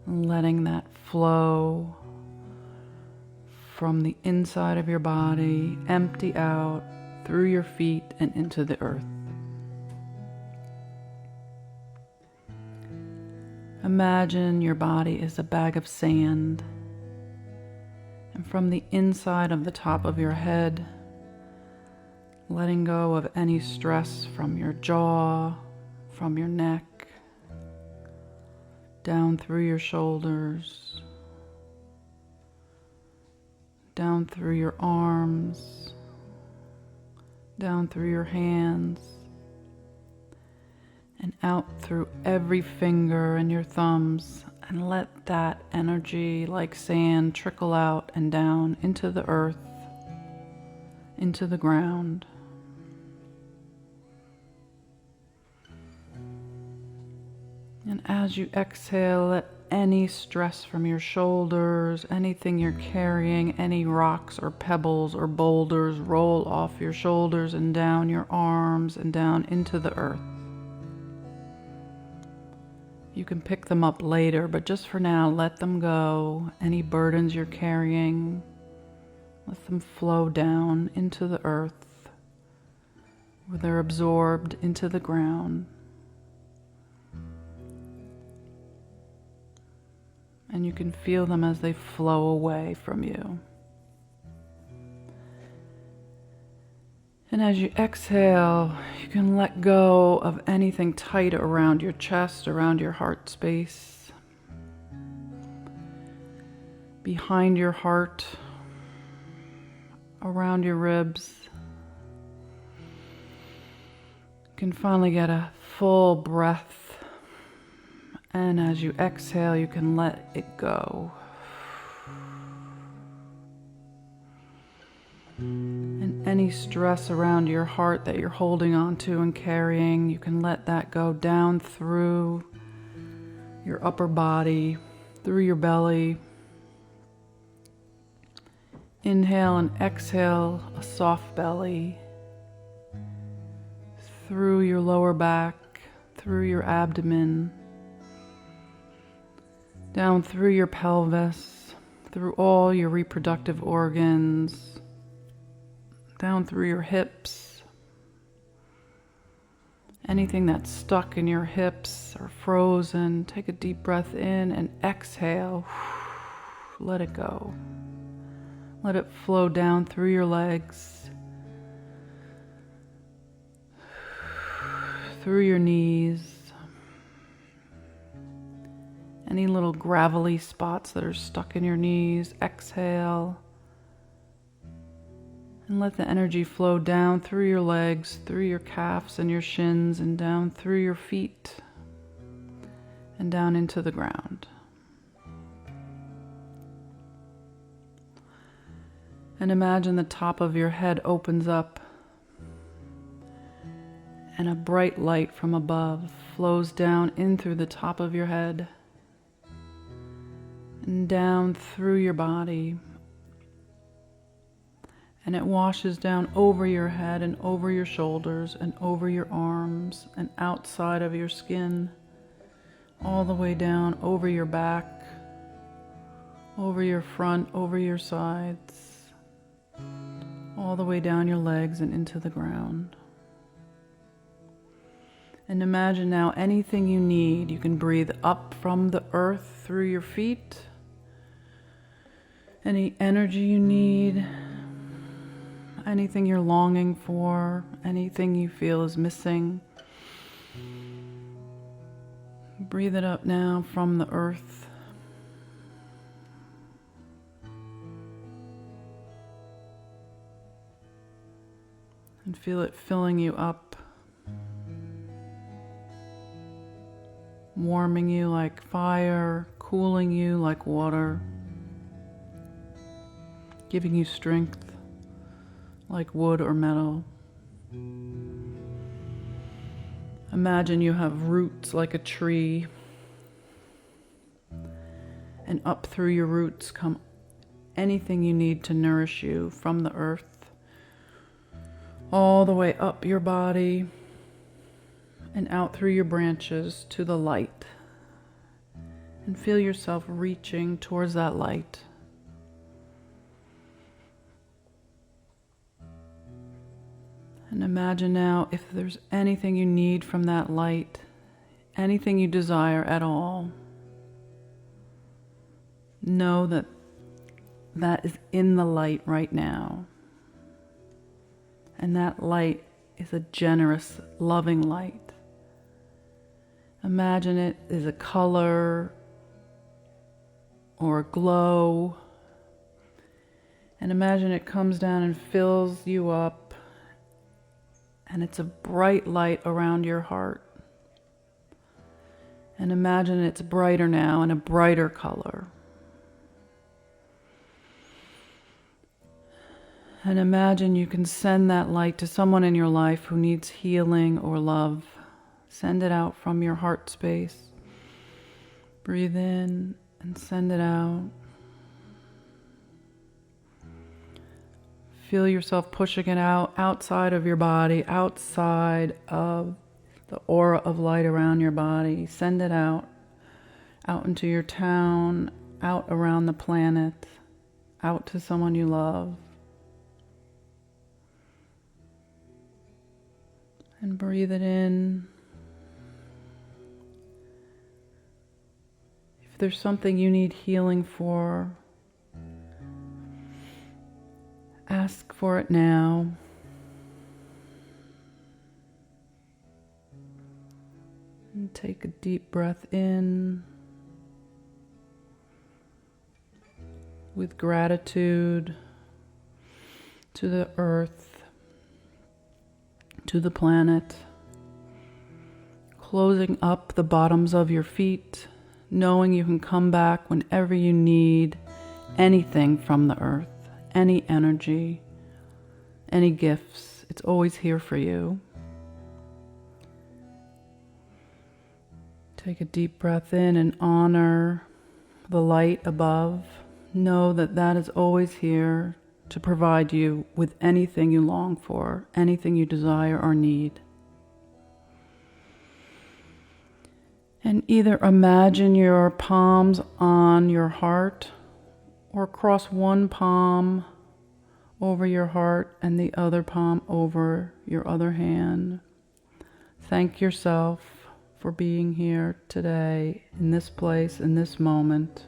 and letting that flow from the inside of your body empty out through your feet and into the earth. Imagine your body is a bag of sand, and from the inside of the top of your head, letting go of any stress from your jaw, from your neck, down through your shoulders, down through your arms, down through your hands, and out through every finger and your thumbs, and let that energy like sand trickle out and down into the earth, into the ground. And as you exhale, let any stress from your shoulders, anything you're carrying, any rocks or pebbles or boulders roll off your shoulders and down your arms and down into the earth. You can pick them up later, but just for now, let them go. Any burdens you're carrying, let them flow down into the earth, where they're absorbed into the ground. And you can feel them as they flow away from you. And as you exhale, you can let go of anything tight around your chest, around your heart space, behind your heart, around your ribs. You can finally get a full breath. And as you exhale, you can let it go. And any stress around your heart that you're holding on to and carrying, you can let that go down through your upper body, through your belly, Inhale and exhale a soft belly through your lower back, through your abdomen, down through your pelvis, through all your reproductive organs, down through your hips. Anything that's stuck in your hips or frozen, take a deep breath in and exhale. Let it go. Let it flow down through your legs, through your knees. Any little gravelly spots that are stuck in your knees, exhale. And let the energy flow down through your legs, through your calves and your shins, and down through your feet, and down into the ground. And imagine the top of your head opens up, and a bright light from above flows down in through the top of your head, and down through your body. And it washes down over your head and over your shoulders and over your arms and outside of your skin, all the way down over your back, over your front, over your sides, all the way down your legs and into the ground. And imagine now anything you need. You can breathe up from the earth through your feet. Any energy you need, anything you're longing for, anything you feel is missing. Breathe it up now from the earth. And feel it filling you up, warming you like fire, cooling you like water, giving you strength like wood or metal. Imagine you have roots like a tree, and up through your roots come anything you need to nourish you from the earth, all the way up your body and out through your branches to the light. And feel yourself reaching towards that light. And imagine now if there's anything you need from that light, anything you desire at all, know that that is in the light right now. And that light is a generous, loving light. Imagine it is a color or a glow. And imagine it comes down and fills you up. And it's a bright light around your heart. And imagine it's brighter now in a brighter color. And imagine you can send that light to someone in your life who needs healing or love. Send it out from your heart space. Breathe in and send it out. Feel yourself pushing it out, outside of your body, outside of the aura of light around your body. Send it out into your town, out around the planet, out to someone you love. And breathe it in. If there's something you need healing for, ask for it now. And take a deep breath in with gratitude to the earth, to the planet, closing up the bottoms of your feet, knowing you can come back whenever you need anything from the earth. Any energy, any gifts, it's always here for you. Take a deep breath in and honor the light above. Know that that is always here to provide you with anything you long for, anything you desire or need. And either imagine your palms on your heart or cross one palm over your heart and the other palm over your other hand. Thank yourself for being here today, in this place, in this moment.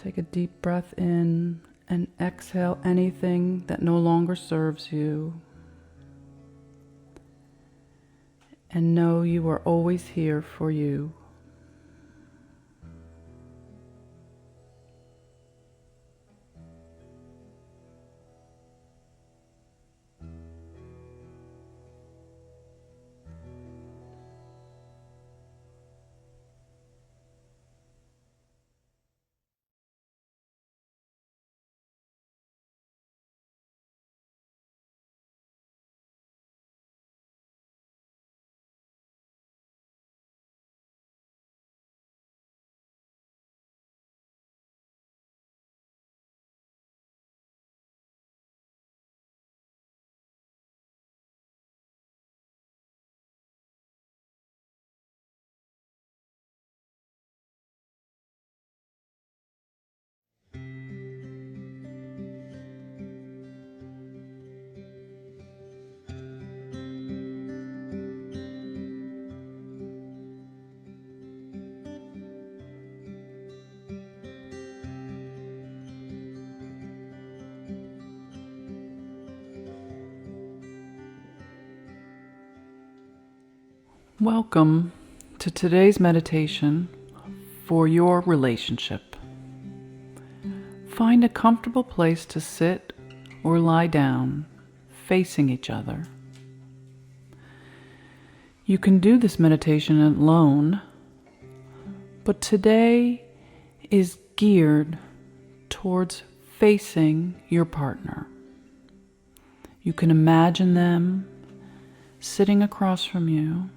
Take a deep breath in and exhale anything that no longer serves you. And know you are always here for you. Welcome to today's meditation for your relationship. Find a comfortable place to sit or lie down, facing each other. You can do this meditation alone, but today is geared towards facing your partner. You can imagine them sitting across from you.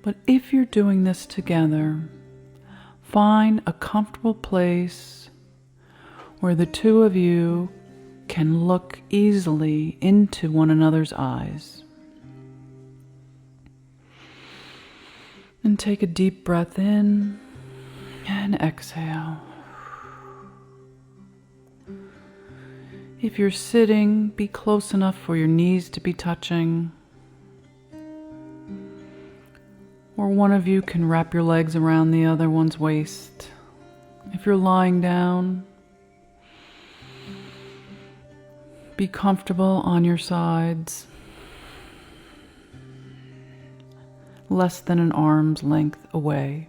But if you're doing this together, find a comfortable place where the two of you can look easily into one another's eyes. And take a deep breath in and exhale. If you're sitting, be close enough for your knees to be touching. Or one of you can wrap your legs around the other one's waist. If you're lying down, be comfortable on your sides, less than an arm's length away.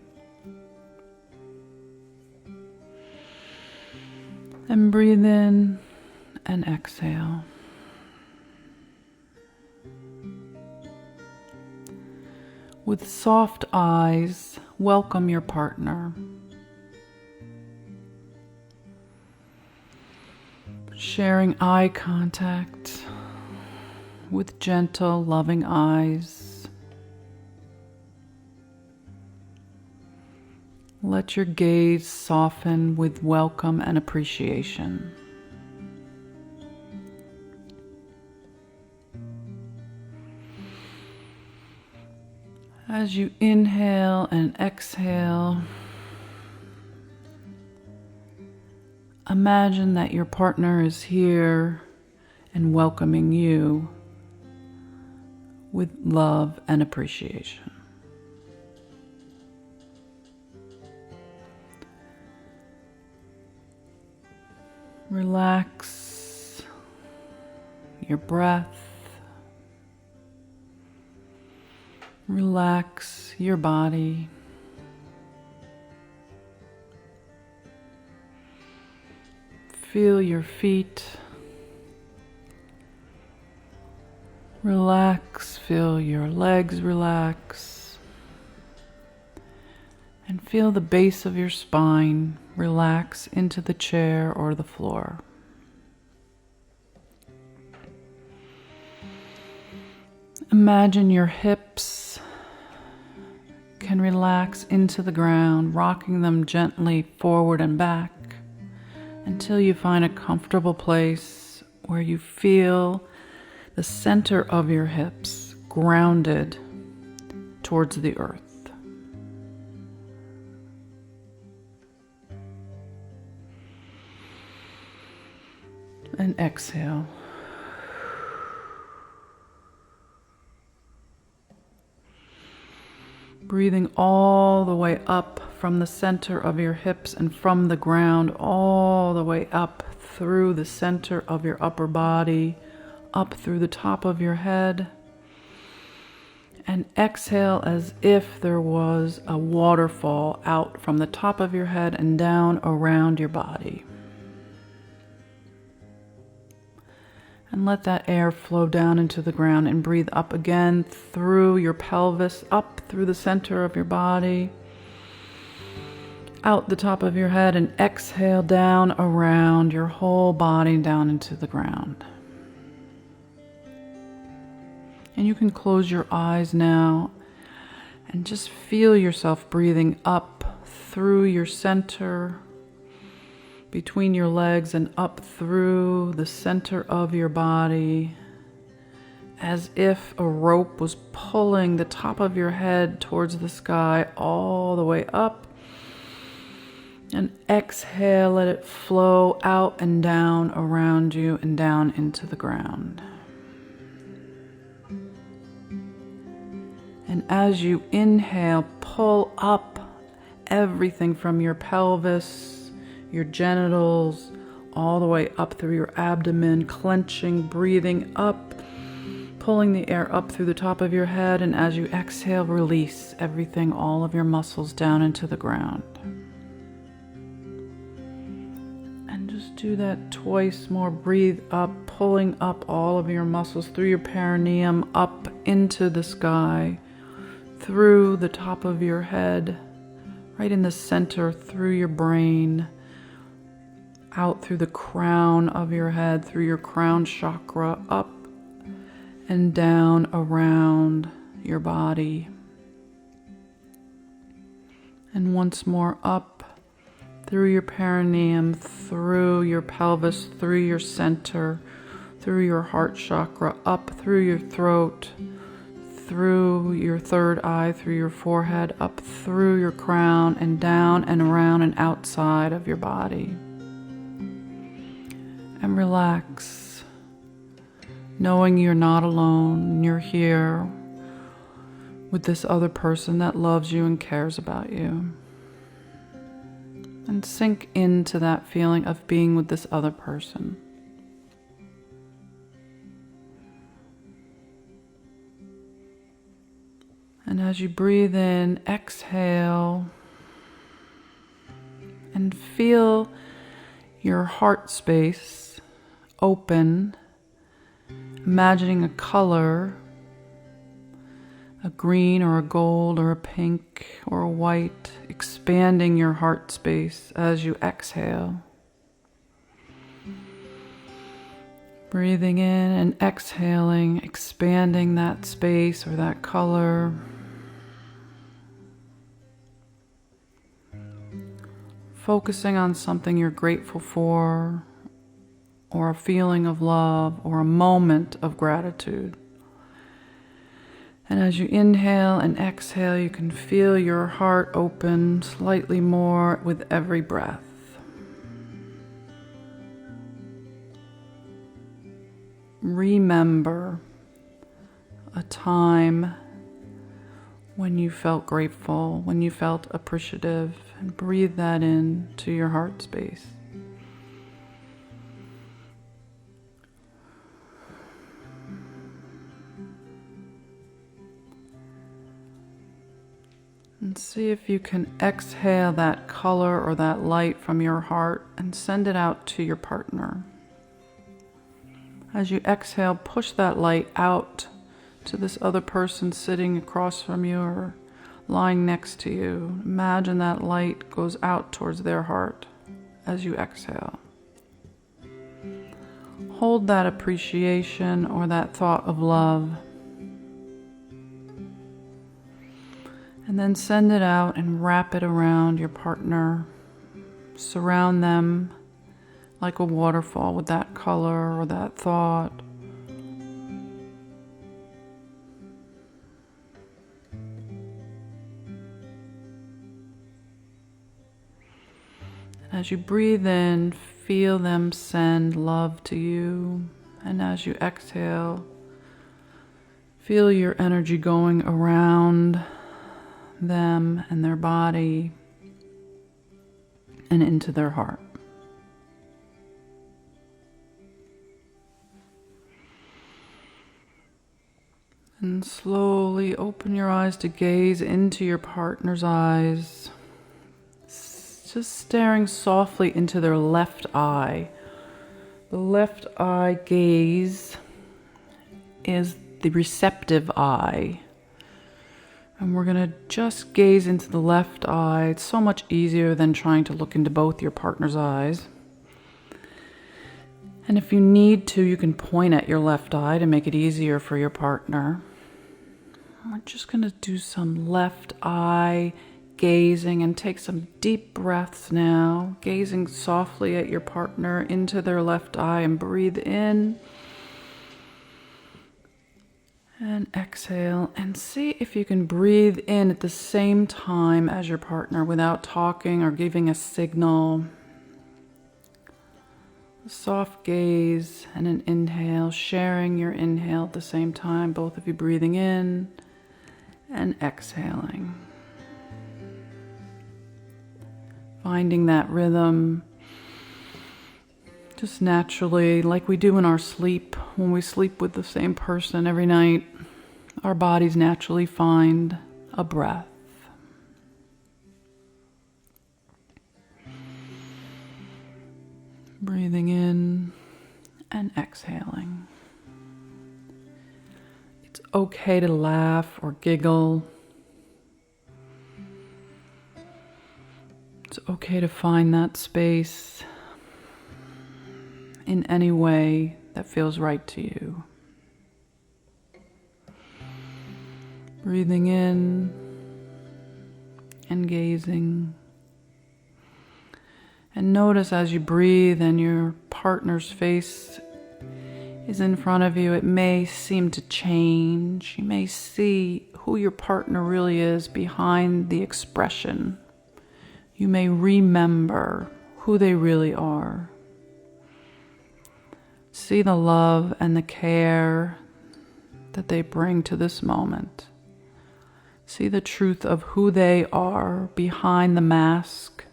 And breathe in and exhale. With soft eyes, welcome your partner. Sharing eye contact with gentle, loving eyes. Let your gaze soften with welcome and appreciation. As you inhale and exhale, imagine that your partner is here and welcoming you with love and appreciation. Relax your breath. Relax your body. Feel your feet. Relax, feel your legs relax. And feel the base of your spine relax into the chair or the floor. Imagine your hips can relax into the ground, rocking them gently forward and back until you find a comfortable place where you feel the center of your hips grounded towards the earth. And exhale. Breathing all the way up from the center of your hips and from the ground, all the way up through the center of your upper body, up through the top of your head. And exhale as if there was a waterfall out from the top of your head and down around your body. And let that air flow down into the ground and breathe up again through your pelvis, up through the center of your body, out the top of your head, and exhale down around your whole body down into the ground. And you can close your eyes now and just feel yourself breathing up through your center, between your legs and up through the center of your body, as if a rope was pulling the top of your head towards the sky all the way up. And exhale, let it flow out and down around you and down into the ground. And as you inhale, pull up everything from your pelvis, your genitals, all the way up through your abdomen, clenching, breathing up, pulling the air up through the top of your head. And as you exhale, release everything, all of your muscles down into the ground. And just do that twice more. Breathe up, pulling up all of your muscles through your perineum, up into the sky, through the top of your head, right in the center, through your brain, out through the crown of your head, through your crown chakra, up and down around your body. And once more up through your perineum, through your pelvis, through your center, through your heart chakra, up through your throat, through your third eye, through your forehead, up through your crown, and down and around and outside of your body. And relax, knowing you're not alone. You're here with this other person that loves you and cares about you. And sink into that feeling of being with this other person. And as you breathe in, exhale, and feel your heart space open, imagining a color, a green or a gold or a pink or a white, expanding your heart space as you exhale. Breathing in and exhaling, expanding that space or that color. Focusing on something you're grateful for, or a feeling of love, or a moment of gratitude. And as you inhale and exhale, you can feel your heart open slightly more with every breath. Remember a time when you felt grateful, when you felt appreciative, and breathe that in to your heart space. And see if you can exhale that color or that light from your heart and send it out to your partner. As you exhale, push that light out to this other person sitting across from you or lying next to you. Imagine that light goes out towards their heart as you exhale. Hold that appreciation or that thought of love. And then send it out and wrap it around your partner. Surround them like a waterfall with that color or that thought. As you breathe in, feel them send love to you. And as you exhale, feel your energy going around them and their body and into their heart. And slowly open your eyes to gaze into your partner's eyes, just staring softly into their left eye. The left eye gaze is the receptive eye. And we're going to just gaze into the left eye. It's so much easier than trying to look into both your partner's eyes. And if you need to, you can point at your left eye to make it easier for your partner. We're just going to do some left eye gazing and take some deep breaths now, gazing softly at your partner into their left eye, and breathe in and exhale, and see if you can breathe in at the same time as your partner without talking or giving a signal. A soft gaze and an inhale, sharing your inhale at the same time, both of you breathing in and exhaling. Finding that rhythm just naturally, like we do in our sleep. When we sleep with the same person every night, our bodies naturally find a breath. Breathing in and exhaling. It's okay to laugh or giggle. It's okay to find that space in any way that feels right to you. Breathing in and gazing. And notice as you breathe and your partner's face is in front of you, it may seem to change. You may see who your partner really is behind the expression. You may remember who they really are. See the love and the care that they bring to this moment. See the truth of who they are behind the mask,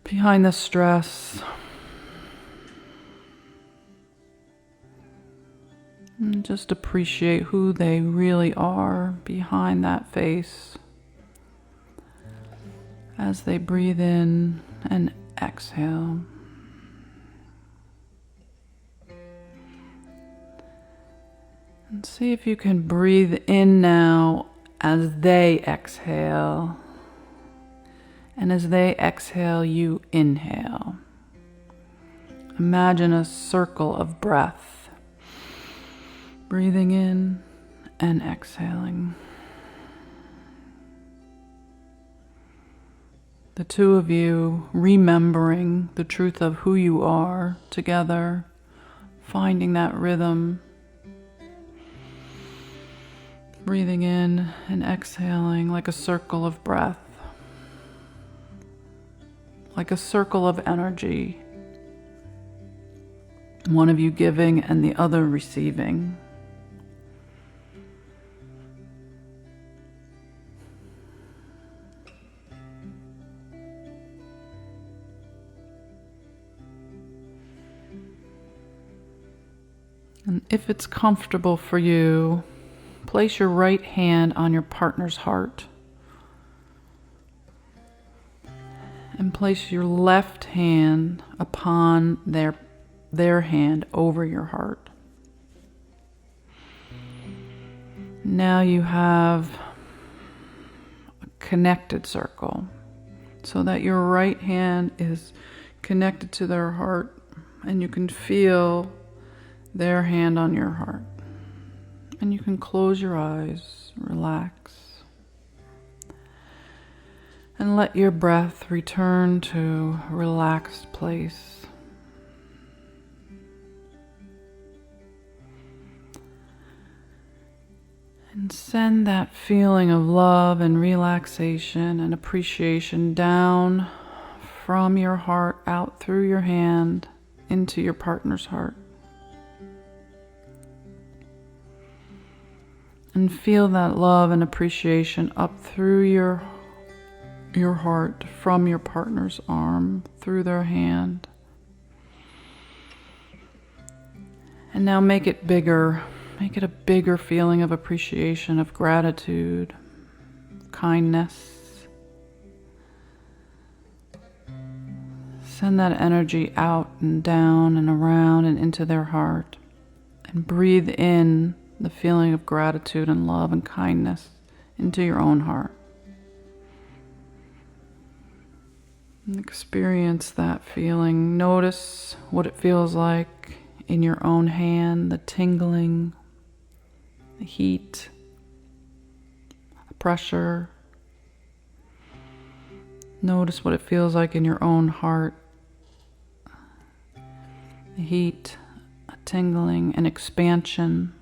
behind the stress. And just appreciate who they really are behind that face as they breathe in and exhale. And see if you can breathe in now as they exhale. And as they exhale, you inhale. Imagine a circle of breath. Breathing in and exhaling. The two of you remembering the truth of who you are together, finding that rhythm. Breathing in and exhaling like a circle of breath, like a circle of energy. One of you giving and the other receiving. And if it's comfortable for you, place your right hand on your partner's heart. And place your left hand upon their hand over your heart. Now you have a connected circle, so that your right hand is connected to their heart, and you can feel their hand on your heart. And you can close your eyes, relax. And let your breath return to a relaxed place. And send that feeling of love and relaxation and appreciation down from your heart out through your hand into your partner's heart. And feel that love and appreciation up through your heart, from your partner's arm, through their hand. And now make it bigger. Make it a bigger feeling of appreciation, of gratitude, kindness. Send that energy out and down and around and into their heart. And breathe in the feeling of gratitude and love and kindness into your own heart. And experience that feeling. Notice what it feels like in your own hand, the tingling, the heat, the pressure. Notice what it feels like in your own heart. The heat, a tingling, an expansion.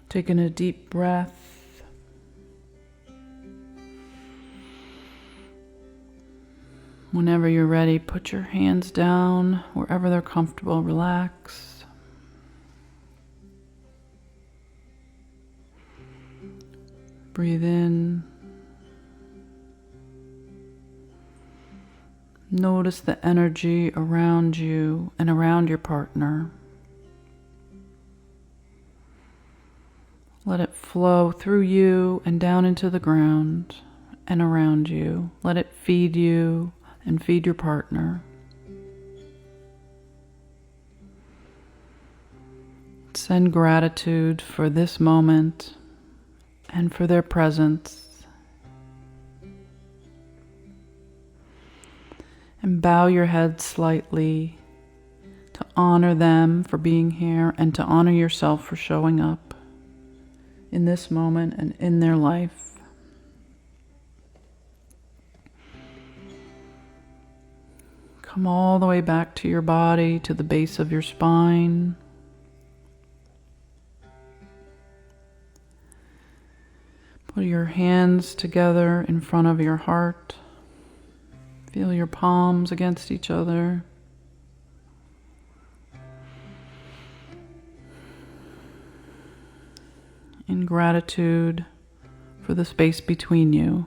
Taking a deep breath. Whenever you're ready, put your hands down wherever they're comfortable. Relax. Breathe in. Notice the energy around you and around your partner. Let it flow through you and down into the ground and around you. Let it feed you and feed your partner. Send gratitude for this moment and for their presence. And bow your head slightly to honor them for being here and to honor yourself for showing up in this moment and in their life. Come all the way back to your body, to the base of your spine. Put your hands together in front of your heart. Feel your palms against each other. In gratitude for the space between you.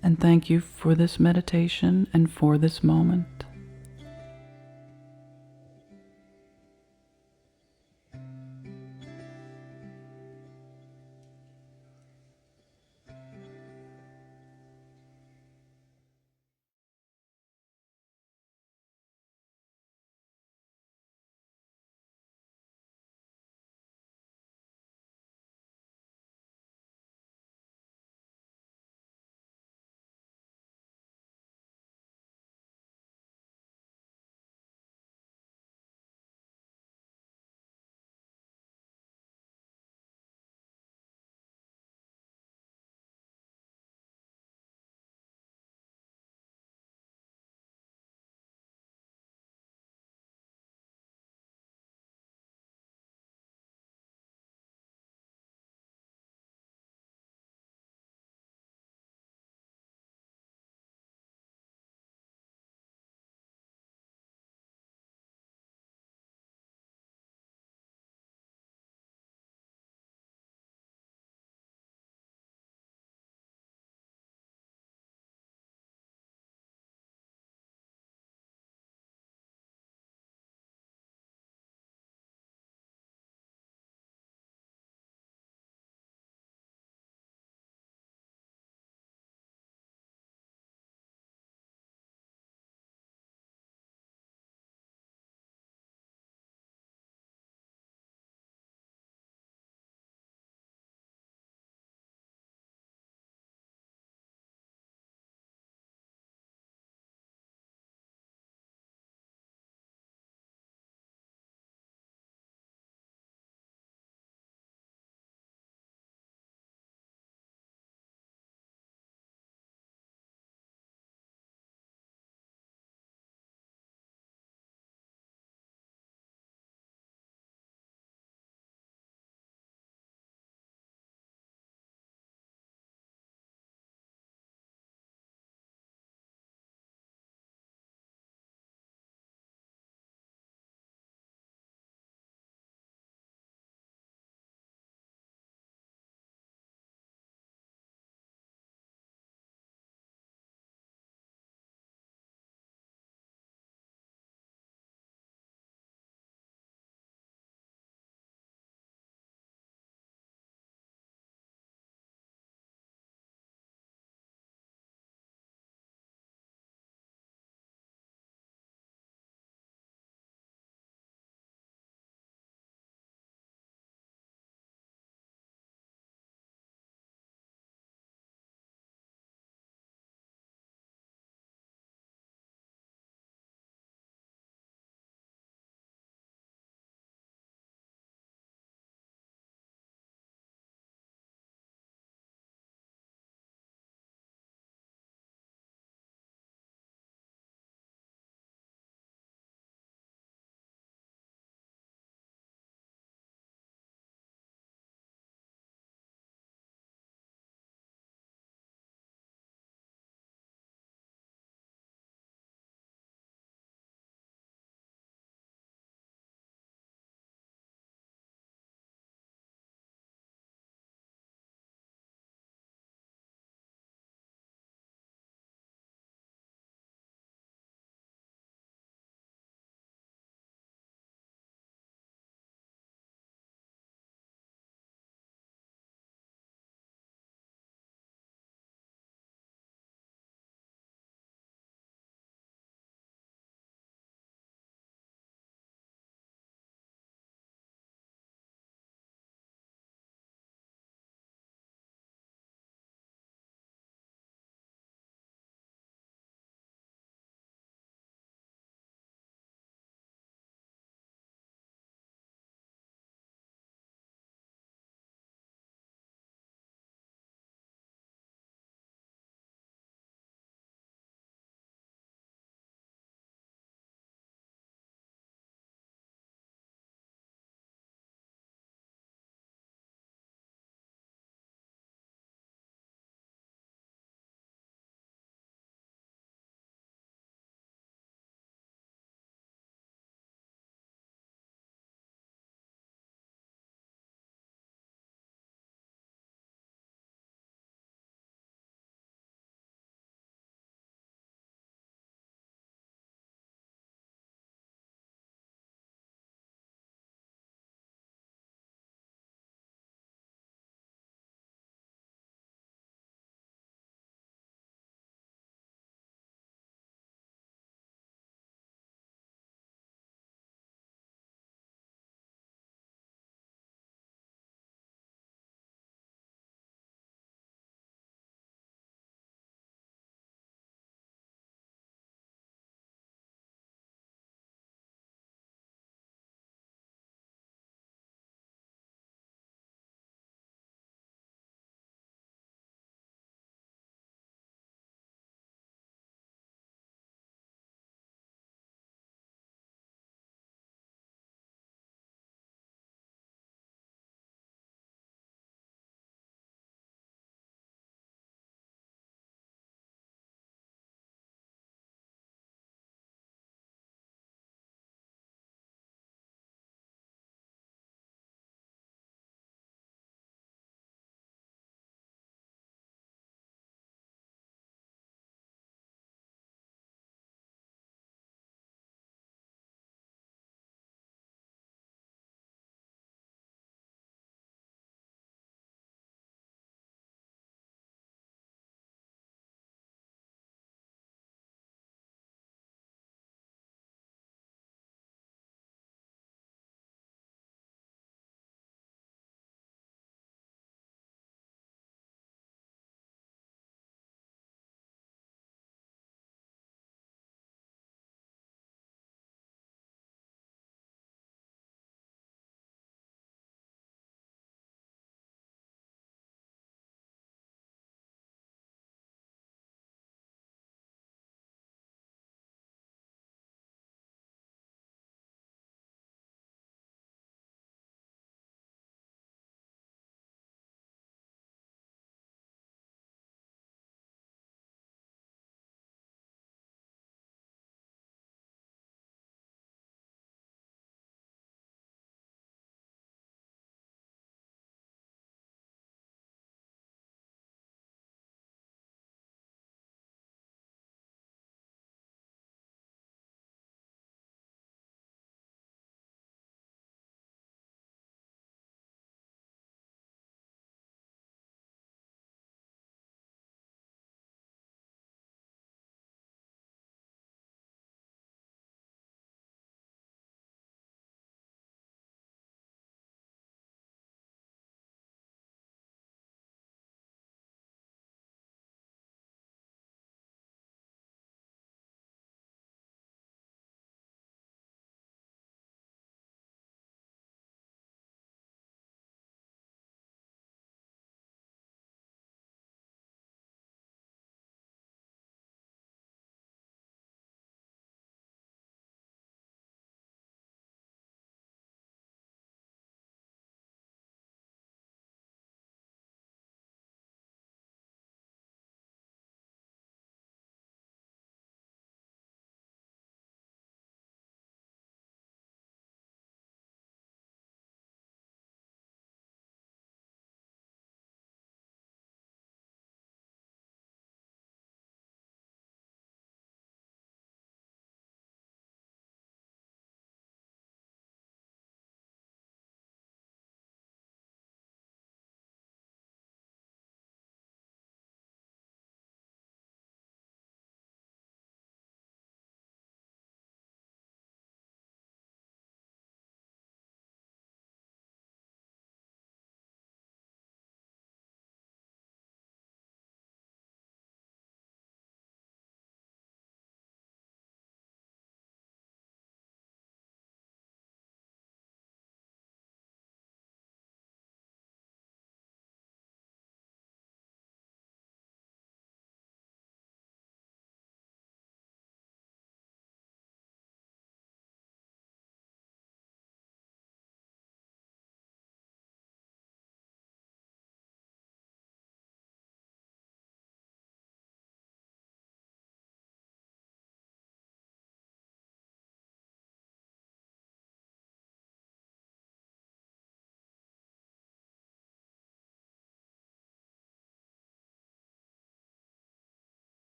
And thank you for this meditation and for this moment.